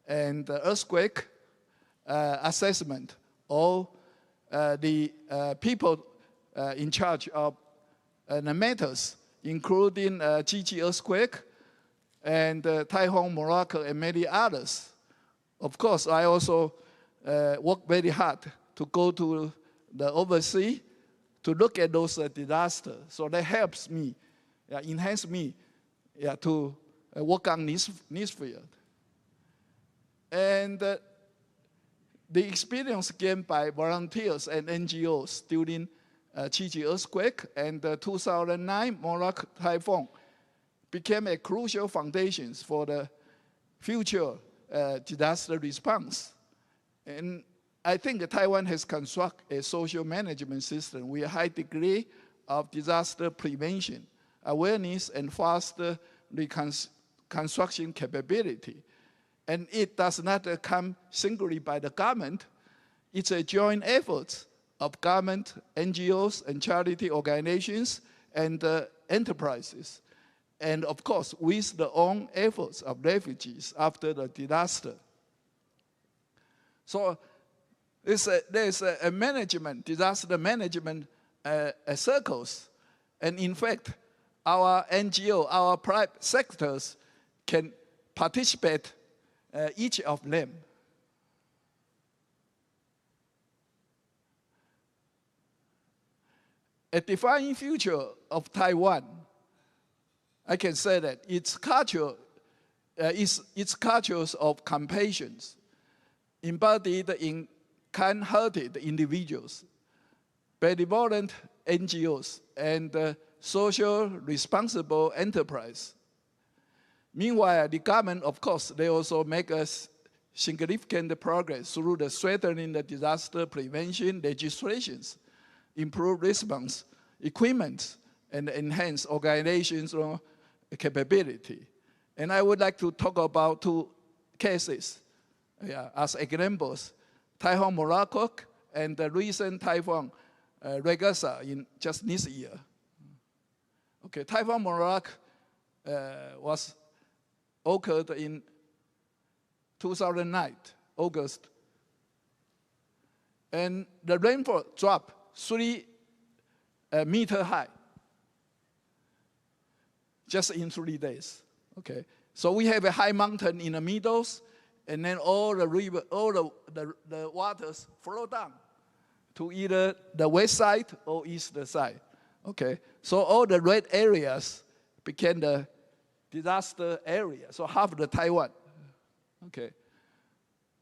and earthquake assessment. All the people in charge of the matters, including Tzu Chi earthquake and Typhoon Morocco and many others. Of course, I also work very hard to go to the overseas to look at those disasters. So that helps me, enhance me to work on this field. And the experience gained by volunteers and NGOs during Tzu Chi earthquake and the 2009 Morocco typhoon became a crucial foundation for the future disaster response. And I think Taiwan has constructed a social management system with a high degree of disaster prevention, awareness, and faster reconstruction capability. And it does not come singly by the government. It's a joint effort of government, NGOs, and charity organizations, and enterprises. And of course, with the own efforts of refugees after the disaster. So there's a management, disaster management circles. And in fact, our NGO, our private sectors can participate each of them. A defining feature of Taiwan, I can say that its culture is its cultures of compassion, embodied in kind-hearted individuals, benevolent NGOs, and social responsible enterprise. Meanwhile, the government, of course, they also make us significant progress through the strengthening the disaster prevention legislations, improve response equipment, and enhance organizational capability. And I would like to talk about two cases as examples. Typhoon Morocco and the recent Typhoon Regasa in just this year. Okay, Typhoon Morak was occurred in 2009, August. And the rainfall dropped 3 meter high just in 3 days. Okay, so we have a high mountain in the middle, and then all the river, all the waters flow down to either the west side or east side. Okay, so all the red areas became the disaster area. So half the Taiwan. Okay,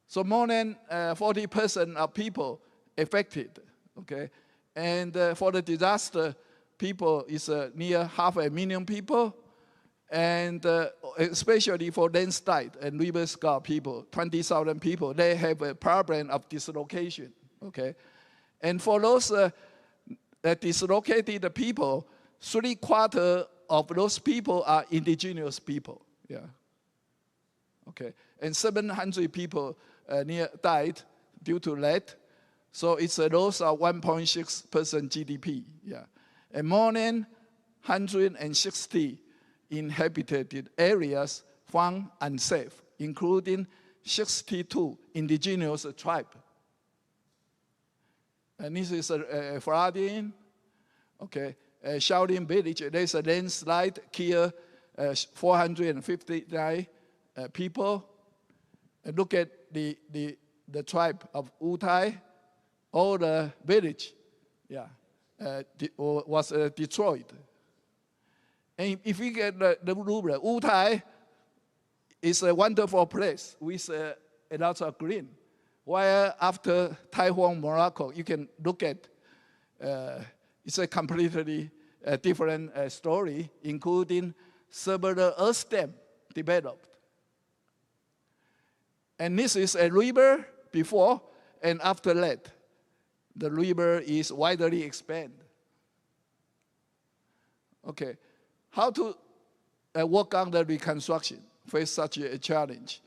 so more than 40% of people affected. Okay, and for the disaster, people is near 500,000 people. And especially for landslide and river scar people, 20,000 people, they have a problem of dislocation, okay? And for those dislocated people, 3/4 of those people are indigenous people, yeah. Okay, and 700 people died due to that. So it's a loss of 1.6% GDP, yeah. And more than 160 inhabited areas found unsafe, including 62 indigenous tribes. And this is a flooding, okay, a Shaolin village. There's a landslide, killed 459 people. And look at the tribe of Wutai, all the village, yeah, was destroyed. And if we get the ruler, Wutai is a wonderful place with a lot of green. While after Typhoon Morocco, you can look at, it's a completely different story, including several earth dams developed. And this is a river before and after that. The river is widely expanded. Okay. How to work on the reconstruction, face such a challenge.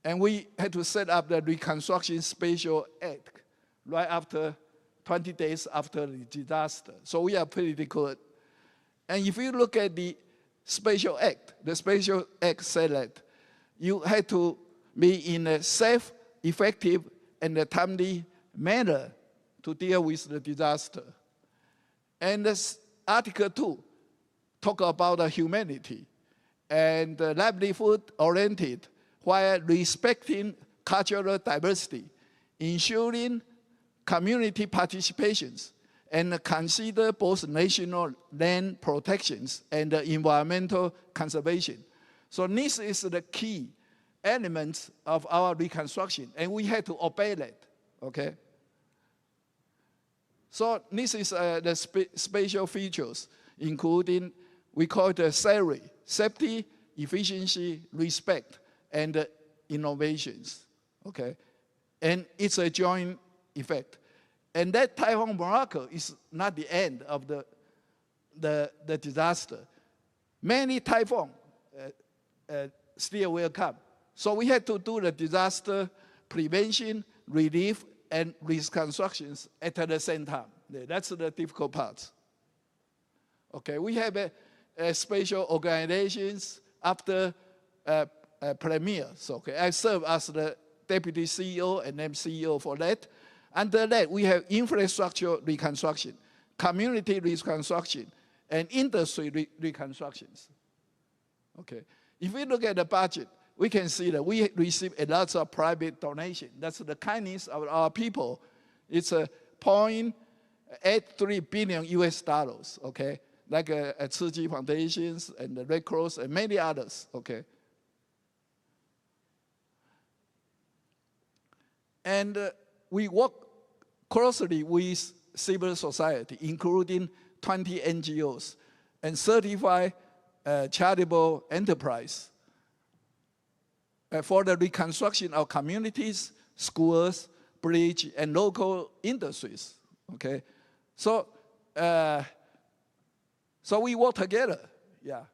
And we had to set up the Reconstruction Special Act right after 20 days after the disaster. So we are pretty good. And if you look at the Special Act, the Special Act said that you had to be in a safe, effective, and a timely manner to deal with the disaster. And this Article 2 talk about humanity and livelihood-oriented while respecting cultural diversity, ensuring community participations, and consider both national land protections and environmental conservation. So this is the key elements of our reconstruction, and we had to obey that, okay? So this is the spatial features, including, we call it SARI, safety, efficiency, respect, and innovations, okay? And it's a joint effect. And that Typhoon Morocco is not the end of the disaster. Many typhoons still will come. So we had to do the disaster prevention, relief, and reconstructions at the same time. That's the difficult part. Okay, we have a special organizations after premiers. Okay, I serve as the deputy CEO and then CEO for that. Under that, we have infrastructure reconstruction, community reconstruction, and industry reconstructions. Okay, if we look at the budget, we can see that we receive a lot of private donation. That's the kindness of our people. It's a $0.83 billion US, okay? Like Tzu Chi Foundations and the Red Cross and many others, okay? And we work closely with civil society, including 20 NGOs and 35 charitable enterprise for the reconstruction of communities, schools, bridge, and local industries, okay? So we work together, yeah.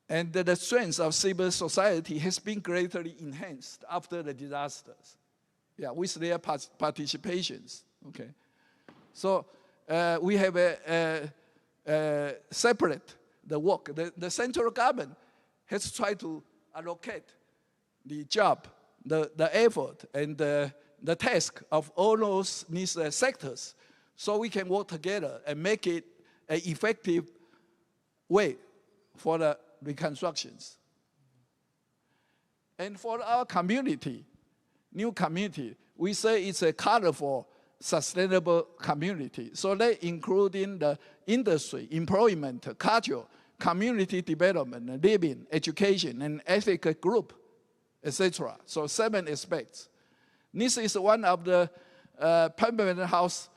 And the strength of civil society has been greatly enhanced after the disasters, yeah, with their participations, Okay, so we have a separate the work. The central government has tried to allocate the job, the effort, and the task of all these sectors, so we can work together and make it an effective way for the reconstructions. And for our community, new community, we say it's a colorful, sustainable community. So they include in the industry, employment, culture, community development, living, education, and ethical group, etc. So 7 aspects. This is one of the permanent house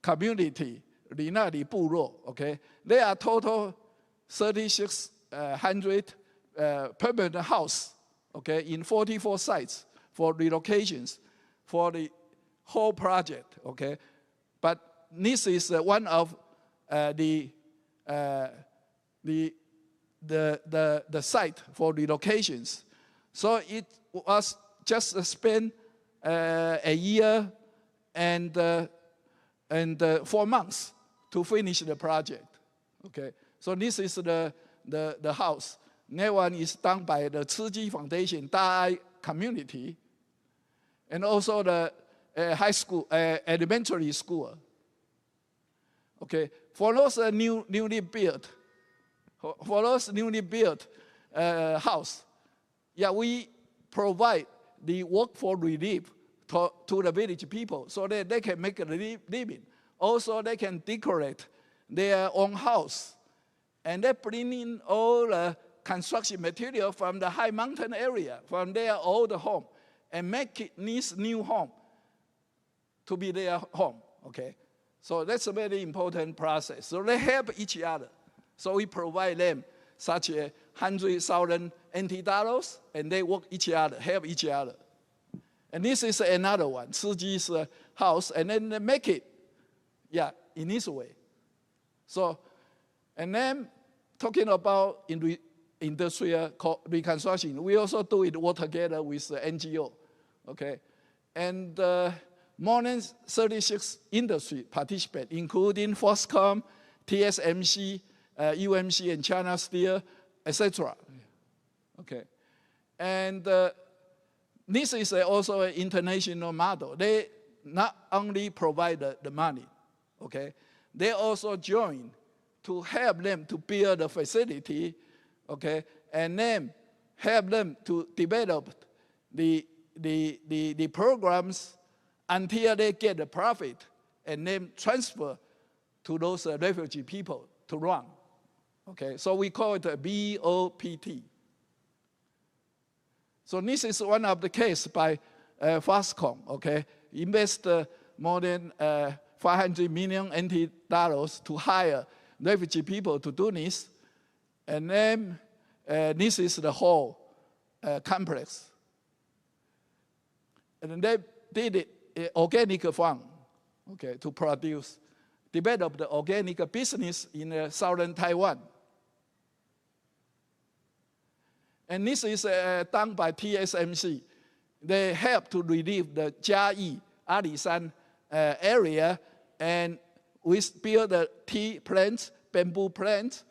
community, 里那里部落, okay? There are total 3,600 permanent house, okay, in 44 sites for relocations for the whole project, okay? But this is one of the site for relocations. So it was just spent a year and 4 months to finish the project. Okay, so this is the house. That one is done by the Tzu Chi Foundation, Dai community, and also the high school, elementary school. Okay, for those newly built house, yeah, we provide the work for relief to the village people so that they can make a living. Also, they can decorate their own house. And they bring in all the construction material from the high mountain area, from their old home, and make it this new home to be their home, okay? So that's a very important process. So they help each other. So we provide them such 100,000 NT dollars, and they work each other, help each other. And this is another one, Tzu Chi's house, and then they make it, yeah, in this way. So, and then talking about industrial reconstruction, we also do it all together with the NGO, okay? And more than 36 industry participate, including Foxconn, TSMC, UMC, and China Steel, etc. Okay, and this is also an international model. They not only provide the money, okay, they also join to help them to build the facility, okay, and then help them to develop the programs until they get the profit, and then transfer to those refugee people to run. Okay, so we call it a BOPT. So this is one of the case by Foxconn, okay, invest more than 500 million NT dollars to hire refugee people to do this, and then this is the whole complex. And they did it organic farm, okay, to develop the organic business in southern Taiwan. And this is done by TSMC. They help to relieve the Jiayi, Alishan area, and we build the tea plants, bamboo plants,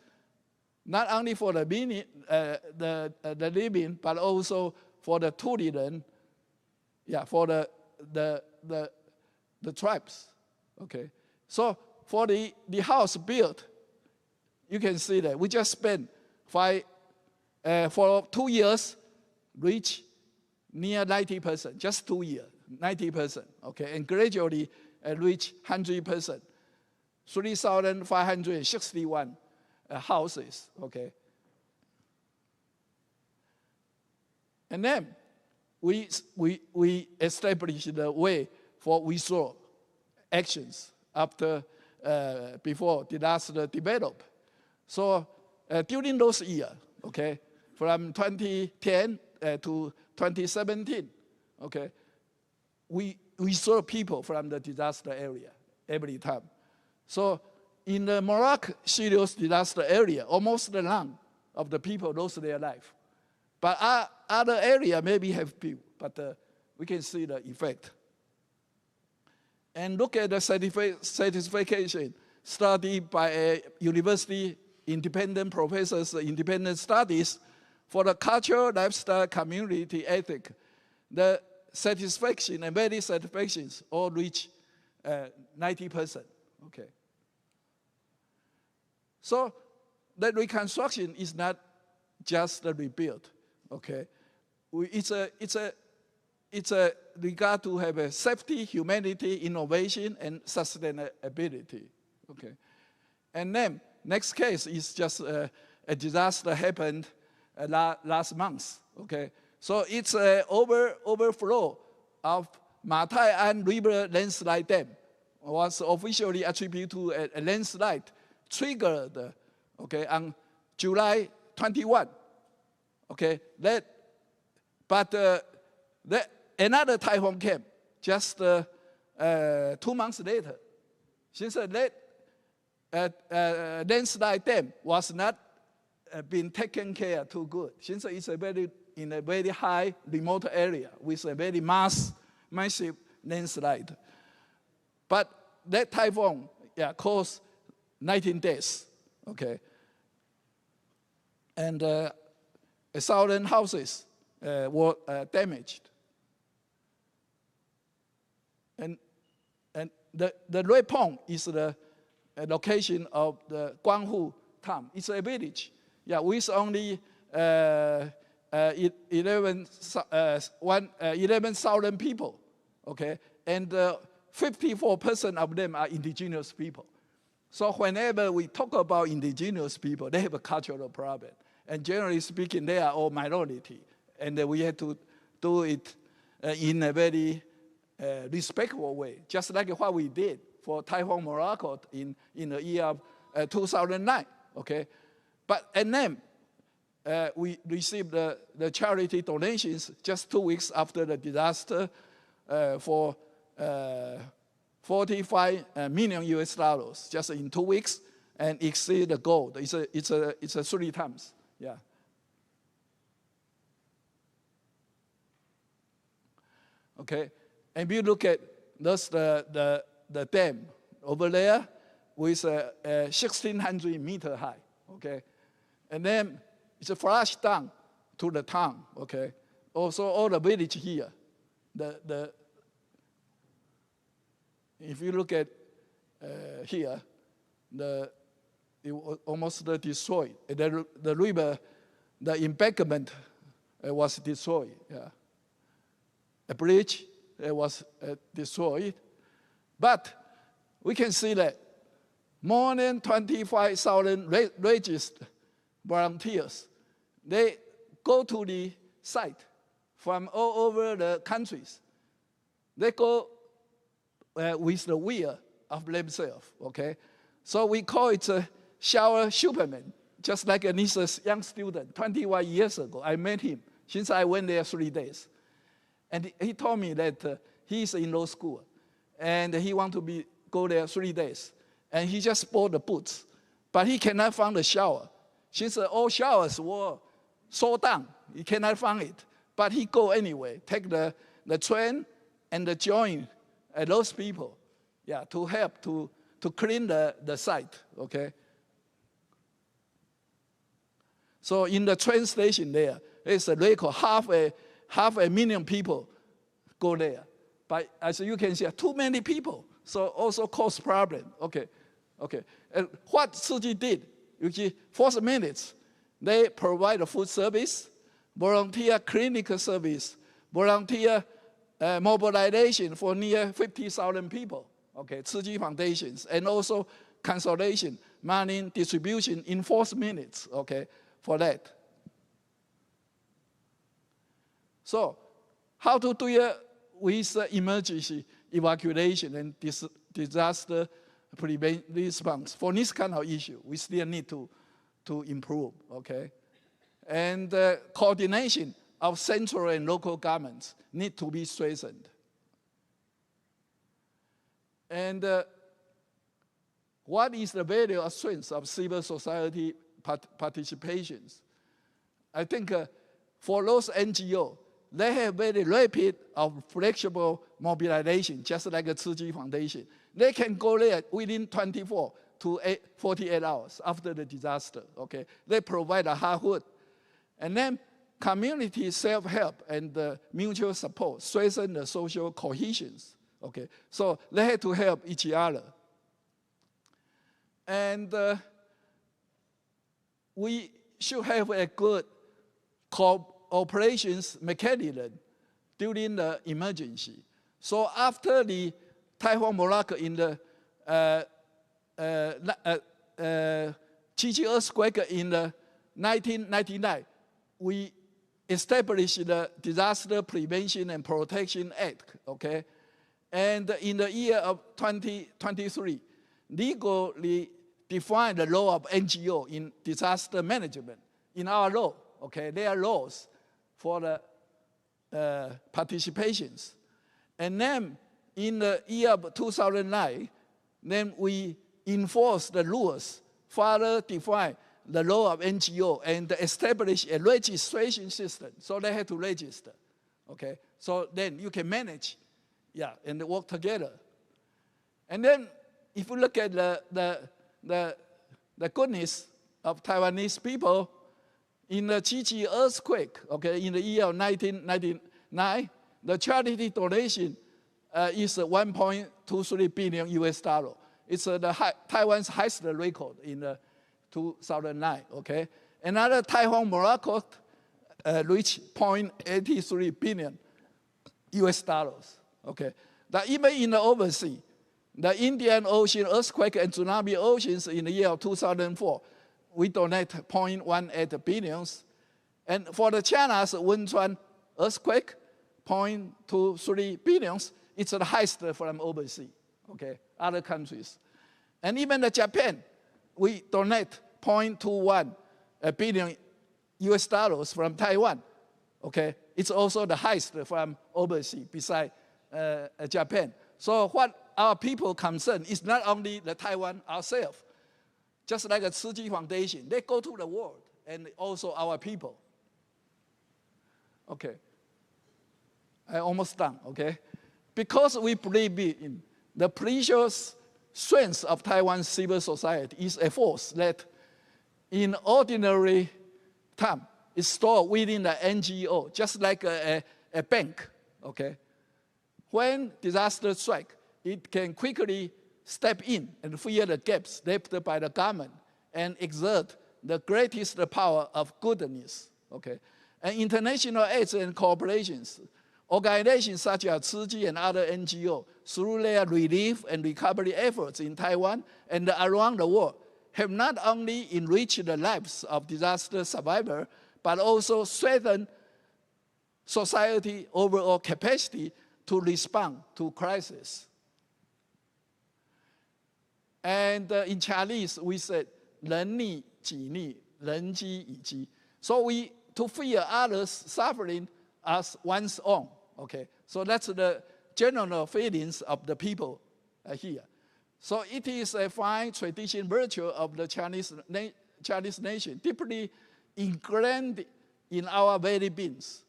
not only for the living, but also for the tourism, yeah, for the tribes, okay? So for the house built, you can see that we just spent for 2 years, reach near 90%, just 2 years, 90%, okay? And gradually reach 100%, 3,561 houses, okay? And then we established the way for withdrawal actions after, before disaster developed. So during those years, okay, from 2010 to 2017, okay, we saw people from the disaster area every time. So in the Morocco serious disaster area, almost none of the people lost their life. But other area maybe have few, but we can see the effect. and look at the certification study by a university independent professors, independent studies for the cultural, lifestyle, community, ethic. The satisfaction and value satisfactions all reach 90%. Okay. So the reconstruction is not just the rebuild. Okay. It's a regard to have a safety, humanity, innovation, and sustainability. Okay. And then next case is just a disaster happened last month. Okay. So it's an overflow of Ma Tai An River landslide dam was officially attributed to a landslide triggered, okay, on July 21. Okay, another typhoon came just 2 months later. Since that landslide dam was not been taken care too good, since it's in a very high remote area with a very massive landslide. But that typhoon caused 19 deaths, okay? And 1,000 houses were damaged. And the red pond is the location of the Guanghu town. It's a village, with only 11,000 people, okay? And 54% of them are indigenous people. So whenever we talk about indigenous people, they have a cultural problem. And generally speaking, they are all minority. And we have to do it in a very respectful way, just like what we did for Typhoon Morocco in the year of 2009, okay? And then we received the charity donations just 2 weeks after the disaster for 45 million US dollars just in 2 weeks, and exceed the goal. It's a 3 times, yeah. Okay, and if you look at the dam over there with 1,600 meter high, okay, and then it's flushed down to the town, okay. Also, all the village here, if you look at here, it was almost destroyed. The river, the embankment was destroyed. Yeah. A bridge was destroyed, but we can see that more than 25,000 registered volunteers, they go to the site from all over the countries. They go with the will of themselves, okay? So we call it a shower Superman, just like Anissa's young student, 21 years ago. I met him since I went there 3 days. And he told me that he's in law school, and he wants to go there 3 days. And he just bought the boots, but he cannot find the shower. Since all showers were sold down, he cannot find it. But he go anyway, take the train and join those people, to help to clean the site, okay? So in the train station there, it's a record, half a million people go there. But as you can see, too many people, so also cause problem, okay. And what Tzu Chi did, usually 4 minutes, they provide a food service, volunteer clinical service, volunteer mobilization for near 50,000 people, okay, Tzu Chi Foundations, and also consolation, money distribution in 4 minutes, okay, for that. So, how to deal with emergency evacuation and disaster response for this kind of issue? We still need to improve, okay? And coordination of central and local governments need to be strengthened. And what is the value or strength of civil society participations? I think for those NGOs, they have very rapid or flexible mobilization, just like a Tzu Chi Foundation. They can go there within 24 to 48 hours after the disaster, okay? They provide a hard wood. And then community self-help and mutual support strengthen the social cohesion, okay? So they have to help each other. And we should have a good cooperations mechanism during the emergency. So after the Typhoon Morocco in the Tzu Chi earthquake in 1999, we established the Disaster Prevention and Protection Act, okay? And in the year of 2023, legally defined the role of NGO in disaster management in our law, okay? There are laws for the participations. And then in the year of 2009, then we enforced the rules, further define the role of NGO and establish a registration system. So they had to register, okay? So then you can manage, yeah, and work together. And then if you look at the goodness of Taiwanese people, in the Tzu Chi earthquake, okay, in the year of 1999, the charity donation is 1.23 billion US dollar. It's Taiwan's highest record in 2009, okay? Another Typhoon Morocco reached 0.83 billion US dollars, okay? That even in the overseas, the Indian Ocean earthquake and tsunami oceans in the year of 2004, we donate 0.18 billions. And for the China's Wenchuan earthquake, 0.23 billions, it's the highest from overseas, okay, other countries. And even the Japan, we donate 0.21 billion US dollars from Taiwan, okay? It's also the highest from overseas besides Japan. So what our people concern is not only the Taiwan ourselves, just like a Tzu Chi Foundation, they go to the world and also our people. Okay, I'm almost done, okay? Because we believe in the precious strength of Taiwan's civil society is a force that in ordinary time is stored within the NGO, just like a bank, okay? When disaster strikes, it can quickly step in and fill the gaps left by the government and exert the greatest power of goodness, okay? And international aids and cooperations, organizations such as Tzu Chi and other NGO, through their relief and recovery efforts in Taiwan and around the world, have not only enriched the lives of disaster survivors, but also strengthened society overall capacity to respond to crisis. And in Chinese, we said, 人逆己逆，人饥己饥. So we to feel others' suffering as one's own. Okay, so that's the general feelings of the people here. So it is a fine tradition virtue of the Chinese nation, deeply ingrained in our very beings.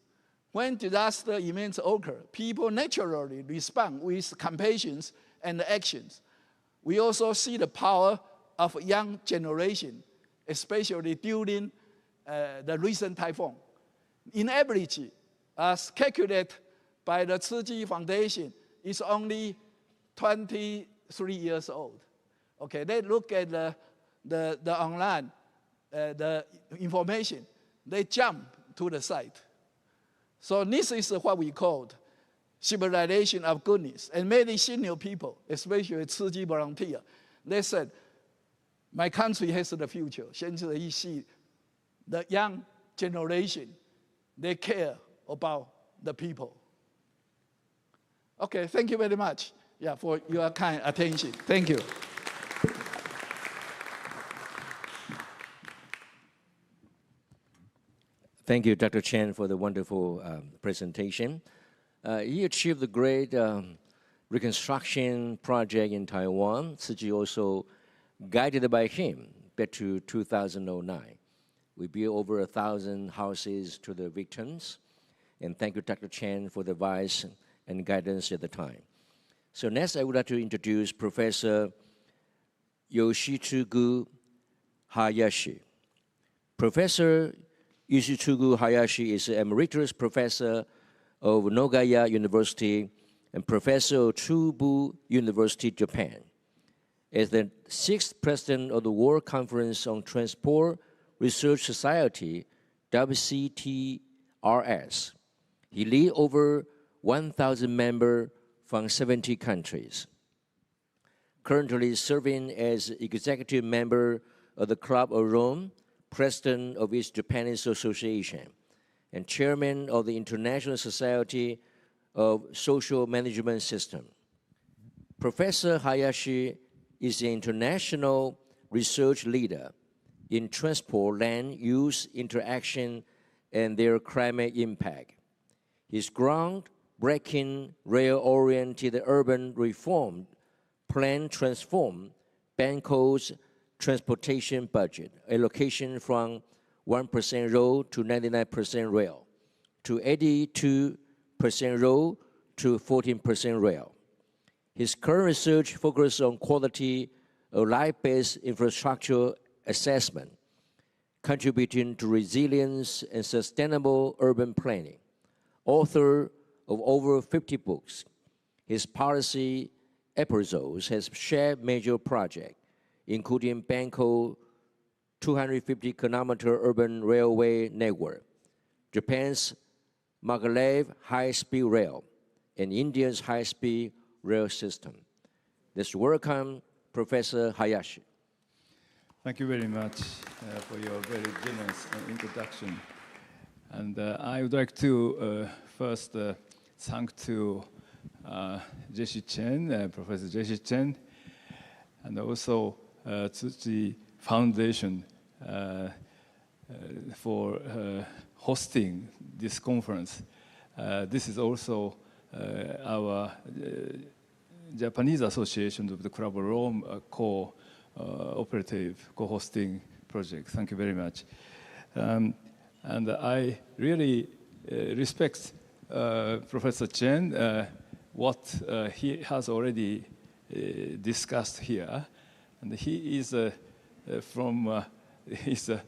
When disaster events occur, people naturally respond with compassion and actions. We also see the power of young generation, especially during the recent typhoon. In average, as calculated by the Tzu Chi Foundation, is only 23 years old. Okay, they look at the online, the information, they jump to the site. So this is what we called civilization of goodness. And many senior people, especially Tzu Chi volunteers, they said, my country has the future. 现在一see the young generation, they care about the people. Okay, thank you very much, yeah, for your kind attention. Thank you. Thank you, Dr. Chen, for the wonderful presentation. He achieved a great reconstruction project in Taiwan. Tzu Chi also guided by him back to 2009. We built over 1,000 houses to the victims. And thank you, Dr. Chen, for the advice and guidance at the time. So next, I would like to introduce Professor Yoshitsugu Hayashi. Professor Yoshitsugu Hayashi is an emeritus professor of Nagaya University and professor of Chubu University, Japan. As the 6th president of the World Conference on Transport Research Society, WCTRS, he leads over 1,000 members from 70 countries. Currently serving as executive member of the Club of Rome, president of its Japanese Association, and chairman of the International Society of Social Management System. Professor Hayashi is an international research leader in transport, land use, interaction, and their climate impact. His groundbreaking rail-oriented urban reform plan transformed Bangkok's transportation budget, allocation from 1% road to 99% rail, to 82% road to 14% rail. His current research focuses on quality of life-based infrastructure assessment, contributing to resilience and sustainable urban planning. Author of over 50 books, his policy episodes has shaped major projects, including Bangkok 250-kilometer urban railway network, Japan's Maglev high-speed rail, and India's high-speed rail system. Let's welcome Professor Hayashi. Thank you very much for your very generous introduction. And I would like to first thank to Tzu Chi Chen, Professor Tzu Chi Chen, and also Tzu Chi Foundation for hosting this conference. This is also our Japanese Association of the Club of Rome co-operative, co-hosting project. Thank you very much. And I really respect Professor Chen, what he has already discussed here. And he is he's a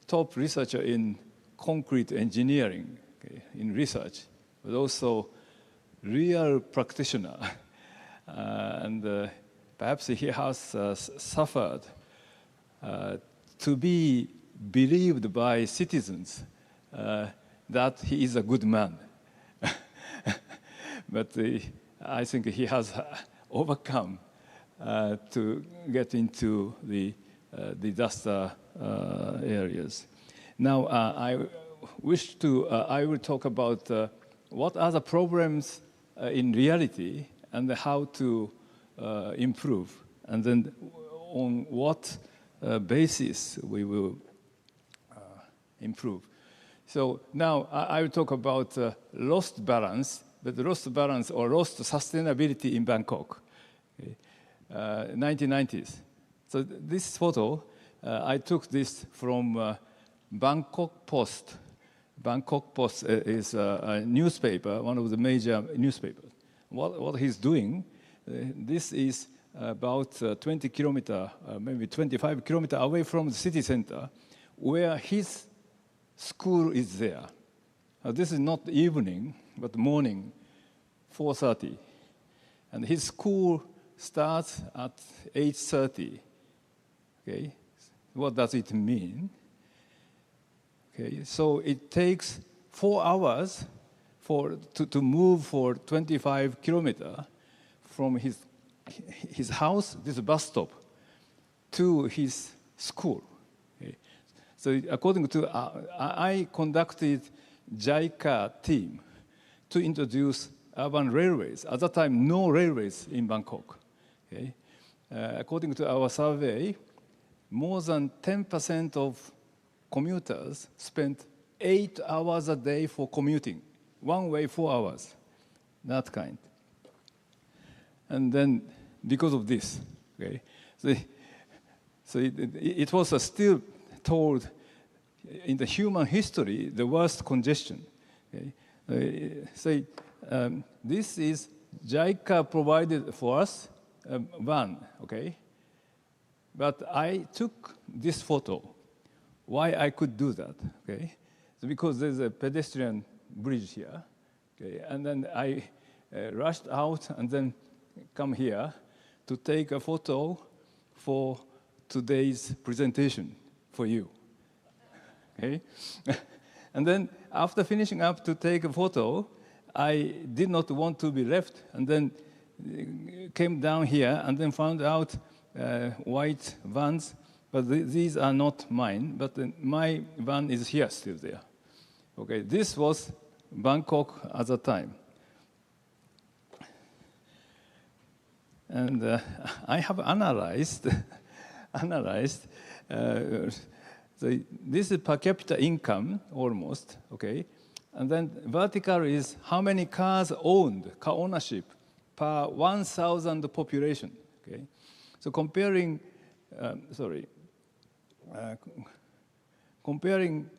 top researcher in concrete engineering, okay, in research, but also real practitioner. And perhaps he has suffered to be believed by citizens that he is a good man. But I think he has overcome to get into the disaster areas. Now, I will talk about what are the problems in reality and how to improve, and then on what basis we will improve. So now I will talk about lost balance, but lost balance or lost sustainability in Bangkok, okay. 1990s. So this photo, I took this from Bangkok Post. Bangkok Post is a newspaper, one of the major newspapers. What he's doing, this is about 20 kilometers, maybe 25 kilometers away from the city center, where his school is there. This is not evening, but morning, 4:30. And his school starts at 8:30. Okay, what does it mean? Okay, so it takes 4 hours to move for 25 kilometers from his house, this bus stop, to his school. Okay. So according to, I conducted JICA team to introduce urban railways. At that time, no railways in Bangkok. Okay. According to our survey, more than 10% of commuters spent 8 hours a day for commuting. One way, 4 hours, that kind. And then, because of this, okay, so it was still told in the human history the worst congestion. Okay? This is JICA provided for us van, okay? But I took this photo. Why I could do that, okay? So because there's a pedestrian bridge here, okay? And then I rushed out and then come here to take a photo for today's presentation for you, okay? And then after finishing up to take a photo, I did not want to be left, and then came down here and then found out white vans, but these are not mine, but my van is here still there. Okay, this was Bangkok at the time. And I have analyzed this is per capita income, almost, okay? And then vertical is how many cars owned, car ownership, per 1,000 population, okay? So comparing, comparing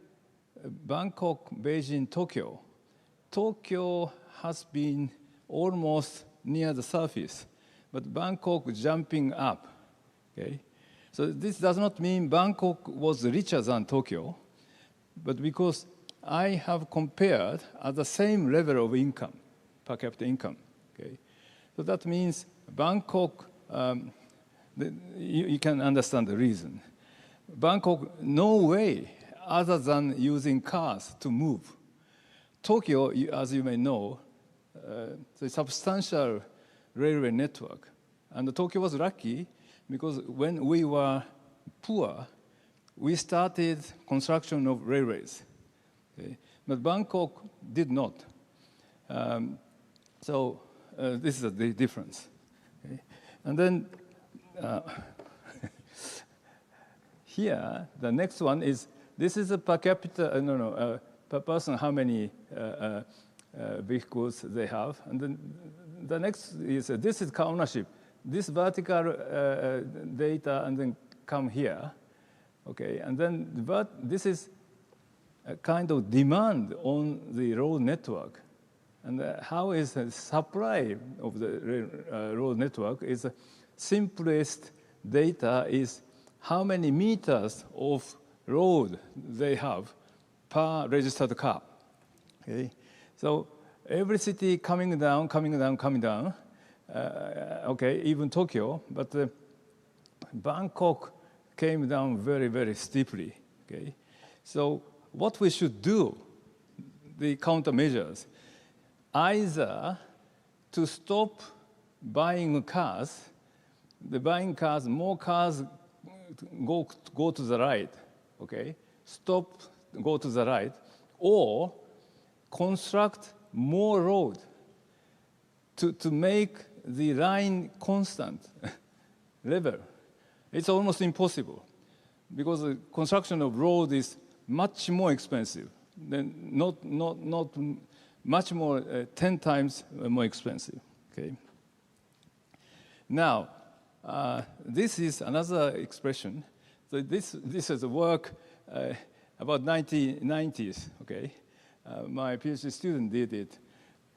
Bangkok, Beijing, Tokyo. Tokyo has been almost near the surface, but Bangkok jumping up, okay? So this does not mean Bangkok was richer than Tokyo, but because I have compared at the same level of income, per capita income, okay? So that means Bangkok, you can understand the reason. Bangkok, no way other than using cars to move. Tokyo, as you may know, the substantial railway network. And Tokyo was lucky because when we were poor, we started construction of railways. Okay? But Bangkok did not. This is the difference. Okay? And then here, the next one is, this is a per capita, per person, how many vehicles they have. And then the next is, this is car ownership. This vertical data, and then come here, okay? And then this is a kind of demand on the road network. And how is the supply of the road network is simplest data is how many meters of road they have per registered car, okay? So every city coming down, okay, even Tokyo, but Bangkok came down very, very steeply, okay? So what we should do, the countermeasures, either to stop buying cars, more cars go to the right, okay? Stop, go to the right, or construct more road to make the line constant level. It's almost impossible because the construction of road is much more expensive, not much more, 10 times more expensive, okay? Now, this is another expression. So this is a work about 1990s, okay? My PhD student did it.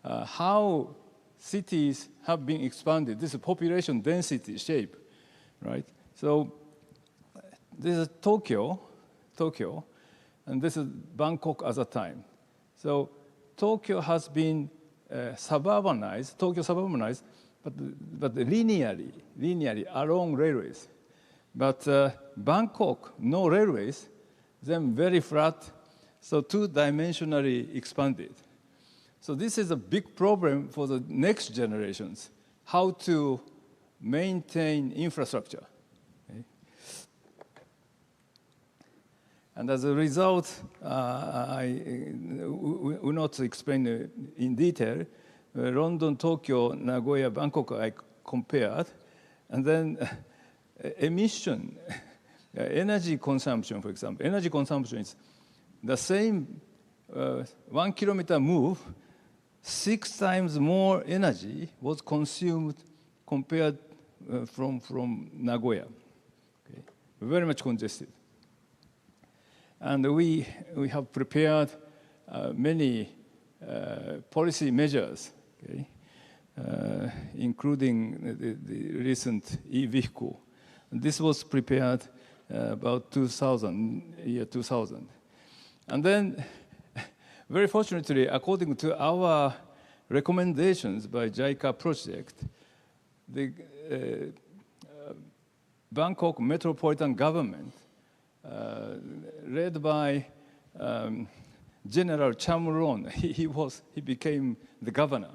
How cities have been expanded. This is population density shape, right? So this is Tokyo, and this is Bangkok at the time. So Tokyo has been suburbanized, but linearly along railways. But Bangkok, no railways, then very flat, so two-dimensionally expanded. So this is a big problem for the next generations, how to maintain infrastructure. Okay? And as a result, I will not explain in detail. London, Tokyo, Nagoya, Bangkok, I compared. And then emission, energy consumption, for example. Energy consumption is the same 1 kilometer move, 6 times more energy was consumed compared from Nagoya. Okay? Very much congested. And we have prepared many policy measures, okay, including the recent e-vehicle. This was prepared about 2000. And then, very fortunately, according to our recommendations by JICA project, the Bangkok metropolitan government, led by General Chamron, he became the governor.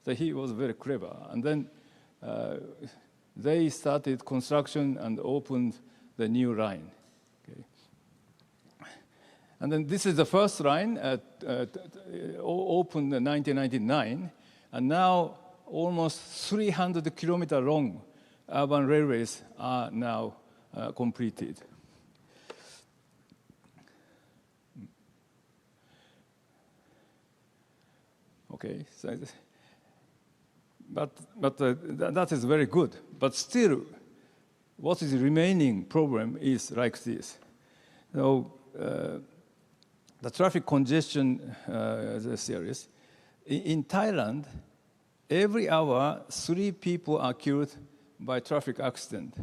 So he was very clever. And then they started construction and opened the new line. Okay. And then this is the first line, opened in 1999, and now almost 300 kilometer long urban railways are now completed. Okay, so that is very good. But still, what is the remaining problem is like this. So the traffic congestion is a series. In Thailand, every hour, 3 people are killed by traffic accident.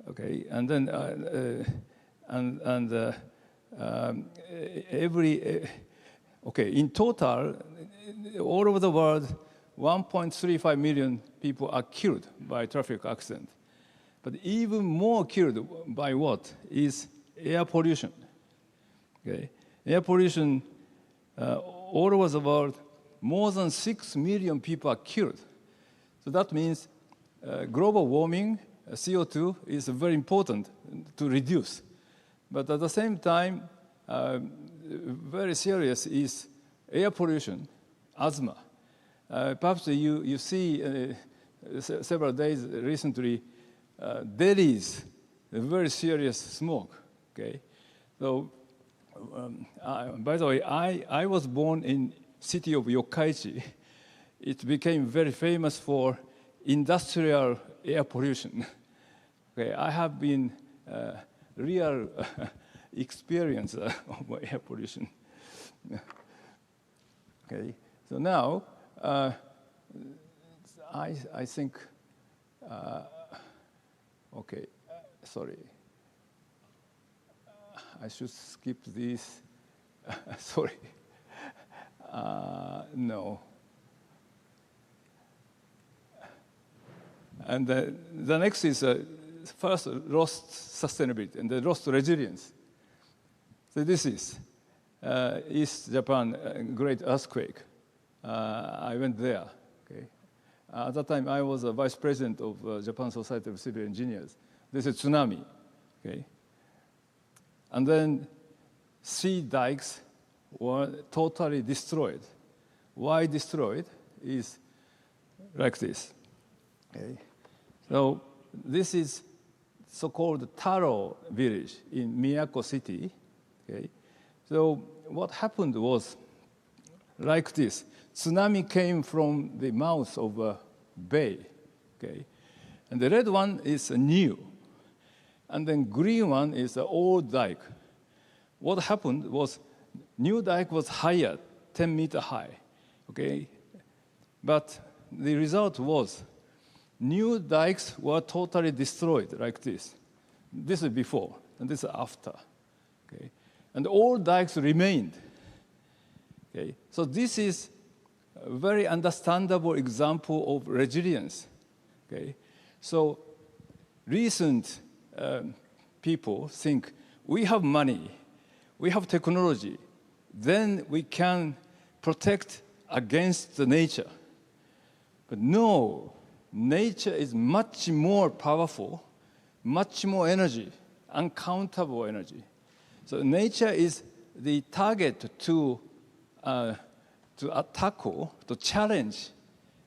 Okay, and then in total, all over the world, 1.35 million people are killed by traffic accident. But even more killed by what is air pollution. Okay, air pollution all over the world, more than 6 million people are killed. So that means global warming, CO2, is very important to reduce. But at the same time, very serious is air pollution, asthma. Perhaps you see several days recently, Delhi's very serious smoke. Okay, so by the way, I was born in city of Yokkaichi. It became very famous for industrial air pollution. Okay, I have been real experiencer of air pollution. Okay, so now I think. Okay, sorry. I should skip this. Sorry. No. And the next is first lost sustainability and the lost resilience. So this is East Japan, great earthquake. I went there. Okay. At that time, I was a vice president of Japan Society of Civil Engineers. This is tsunami. Okay. And then sea dikes were totally destroyed. Why destroyed is like this. Okay. So this is so-called Taro village in Miyako City. Okay. So what happened was like this. Tsunami came from the mouth of a bay. Okay. And the red one is new. And then green one is the old dike. What happened was new dike was higher, 10 meter high. Okay. But the result was new dikes were totally destroyed like this. This is before, and this is after. Okay. And old dikes remained. Okay. So this is a very understandable example of resilience. Okay. So recent people think we have money, we have technology, then we can protect against the nature. But no, nature is much more powerful, much more energy, uncountable energy. So nature is the target to tackle, to challenge.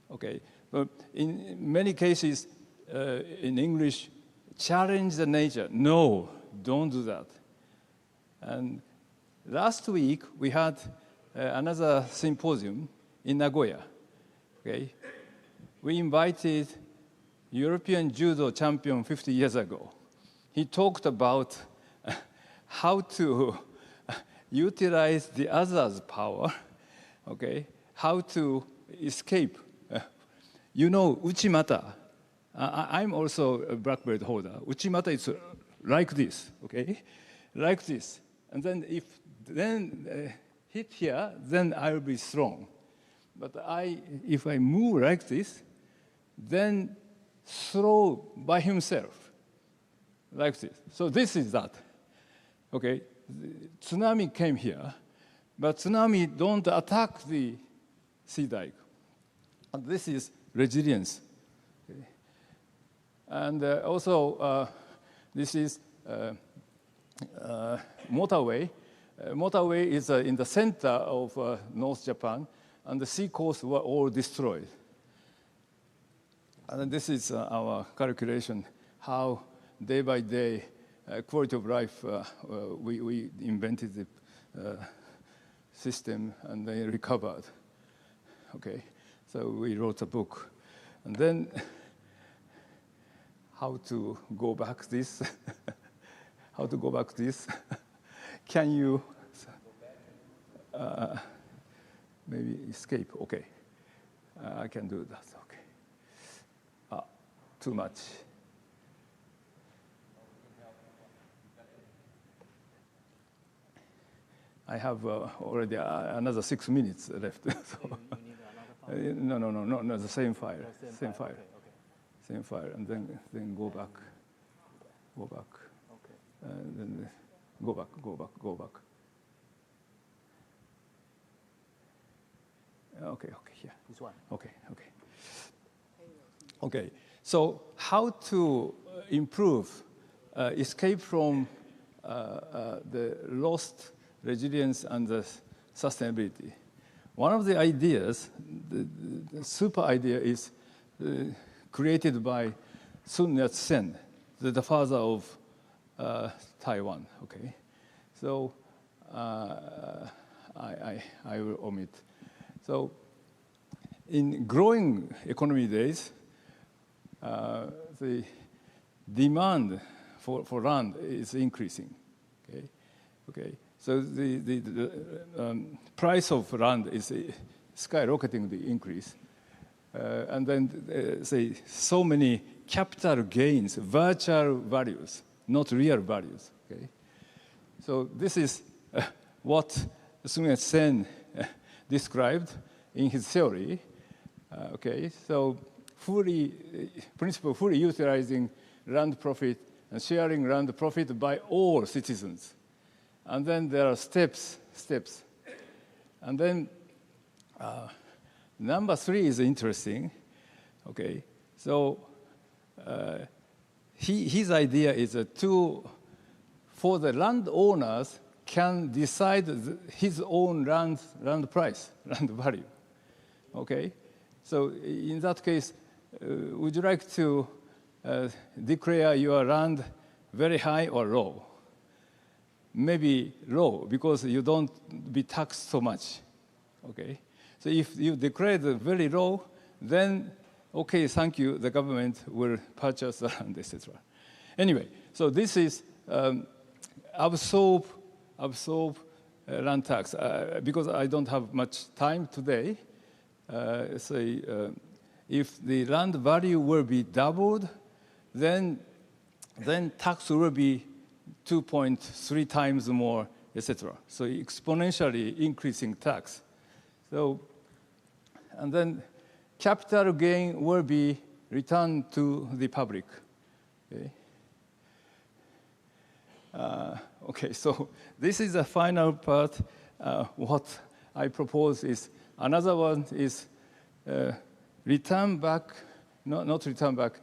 Okay, but in many cases, in English, challenge the nature. No, don't do that. And last week we had another symposium in Nagoya. Okay, we invited European judo champion 50 years ago. He talked about how to utilize the other's power okay, how to escape. You know, uchimata. I'm also a black belt holder. Uchimata is like this, okay? Like this. And then if hit here, then I'll be strong. But if I move like this, then throw by himself, like this. So this is that, okay? The tsunami came here, but tsunami don't attack the sea dike. And this is resilience. Okay? And also, this is motorway. Motorway is in the center of North Japan, and the sea coasts were all destroyed. And this is our calculation, how day by day, quality of life, we invented the system and they recovered. Okay, so we wrote a book. And then, how to go back this? How to go back this? Can you maybe escape? Okay, I can do that. Okay, too much. I have already another 6 minutes left. So no, the same file, same file, same file, and then go back, and then go back. Okay, yeah. This one. Okay. So how to improve, escape from the lost resilience and the sustainability? One of the ideas, the super idea, is created by Sun Yat-sen, the father of Taiwan. Okay, so I will omit. So in growing economy days, the demand for land is increasing. Okay. So the price of land is skyrocketing the increase, and then say so many capital gains, virtual values, not real values. Okay, so this is what Sun Yat-sen described in his theory. Okay, so principle fully utilizing land profit and sharing land profit by all citizens. And then there are steps. And then number 3 is interesting. Okay, so his idea is for the landowners can decide his own land price, land value. Okay, so in that case, would you like to declare your land very high or low? Maybe low, because you don't be taxed so much. Okay, so if you declare it very low, then okay, thank you, the government will purchase the land, etc. Anyway, so this is absorb land tax. Because I don't have much time today, if the land value will be doubled, then tax will be 2.3 times more, etc. So exponentially increasing tax. So, and then capital gain will be returned to the public. Okay. Okay, so this is the final part. What I propose is, another one is return back, not return back,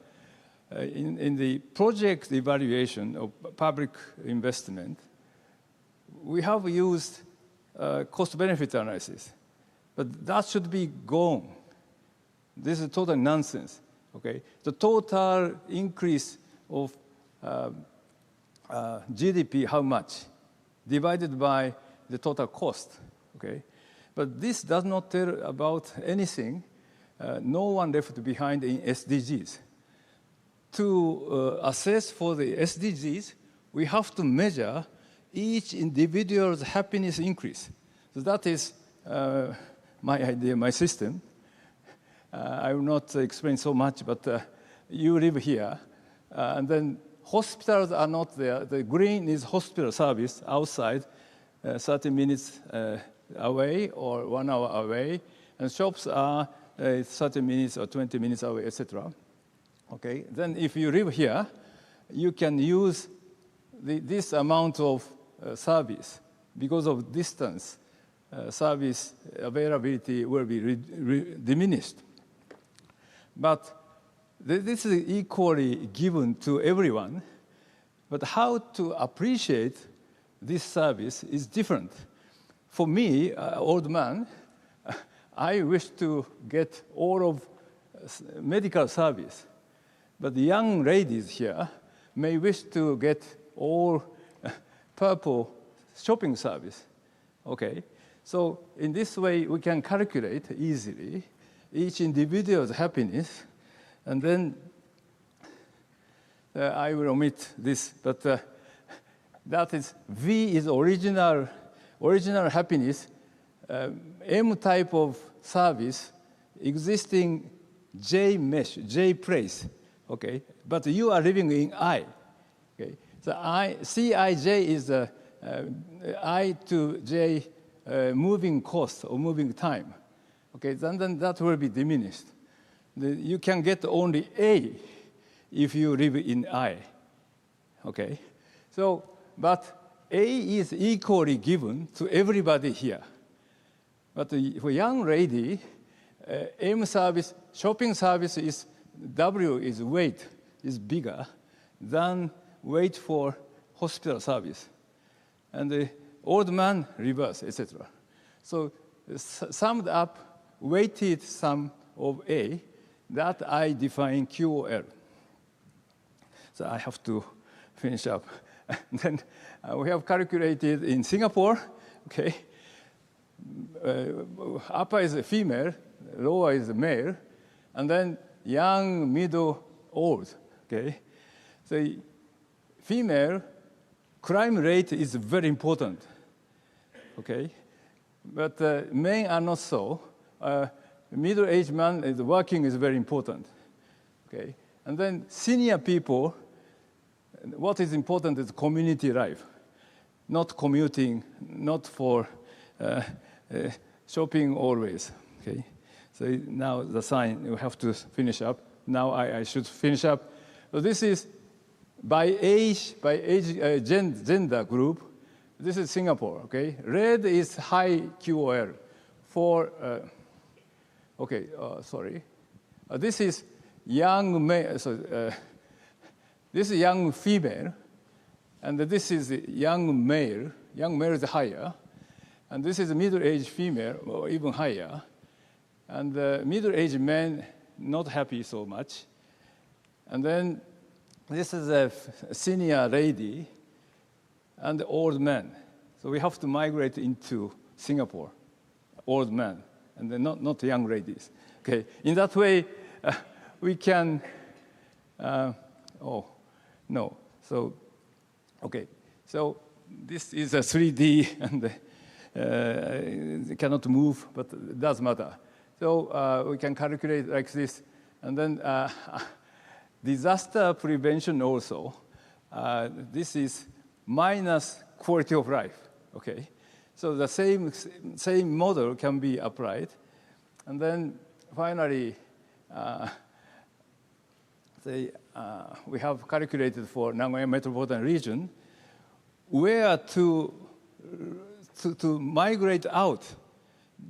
in the project evaluation of public investment, we have used cost-benefit analysis, but that should be gone. This is total nonsense, okay? The total increase of GDP, how much, divided by the total cost, okay? But this does not tell about anything. No one left behind in SDGs. To assess for the SDGs, we have to measure each individual's happiness increase. So that is my idea, my system. I will not explain so much, but you live here, and then hospitals are not there. The green is hospital service outside, 30 minutes away or 1 hour away, and shops are 30 minutes or 20 minutes away, etc. Okay, then if you live here, you can use this amount of service. Because of distance, service availability will be diminished. But this is equally given to everyone. But how to appreciate this service is different. For me, old man, I wish to get all of medical service. But the young ladies here may wish to get all purple shopping service. Okay, so in this way, we can calculate easily each individual's happiness, and then I will omit this, but that is V is original happiness, M type of service, existing J mesh, J place, okay? But you are living in I, okay? So Cij is the I to J moving cost or moving time. Okay, then that will be diminished. You can get only A if you live in I. Okay, so but A is equally given to everybody here. But for young lady, M service, shopping service is W is weight is bigger than weight for hospital service. And the old man reverse, etc. So summed up, weighted sum of A, that I define QOL. So I have to finish up. And then we have calculated in Singapore, okay, upper is a female, lower is a male, and then young, middle, old, okay? So female, crime rate is very important, okay? But men are not so. Middle-aged man is working is very important, okay? And then senior people, what is important is community life, not commuting, not for shopping always, okay? So now the sign, you have to finish up. Now I should finish up. So this is by age, gender group. This is Singapore, okay? Red is high QOL. For, okay, sorry. This is young male, this is young female, and this is young male. Young male is higher. And this is a middle-aged female, or even higher. And the middle-aged man, not happy so much. And then this is a senior lady and the old man. So we have to migrate into Singapore, old man, and then not young ladies. Okay, in that way, we can, oh, no. So, okay, so this is a 3D and it cannot move, but it does matter. So we can calculate like this. And then disaster prevention also. This is minus quality of life, okay? So the same model can be applied. And then finally, we have calculated for Nagoya metropolitan region where to migrate out.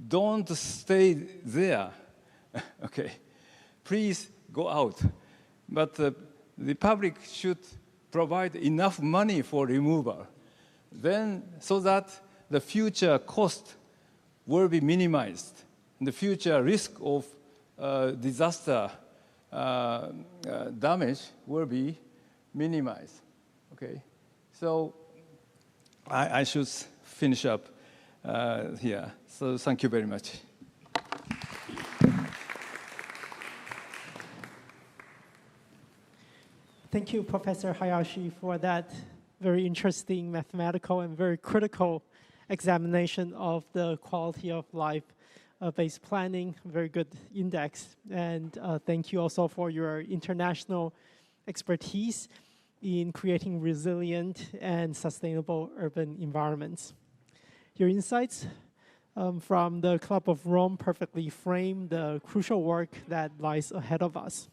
Don't stay there, okay? Please go out. But the public should provide enough money for removal, then so that the future cost will be minimized, and the future risk of disaster damage will be minimized. Okay, so I should finish up here. So thank you very much. Thank you, Professor Hayashi, for that very interesting mathematical and very critical examination of the quality of life based planning, very good index. And thank you also for your international expertise in creating resilient and sustainable urban environments. Your insights from the Club of Rome perfectly frame the crucial work that lies ahead of us.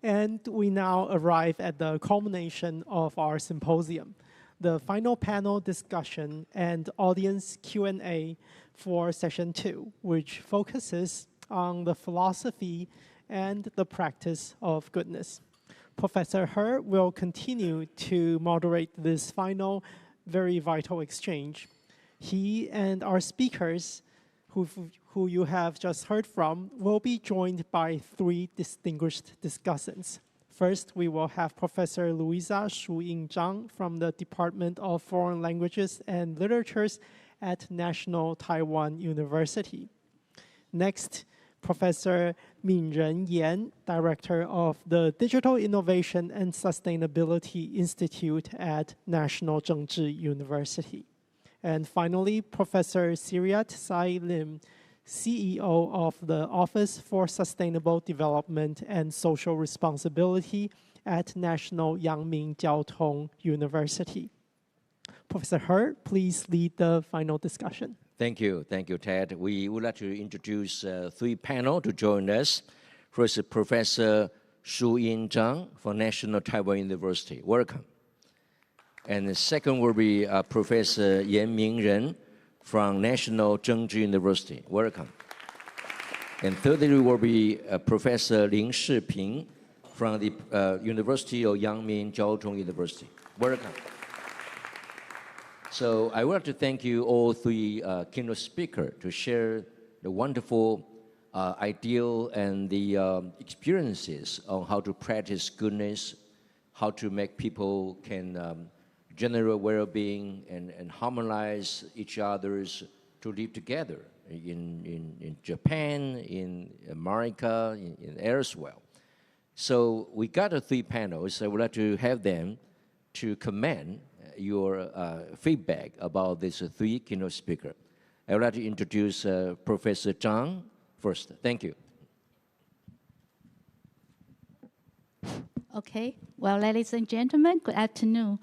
And we now arrive at the culmination of our symposium, the final panel discussion and audience Q&A for session 2, which focuses on the philosophy and the practice of goodness. Professor He will continue to moderate this final, very vital exchange. He and our speakers, who you have just heard from, will be joined by 3 distinguished discussants. First, we will have Professor Louisa Shu-Ying Zhang from the Department of Foreign Languages and Literatures at National Taiwan University. Next, Professor Minren Yan, Director of the Digital Innovation and Sustainability Institute at National Zhengzhi University. And finally, Professor Siriat Tsai Lim, CEO of the Office for Sustainable Development and Social Responsibility at National Yangming Jiaotong University. Professor He, please lead the final discussion. Thank you, Ted. We would like to introduce 3 panels to join us. First, Professor Shu-Ying Zhang from National Taiwan University. Welcome. And the second will be Professor Yan Mingren from National Zhengzhi University. Welcome. And thirdly will be Professor Lin Shiping from the University of Yangming Jiaotong University. Welcome. So I would like to thank you all 3 keynote speakers to share the wonderful ideal and the experiences on how to practice goodness, how to make people can generate well-being and harmonize each other's to live together in Japan, in America, in elsewhere. So we got 3 panels. I would like to have them to comment your feedback about these 3 keynote speakers. I would like to introduce Professor Zhang first. Thank you. Okay. Well, ladies and gentlemen, good afternoon.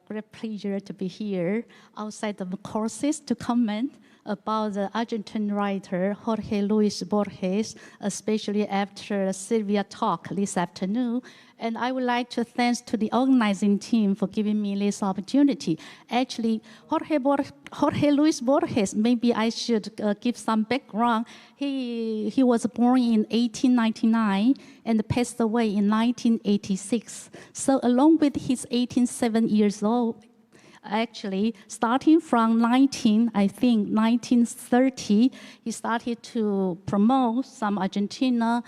Great pleasure to be here outside of the courses to comment about the Argentine writer Jorge Luis Borges, especially after Sylvia talk this afternoon. And I would like to thank to the organizing team for giving me this opportunity. Actually, Jorge Luis Borges, maybe I should give some background. He was born in 1899 and passed away in 1986. So along with his 87 years old, actually, starting from 1930, he started to promote some Argentine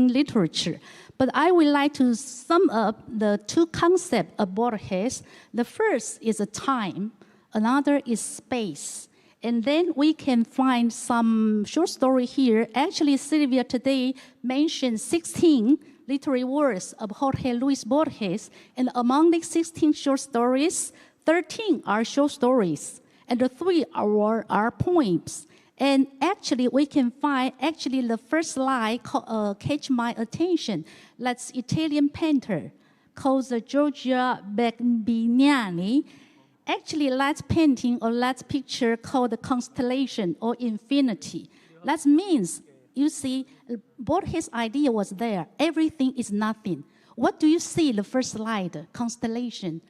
literature. But I would like to sum up the 2 concepts of Borges. The first is time, another is space. And then we can find some short story here. Actually, Sylvia today mentioned 16 literary works of Jorge Luis Borges, and among the 16 short stories, 13 are short stories, and the 3 are poems. And actually, we can find, the first line catch my attention. That's Italian painter called Giorgio Begnani. Actually, that painting or that picture called the constellation or infinity. That means, you see, Borges' idea was there. Everything is nothing. What do you see the first slide? Constellation.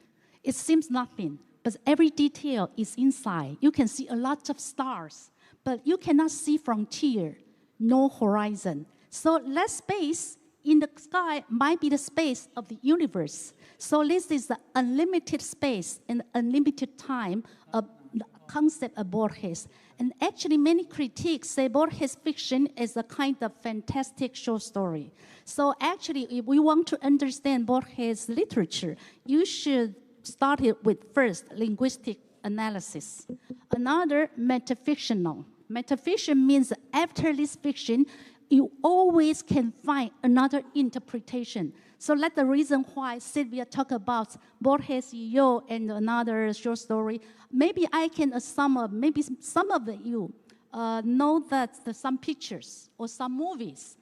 It seems nothing, but every detail is inside. You can see a lot of stars, but you cannot see frontier, no horizon. So that space in the sky might be the space of the universe. So this is the unlimited space and unlimited time of the concept of Borges. And actually, many critics say Borges' fiction is a kind of fantastic short story. So actually, if we want to understand Borges' literature, you should start it with first linguistic analysis. Another, metafictional. Metafiction means after this fiction, you always can find another interpretation. So that's the reason why Sylvia talked about Borges, Yo, and another short story. Maybe I can sum up, maybe some of you know that some pictures or some movies,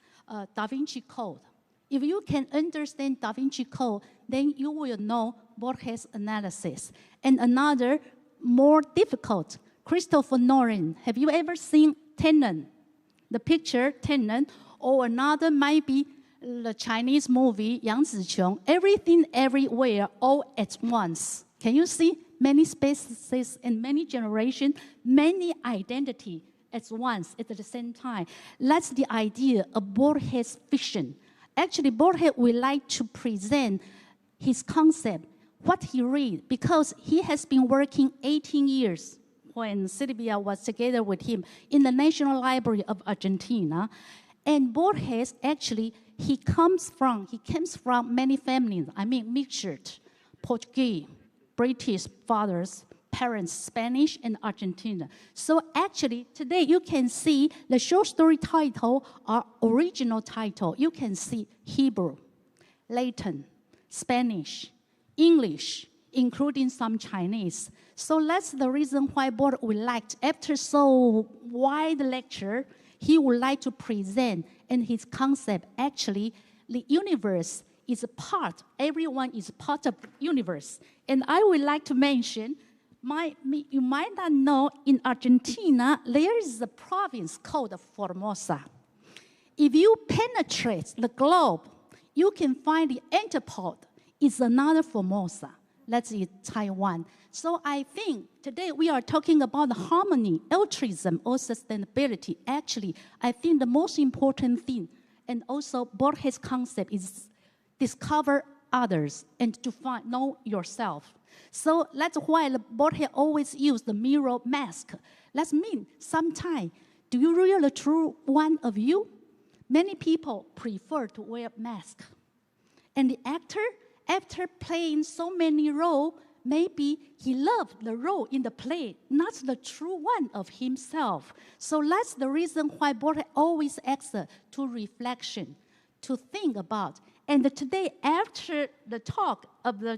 Da Vinci Code. If you can understand Da Vinci Code, then you will know Borges analysis. And another more difficult, Christopher Nolan. Have you ever seen Tenet? The picture, Tenet, or another might be the Chinese movie, Yang Ziqiong, everything, everywhere, all at once. Can you see? Many spaces and many generations, many identity at once, at the same time. That's the idea of Borges' vision. Actually, Borges would like to present his concept, what he read, because he has been working 18 years when Sylvia was together with him in the National Library of Argentina. And Borges, actually, he comes from many families, mixtured, Portuguese, British fathers, parents, Spanish and Argentina. So actually, today you can see the short story title, our original title. You can see Hebrew, Latin, Spanish, English, including some Chinese. So that's the reason why Borges would like, after so wide lecture, he would like to present in his concept, actually, the universe is a part, everyone is part of the universe. And I would like to mention, you might not know, in Argentina, there is a province called Formosa. If you penetrate the globe, you can find the antipode is another Formosa. That's in Taiwan. So I think today we are talking about harmony, altruism, or sustainability. Actually, I think the most important thing, and also Borges' concept, is discover others and to know yourself. So that's why Borges always use the mirror mask. That means sometimes, do you really true one of you? Many people prefer to wear mask. And the actor, after playing so many roles, maybe he loved the role in the play, not the true one of himself. So that's the reason why Borges always asks to reflection, to think about. And today, after the talk of the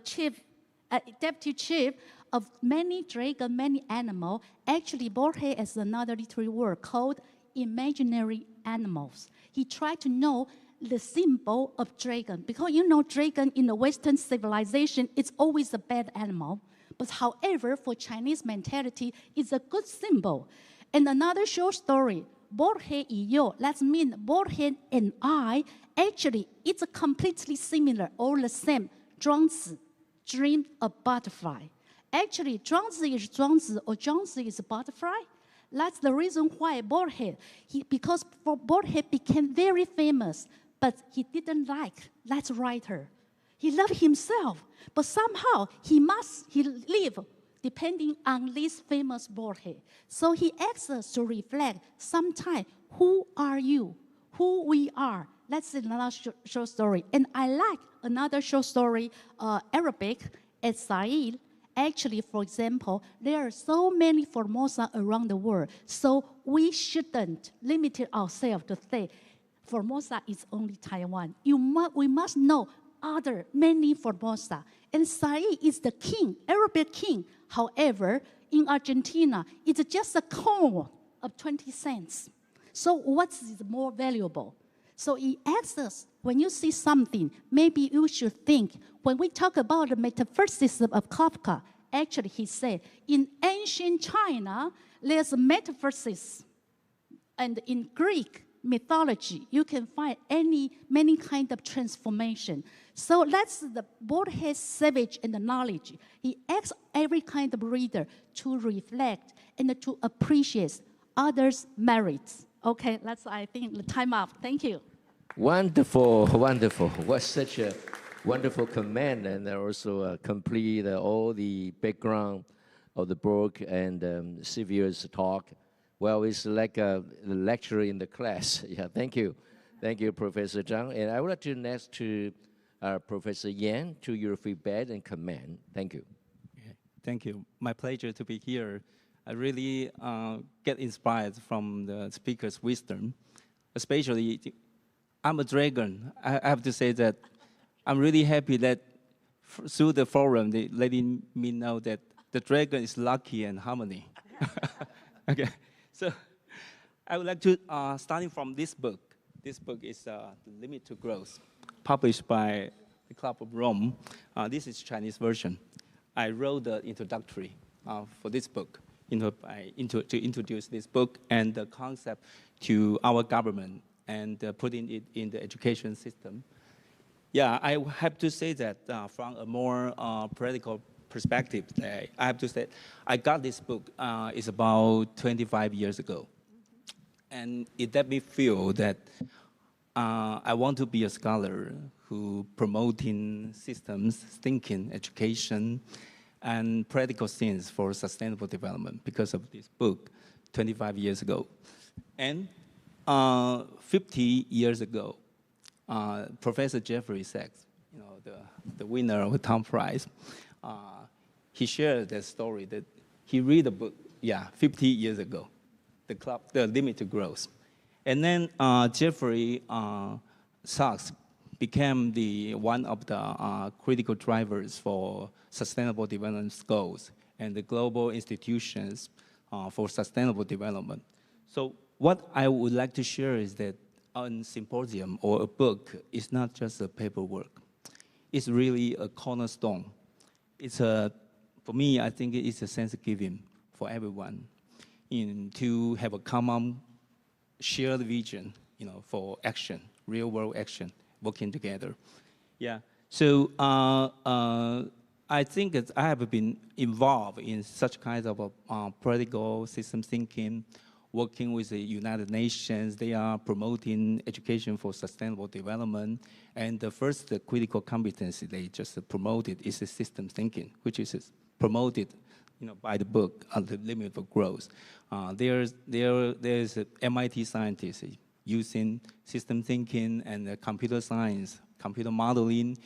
deputy chief of many dragons, many animals, actually Borges has another literary word called imaginary animals. He tried to know the symbol of dragon, because you know dragon in the Western civilization, it's always a bad animal. But however, for Chinese mentality, it's a good symbol. And another short story, Borges y yo, that means Borges and I, actually, it's a completely similar, all the same. Zhuangzi dreamed of butterfly. Actually, Zhuangzi is Zhuangzi, or Zhuangzi is a butterfly. That's the reason why Borges, because Borges became very famous, but he didn't like that writer. He loved himself, but somehow he live depending on this famous Borges. So he asks us to reflect sometime, who are you? Who we are? That's another short story. And I like another short story, Arabic, at Sahel. Actually, for example, there are so many Formosa around the world, so we shouldn't limit ourselves to say Formosa is only Taiwan. We must know other many Formosa. And Sahel is the king, Arabic king. However, in Argentina, it's just a coin of 20 cents. So what is more valuable? So he asks us, when you see something, maybe you should think, when we talk about the metaphysics of Kafka, actually he said, in ancient China, there's a metaphysics. And in Greek mythology, you can find many kind of transformation. So that's the Borges savage and the knowledge. He asks every kind of reader to reflect and to appreciate others' merits. Okay, that's, I think, the time up. Thank you. Wonderful, wonderful. What such a wonderful comment, and also complete all the background of the book and Sylvia's talk. Well, it's like a lecture in the class. Yeah, thank you. Thank you, Professor Zhang. And I would like to next to Professor Yan to your feedback and comment. Thank you. Okay. Thank you. My pleasure to be here. I really get inspired from the speaker's wisdom. especially I'm a dragon. I have to say that I'm really happy that through the forum, they letting me know that the dragon is lucky and harmony. Okay, so I would like to, starting from this book. This book is The Limit to Growth, published by the Club of Rome. This is Chinese version. I wrote the introductory for this book, to introduce this book and the concept to our government and putting it in the education system. Yeah, I have to say that from a more practical perspective, I have to say I got this book is about 25 years ago. And it let me feel that I want to be a scholar who promoting systems, thinking, education, and practical things for sustainable development because of this book 25 years ago. And 50 years ago, Professor Jeffrey Sachs, the winner of the Tang Prize, he shared that story that he read a book, 50 years ago, The Limit to Growth. And then Jeffrey Sachs became one of the critical drivers for sustainable development goals and the global institutions for sustainable development. So what I would like to share is that a symposium or a book is not just a paperwork. It's really a cornerstone. For me, I think it's a sense of giving for everyone to have a common shared vision, for action, real world action, working together. Yeah. So I think that I have been involved in such kinds of practical system thinking, working with the United Nations. They are promoting education for sustainable development. And the first critical competency they just promoted is the system thinking, which is promoted by the book, The Limit of Growth. There's MIT scientists using system thinking and computer science, computer modeling,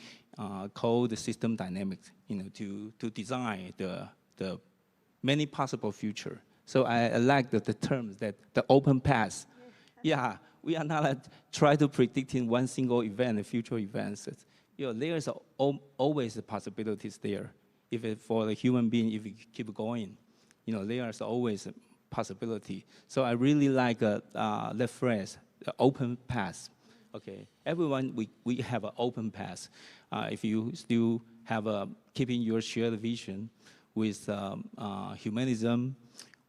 called the system dynamics, to design the many possible future. So I like the terms that the open path. Yeah, we are not try to predict in one single event, future events. There's always the possibilities there. For the human being, if you keep going, there's always a possibility. So I really like the phrase, the open path. Okay, everyone, we have an open path. If you still have keeping your shared vision with humanism,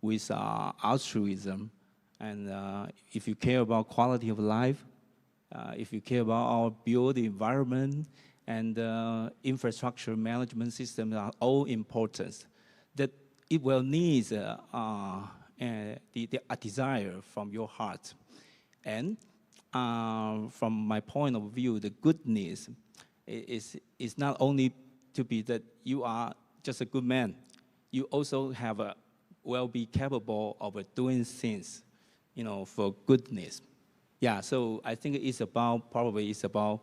with altruism, and if you care about quality of life, if you care about our built environment, and infrastructure management systems are all important, that it will need a desire from your heart. And from my point of view, the goodness is not only to be that you are just a good man, you also will be capable of doing things, for goodness. Yeah, so I think it's about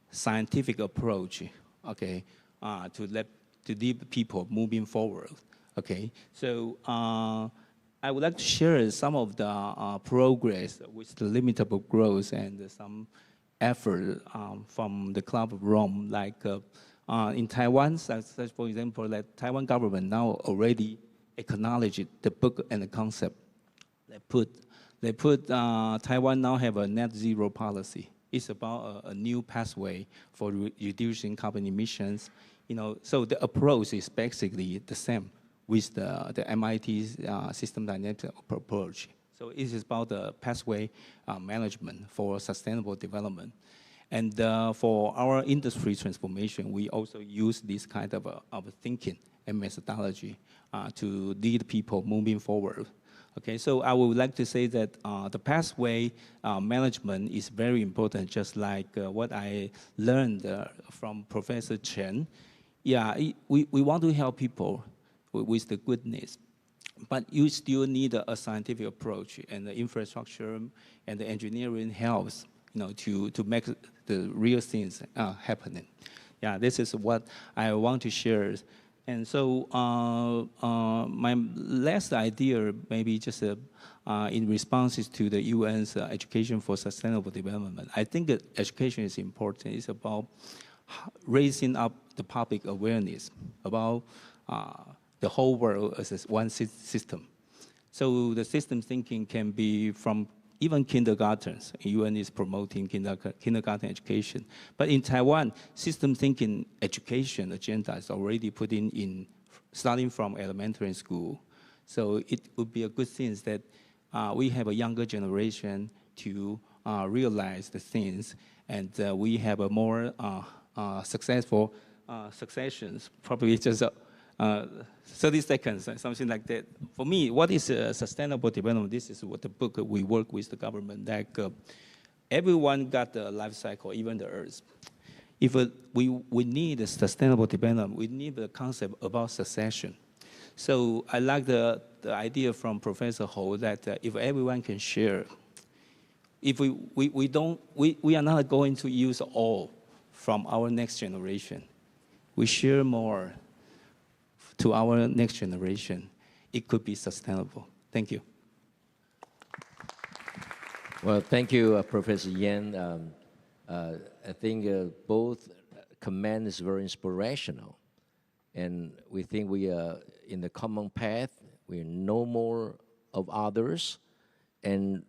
scientific approach, okay, to lead people moving forward, okay. So I would like to share some of the progress with the limitable growth and some effort from the Club of Rome, like in Taiwan, such for example, that Taiwan government now already acknowledged the book and the concept. They put Taiwan now have a net zero policy. It's about a new pathway for reducing carbon emissions. So the approach is basically the same with the MIT system dynamics approach. So it is about the pathway management for sustainable development. And for our industry transformation, we also use this kind of thinking and methodology to lead people moving forward. Okay, so I would like to say that the pathway management is very important, just like what I learned from Professor Chen. Yeah, we want to help people with the goodness, but you still need a scientific approach and the infrastructure and the engineering helps, to make the real things happening. Yeah, this is what I want to share And so my last idea, maybe just in responses to the UN's Education for Sustainable Development, I think that education is important. It's about raising up the public awareness about the whole world as one system. So the system thinking can be from even kindergartens. UN is promoting kindergarten education. But in Taiwan, system thinking education agenda is already put in starting from elementary school. So it would be a good thing that we have a younger generation to realize the things, and we have a more successful successions, probably just 30 seconds, something like that. For me, what is sustainable development? This is what the book we work with the government, that everyone got the life cycle, even the earth. If we need a sustainable development, we need the concept about succession. So I like the idea from Professor Ho that if everyone can share, if we are not going to use all from our next generation. We share more to our next generation. It could be sustainable. Thank you. Well, thank you, Professor Yan. I think both comments is very inspirational. And we think we are in the common path. We know more of others. And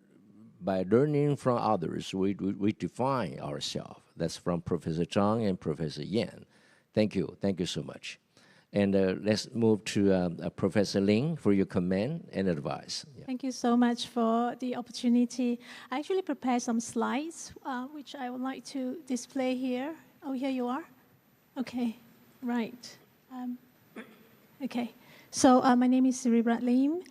by learning from others, we define ourselves. That's from Professor Zhang and Professor Yan. Thank you. Thank you so much. And let's move to Professor Ling for your comment and advice. Yeah. Thank you so much for the opportunity. I actually prepared some slides, which I would like to display here. Oh, here you are? Okay, right. Okay, so my name is Siri Brat Lim.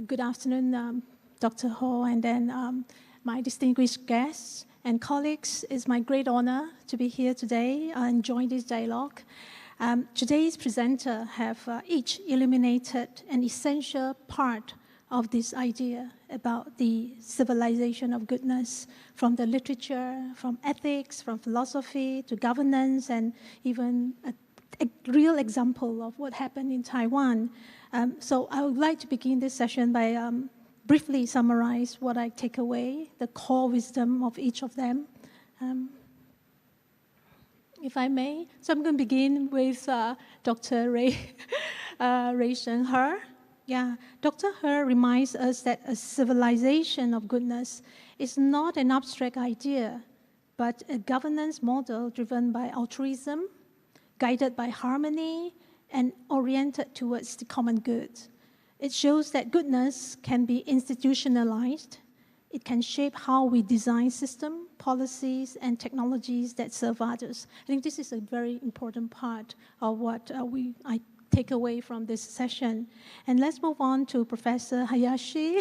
Good afternoon, Dr. Ho, and then my distinguished guests and colleagues. It's my great honor to be here today and join this dialogue. Today's presenters have each illuminated an essential part of this idea about the civilization of goodness, from the literature, from ethics, from philosophy to governance, and even a real example of what happened in Taiwan. So I would like to begin this session by briefly summarize what I take away, the core wisdom of each of them. If I may. So I'm going to begin with Dr. Ray Sheng-He. Yeah, Dr. He reminds us that a civilization of goodness is not an abstract idea, but a governance model driven by altruism, guided by harmony, and oriented towards the common good. It shows that goodness can be institutionalized. It can shape how we design systems, policies, and technologies that serve others. I think this is a very important part of what I take away from this session. And let's move on to Professor Hayashi.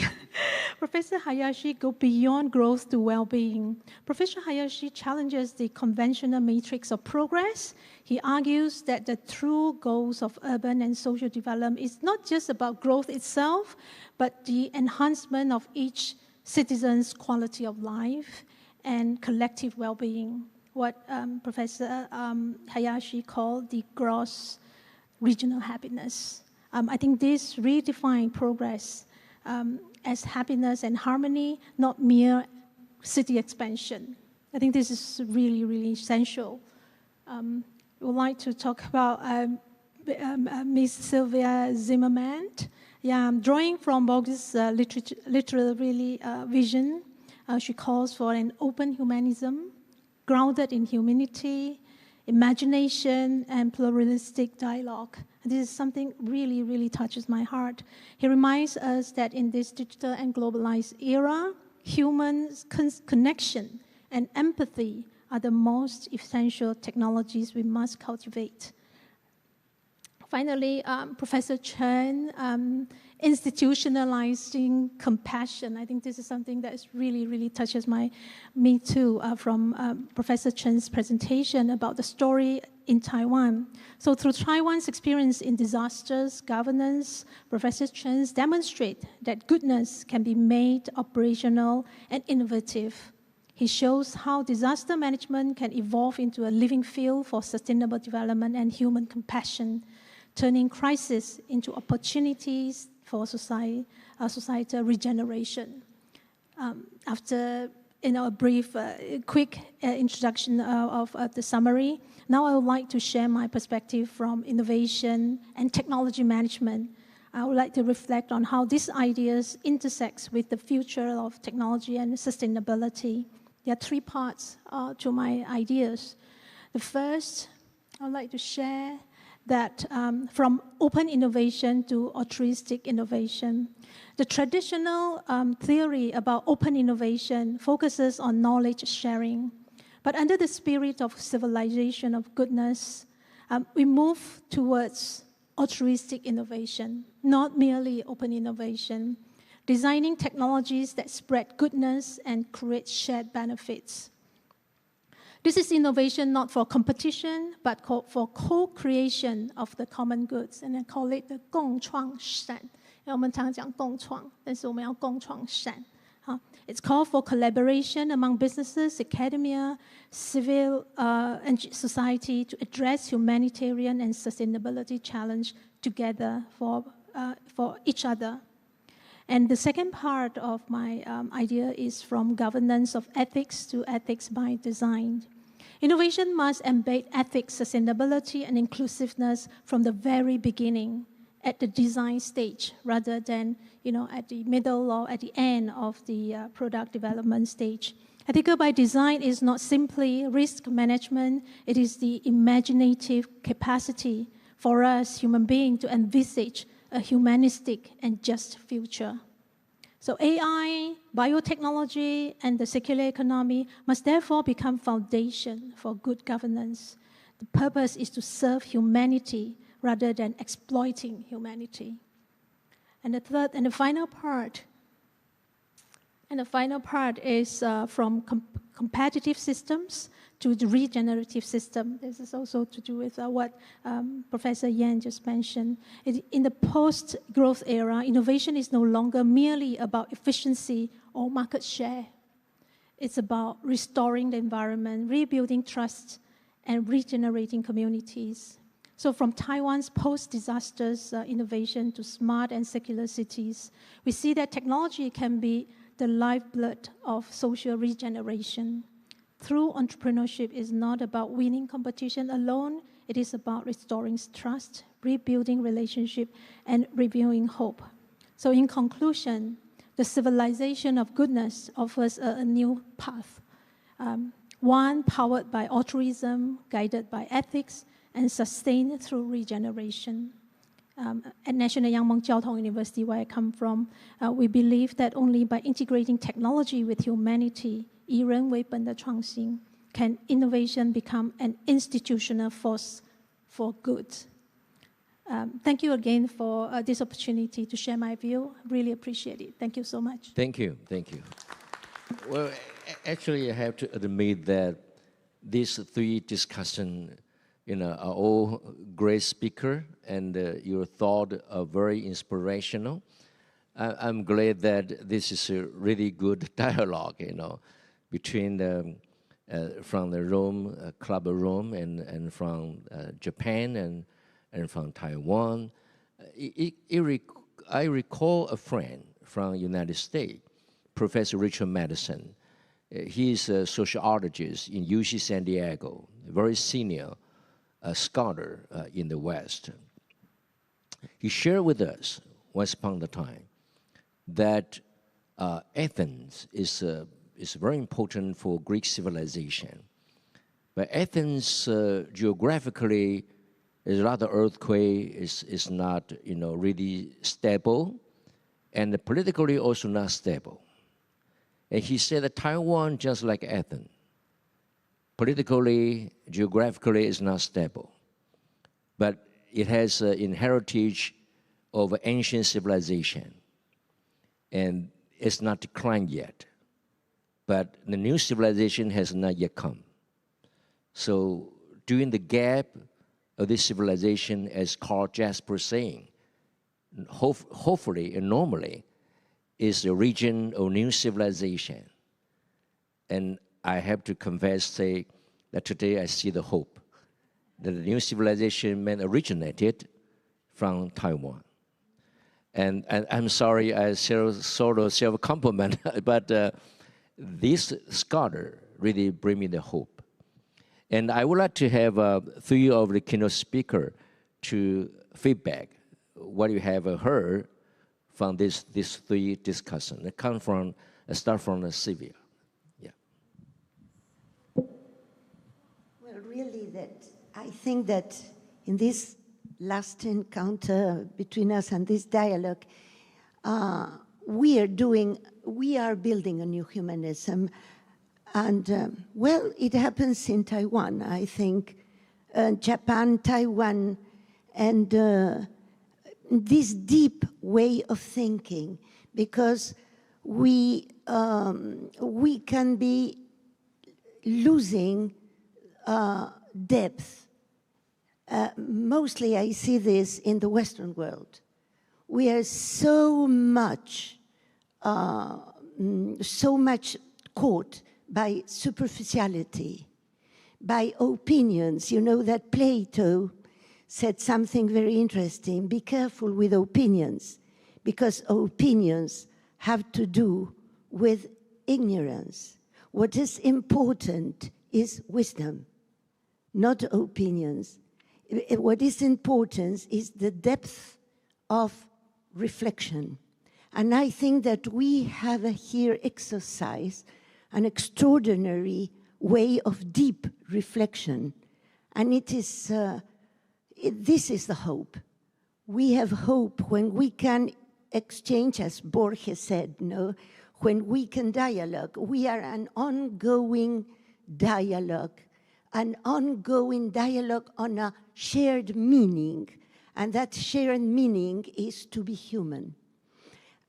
Professor Hayashi goes beyond growth to well-being. Professor Hayashi challenges the conventional matrix of progress. He argues that the true goals of urban and social development is not just about growth itself, but the enhancement of each citizen's quality of life and collective well-being, what Professor Hayashi called the gross regional happiness. I think this redefines progress as happiness and harmony, not mere city expansion. I think this is really, really essential. I would like to talk about Ms. Sylvia Zimmerman. Yeah, drawing from Buddhist literary vision, she calls for an open humanism, grounded in humanity, imagination, and pluralistic dialogue. And this is something really, really touches my heart. He reminds us that in this digital and globalized era, human connection and empathy are the most essential technologies we must cultivate. Finally, Professor Chen, institutionalizing compassion. I think this is something that is really, really touches me too, from Professor Chen's presentation about the story in Taiwan. So through Taiwan's experience in disasters, governance, Professor Chen demonstrates that goodness can be made operational and innovative. He shows how disaster management can evolve into a living field for sustainable development and human compassion. turning crisis into opportunities for societal regeneration. After a brief, quick introduction of the summary, now I would like to share my perspective from innovation and technology management. I would like to reflect on how these ideas intersect with the future of technology and sustainability. There are three parts to my ideas. The first, I would like to share that from open innovation to altruistic innovation. The traditional theory about open innovation focuses on knowledge sharing. But under the spirit of civilization of goodness, we move towards altruistic innovation, not merely open innovation, designing technologies that spread goodness and create shared benefits. This is innovation not for competition, but for co-creation of the common goods, and I call it the 共创善. 我们常讲共创，但是我们要共创善。It's called for collaboration among businesses, academia, civil and society to address humanitarian and sustainability challenge together for each other. And the second part of my idea is from governance of ethics to ethics by design. Innovation must embed ethics, sustainability, and inclusiveness from the very beginning, at the design stage, rather than at the middle or at the end of the product development stage. Ethical by design is not simply risk management, it is the imaginative capacity for us human beings to envisage a humanistic and just future. So AI, biotechnology, and the circular economy must therefore become foundation for good governance. The purpose is to serve humanity rather than exploiting humanity. And the third and the final part is from competitive systems to the regenerative system. This is also to do with what Professor Yan just mentioned. In the post-growth era, innovation is no longer merely about efficiency or market share. It's about restoring the environment, rebuilding trust, and regenerating communities. So from Taiwan's post-disasters innovation to smart and secular cities, we see that technology can be the lifeblood of social regeneration. True entrepreneurship is not about winning competition alone, it is about restoring trust, rebuilding relationship, and reviewing hope. So in conclusion, the civilization of goodness offers a new path. One powered by altruism, guided by ethics, and sustained through regeneration. At National Yang Meng Jiao Tong University, where I come from, we believe that only by integrating technology with humanity, 以人为本的创新, can innovation become an institutional force for good. Thank you again for this opportunity to share my view. Really appreciate it. Thank you so much. Thank you. Thank you. Well, actually, I have to admit that these three discussions are all great speakers, and your thoughts are very inspirational. I'm glad that this is a really good dialogue, between from the Rome club room and from Japan and from Taiwan. I recall a friend from the United States, Professor Richard Madison. He's a sociologist in UC San Diego, very senior scholar in the West. He shared with us once upon a time that Athens is very important for Greek civilization. But Athens geographically is a lot of earthquake, is not really stable, and politically also not stable. And he said that Taiwan, just like Athens, politically, geographically is not stable, but it has an heritage of ancient civilization, and it's not declined yet. But the new civilization has not yet come. So during the gap of this civilization, as Carl Jasper saying, hopefully and normally, is a region of new civilization. And I have to say that today I see the hope that the new civilization originated from Taiwan. And I'm sorry, I sort of self-compliment, but this scholar really bring me the hope. And I would like to have 3 of the keynote speakers to feedback what you have heard from these 3 discussions. They come from, start from Sylvia. Yeah. Well, really, I think that in this last encounter between us and this dialogue, we are building a new humanism. And, well, it happens in Taiwan, I think. Japan, Taiwan, and this deep way of thinking, because we can be losing depth. Mostly I see this in the Western world. We are so much caught by superficiality, by opinions. You know that Plato said something very interesting: be careful with opinions, because opinions have to do with ignorance. What is important is wisdom, not opinions. What is important is the depth of reflection. And I think that we have here exercised an extraordinary way of deep reflection. And it is, this is the hope. We have hope when we can exchange, as Borges said, when we can dialogue. We are an ongoing dialogue on a shared meaning. And that shared meaning is to be human.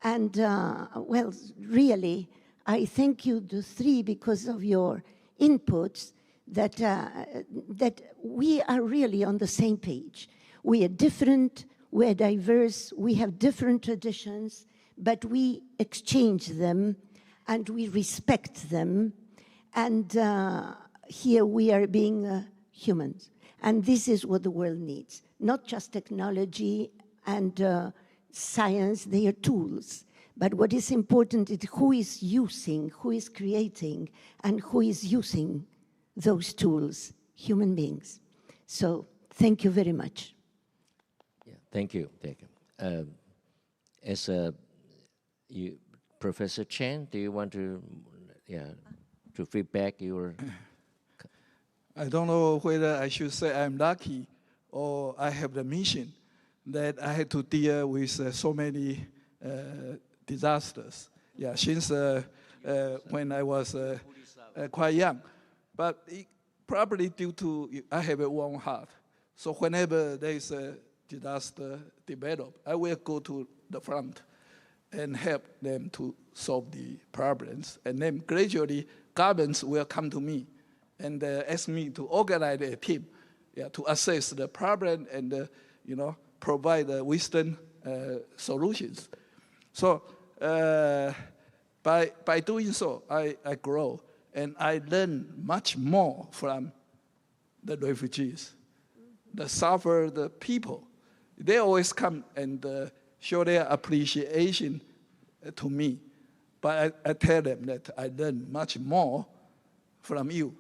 And, well, really, I thank you, the 3, because of your inputs, that we are really on the same page. We are different, we are diverse, we have different traditions, but we exchange them and we respect them. And here we are being humans. And this is what the world needs. Not just technology and science, they are tools. But what is important is who is using, who is creating, and who is using those tools, human beings. So thank you very much. Yeah, thank you. Thank you. As Professor Chen, do you want to, to feedback your? I don't know whether I should say I'm lucky or I have the mission that I had to deal with so many disasters. Yeah, since when I was quite young. But probably due to I have a warm heart. So whenever there is a disaster develop, I will go to the front and help them to solve the problems. And then gradually, governments will come to me and ask me to organize a team to assess the problem and provide wisdom solutions. So by doing so, I grow and I learn much more from the refugees, the suffered people. They always come and show their appreciation to me. But I tell them that I learn much more from you.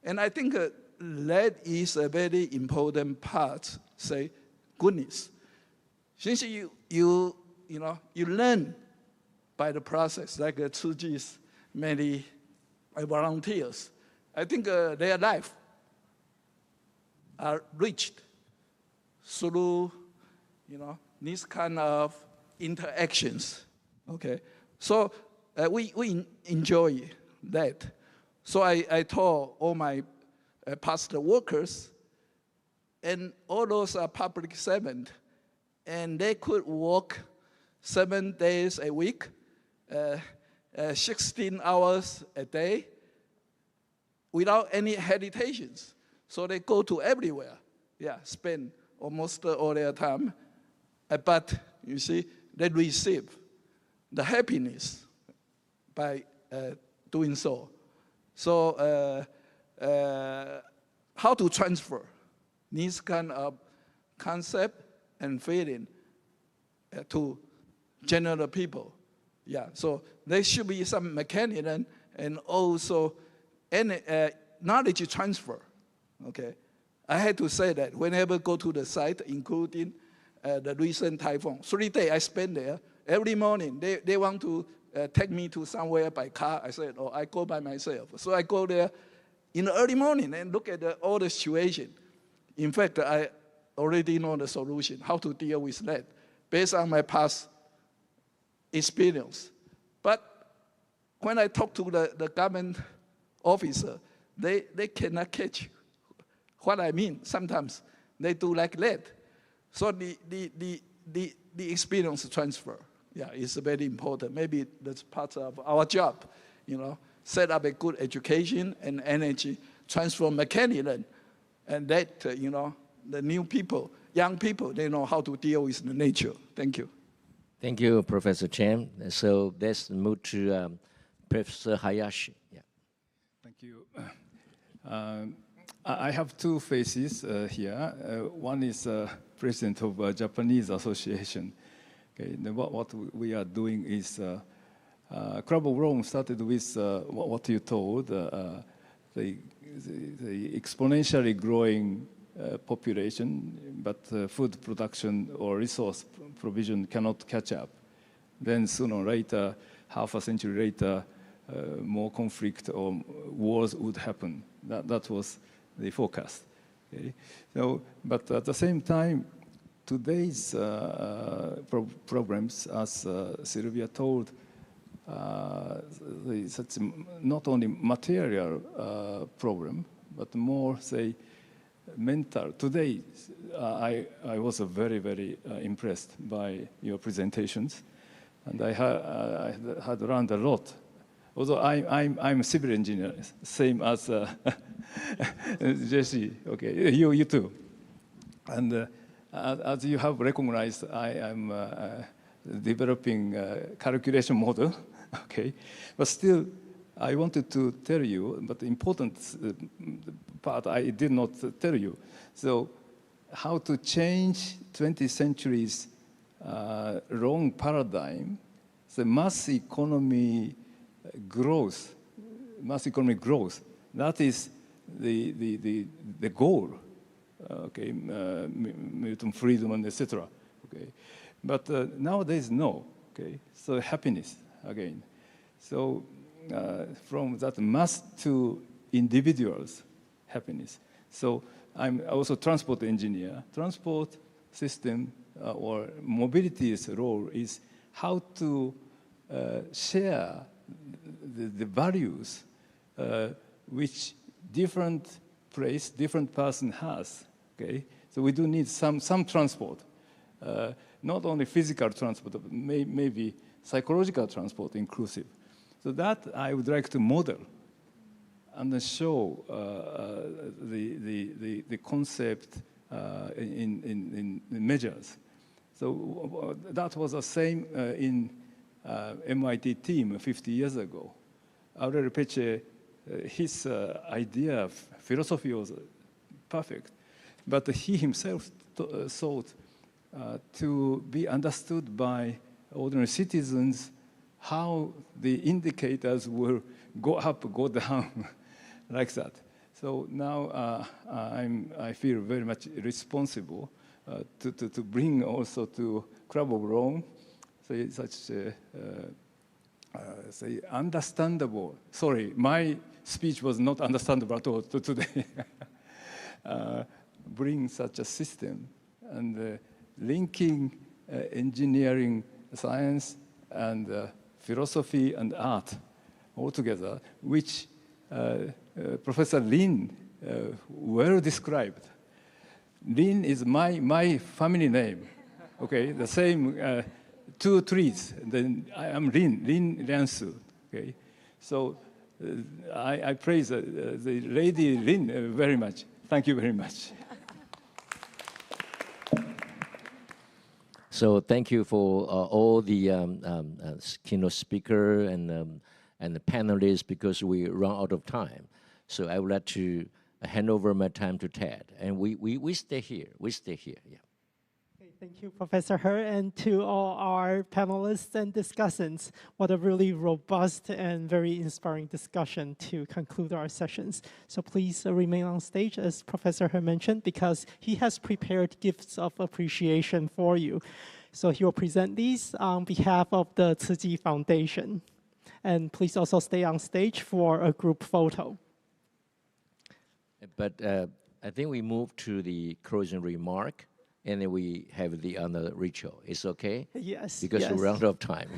And I think that is a very important part, say, goodness. Since you learn by the process, like Tzu Chi's many volunteers, I think their life are reached through, these kind of interactions. Okay, so we enjoy that. So I told all my past workers, and all those are public servants, and they could work 7 days a week, 16 hours a day, without any hesitations. So they go to everywhere, spend almost all their time. But you see, they receive the happiness by doing so. So how to transfer this kind of concept and feeling to general people. Yeah, so there should be some mechanism and also knowledge transfer. Okay, I had to say that whenever I go to the site, including the recent typhoon, 3 days I spend there. Every morning they want to take me to somewhere by car. I said, oh, I go by myself. So I go there in the early morning and look at all the situation. In fact, I already know the solution, how to deal with that, based on my past experience. But when I talk to the government officer, they cannot catch what I mean. Sometimes they do like that. So the experience transfer, yeah, is very important. Maybe that's part of our job, set up a good education and energy transfer mechanism, and that, the new people, young people, they know how to deal with the nature. Thank you. Thank you, Professor Chen. So let's move to Professor Hayashi. Yeah. Thank you. I have two faces here. One is president of Japanese Association. Okay, what we are doing is Club of Rome started with what you told, the exponentially growing population, but food production or resource provision cannot catch up. Then sooner or later, half a century later, more conflict or wars would happen. That was the forecast. Okay? So, but at the same time, today's programs, as Sylvia told, such not only material problem, but more, say, mental. Today, I was very, very impressed by your presentations, and I had learned a lot. Although I'm a civil engineer, same as Jesse. Okay, you too. And as you have recognized, I am developing a calculation model. Okay, but still, I wanted to tell you, but the important part I did not tell you. So, how to change 20th century's wrong paradigm, the mass economy growth, that is the goal. Okay, Milton Friedman, etc. Okay, but nowadays no. Okay, so happiness again. So from that mass to individuals, happiness. So I'm also transport engineer. Transport system or mobility's role is how to share the values which different place, different person has. Okay, so we do need some transport, not only physical transport, but maybe psychological transport inclusive. So that I would like to model and then show the concept in measures. So that was the same in MIT team 50 years ago. Aurelio Peche, his idea, philosophy was perfect, but he himself thought to be understood by ordinary citizens how the indicators will go up, go down, like that. So now I feel very much responsible to bring also to Club of Rome such say understandable. Sorry, my speech was not understandable at all today. Bring such a system and linking engineering, science, and philosophy and art all together, which Professor Lin well described. Lin is my family name. Okay, the same 2 trees. Then I am Lin Liansu. Okay, so I praise the lady Lin very much. Thank you very much. So thank you for all the keynote speaker and the panelists, because we run out of time. So I would like to hand over my time to Ted, and we stay here. We stay here. Yeah. Okay, Thank you, Professor He, and to all our panelists and discussants. What a really robust and very inspiring discussion to conclude our sessions. So please remain on stage, as Professor He mentioned, because he has prepared gifts of appreciation for you. So he will present these on behalf of the Tzu Chi Foundation. And please also stay on stage for a group photo. But I think we move to the closing remark, and then we have the other ritual. It's okay? Yes. Because yes. we're out of time.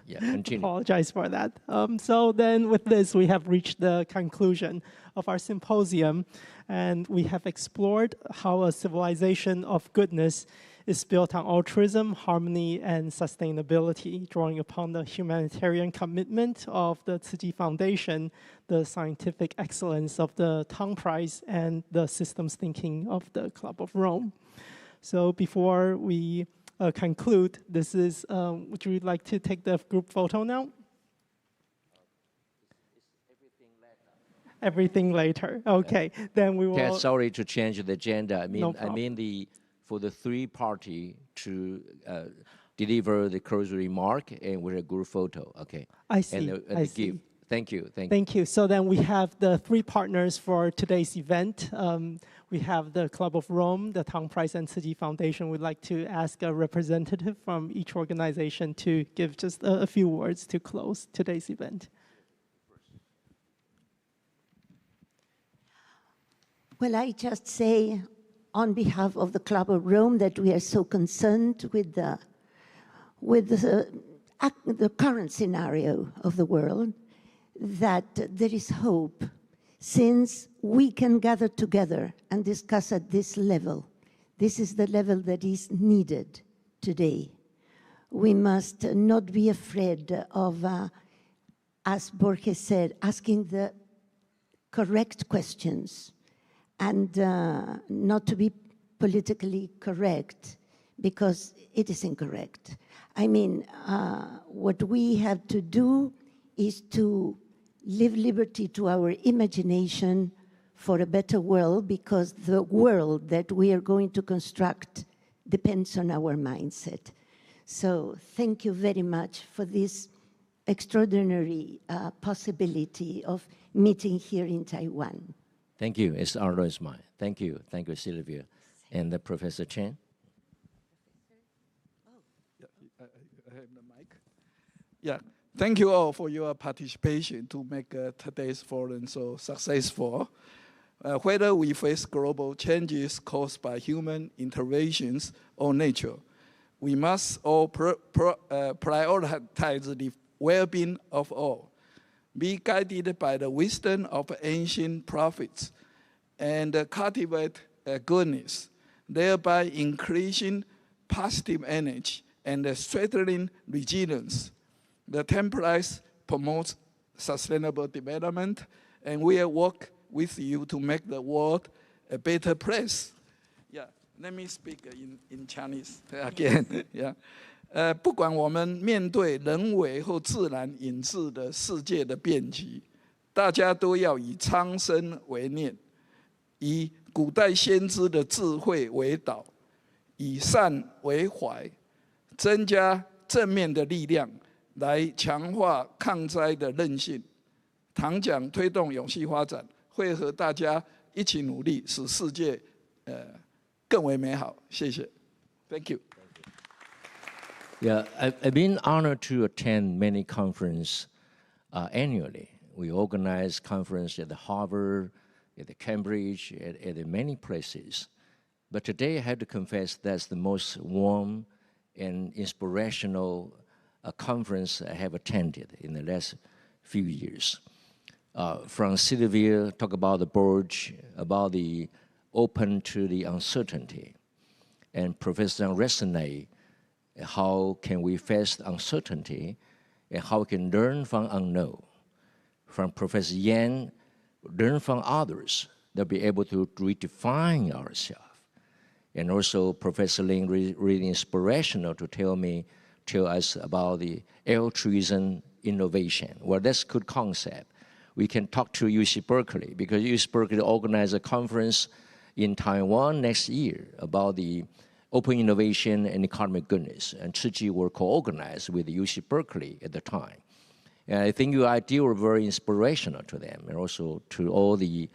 Yeah. Continue. Apologize for that. So then with this, we have reached the conclusion of our symposium, and we have explored how a civilization of goodness is built on altruism, harmony, and sustainability, drawing upon the humanitarian commitment of the Tzu Chi Foundation, the scientific excellence of the Tang Prize, and the systems thinking of the Club of Rome. So before we conclude, this is, would you like to take the group photo now? Everything later. Okay, then we will. Yeah, sorry to change the agenda. No I mean for the three party to deliver the closing remark and with a group photo. Okay. I see. And the gift. Thank you. Thank you. So then we have the three partners for today's event. We have the Club of Rome, the Tang Prize, and Tzu Chi Foundation. We'd like to ask a representative from each organization to give just a few words to close today's event. Well, I just say on behalf of the Club of Rome that we are so concerned with the current scenario of the world, that there is hope, since we can gather together and discuss at this level. This is the level that is needed today. We must not be afraid of, as Borges said, asking the correct questions, and not to be politically correct, because it is incorrect. I mean, what we have to do is to live liberty to our imagination for a better world, because the world that we are going to construct depends on our mindset. So thank you very much for this extraordinary possibility of meeting here in Taiwan. Thank you. It's our honor is mine. Thank you. Thank you, Sylvia. And Professor Chen. I have the mic. Yeah. Thank you all for your participation to make today's forum so successful. Whether we face global changes caused by human interventions or nature, we must all prioritize the well-being of all, be guided by the wisdom of ancient prophets, and cultivate goodness, thereby increasing positive energy and strengthening resilience. The Tang Prize promotes sustainable development, and we work with you to make the world a better place. Yeah, let me speak in Chinese again. Yeah. 不管我们面对人为或自然引致的世界的变局，大家都要以苍生为念，以古代先知的智慧为导，以善为怀，增加正面的力量，来强化抗灾的韧性。唐奖推动永续发展，会和大家一起努力，使世界更为美好。谢谢 ，Thank you. Yeah, I've been honored to attend many conferences annually. We organize conferences at the Harvard, at the Cambridge, at many places. But today I have to confess that's the most warm and inspirational conference I have attended in the last few years. From Sylvia, talk about the Burj, about the open to the uncertainty. And Professor resonate how can we face uncertainty and how we can learn from unknown. From Professor Yan, learn from others. They'll be able to redefine ourselves. And also Professor Ling really inspirational to tell us about the altruism innovation. Well, that's a good concept. We can talk to UC Berkeley, because UC Berkeley organized a conference in Taiwan next year about the open innovation and economic goodness. And Tzu Chi were co-organized with UC Berkeley at the time. And I think your idea were very inspirational to them and also to all the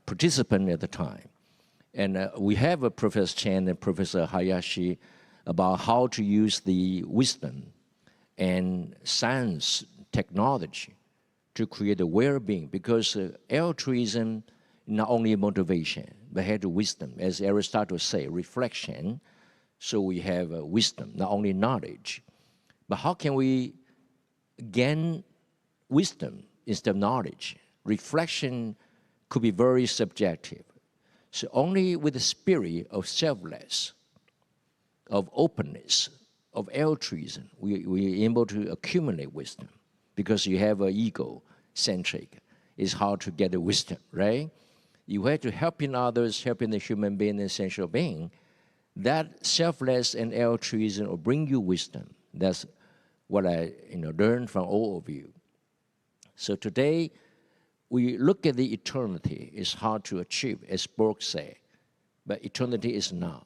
participants at the time. And we have a Professor Chen and Professor Hayashi about how to use the wisdom and science technology to create a well-being, because altruism not only motivation, but had wisdom. As Aristotle say, reflection. So we have wisdom, not only knowledge. But how can we gain wisdom instead of knowledge? Reflection could be very subjective. So only with the spirit of selfless, of openness, of altruism, we're able to accumulate wisdom. Because you have an ego-centric, it's hard to get the wisdom, right? You have to helping others, helping the human being and essential being. That selfless and altruism will bring you wisdom. That's what I learned from all of you. So today, we look at the eternity. It's hard to achieve, as Burke said, but eternity is now.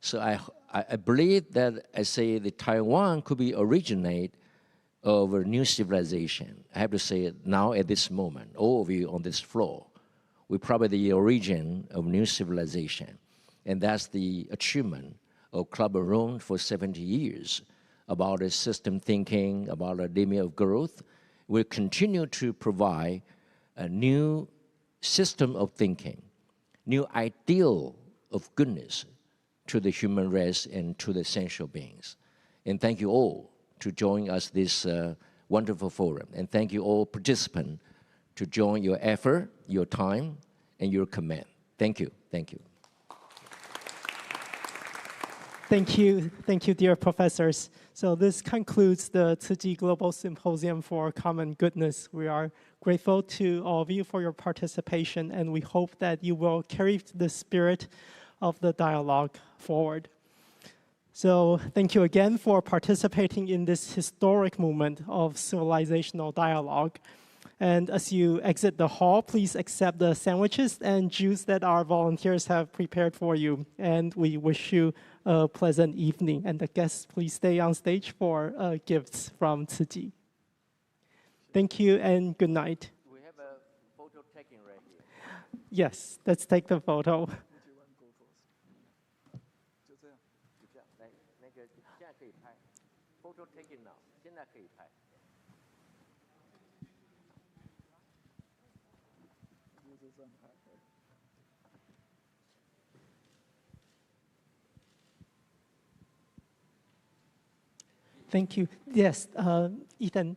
So I believe that, I say, the Taiwan could be originate of a new civilization. I have to say it now at this moment, all of you on this floor, we're probably the origin of new civilization. And that's the achievement of Club Rome for 70 years, about a system thinking, about a limit of growth. We'll continue to provide a new system of thinking, new ideal of goodness to the human race and to the essential beings. And thank you all to join us this wonderful forum. And thank you all participants to join your effort, your time, and your command. Thank you. Thank you. Thank you. Thank you, dear professors. So this concludes the Tzu Chi Global Symposium for Common Goodness. We are grateful to all of you for your participation, and we hope that you will carry the spirit of the dialogue forward. So thank you again for participating in this historic movement of civilizational dialogue. And as you exit the hall, please accept the sandwiches and juice that our volunteers have prepared for you. And we wish you a pleasant evening. And the guests, please stay on stage for gifts from Tzu Chi. Thank you and good night. We have a photo taking right here. Yes, let's take the photo. Photo taking now. 现在可以拍。Thank you. Yes, Ethan.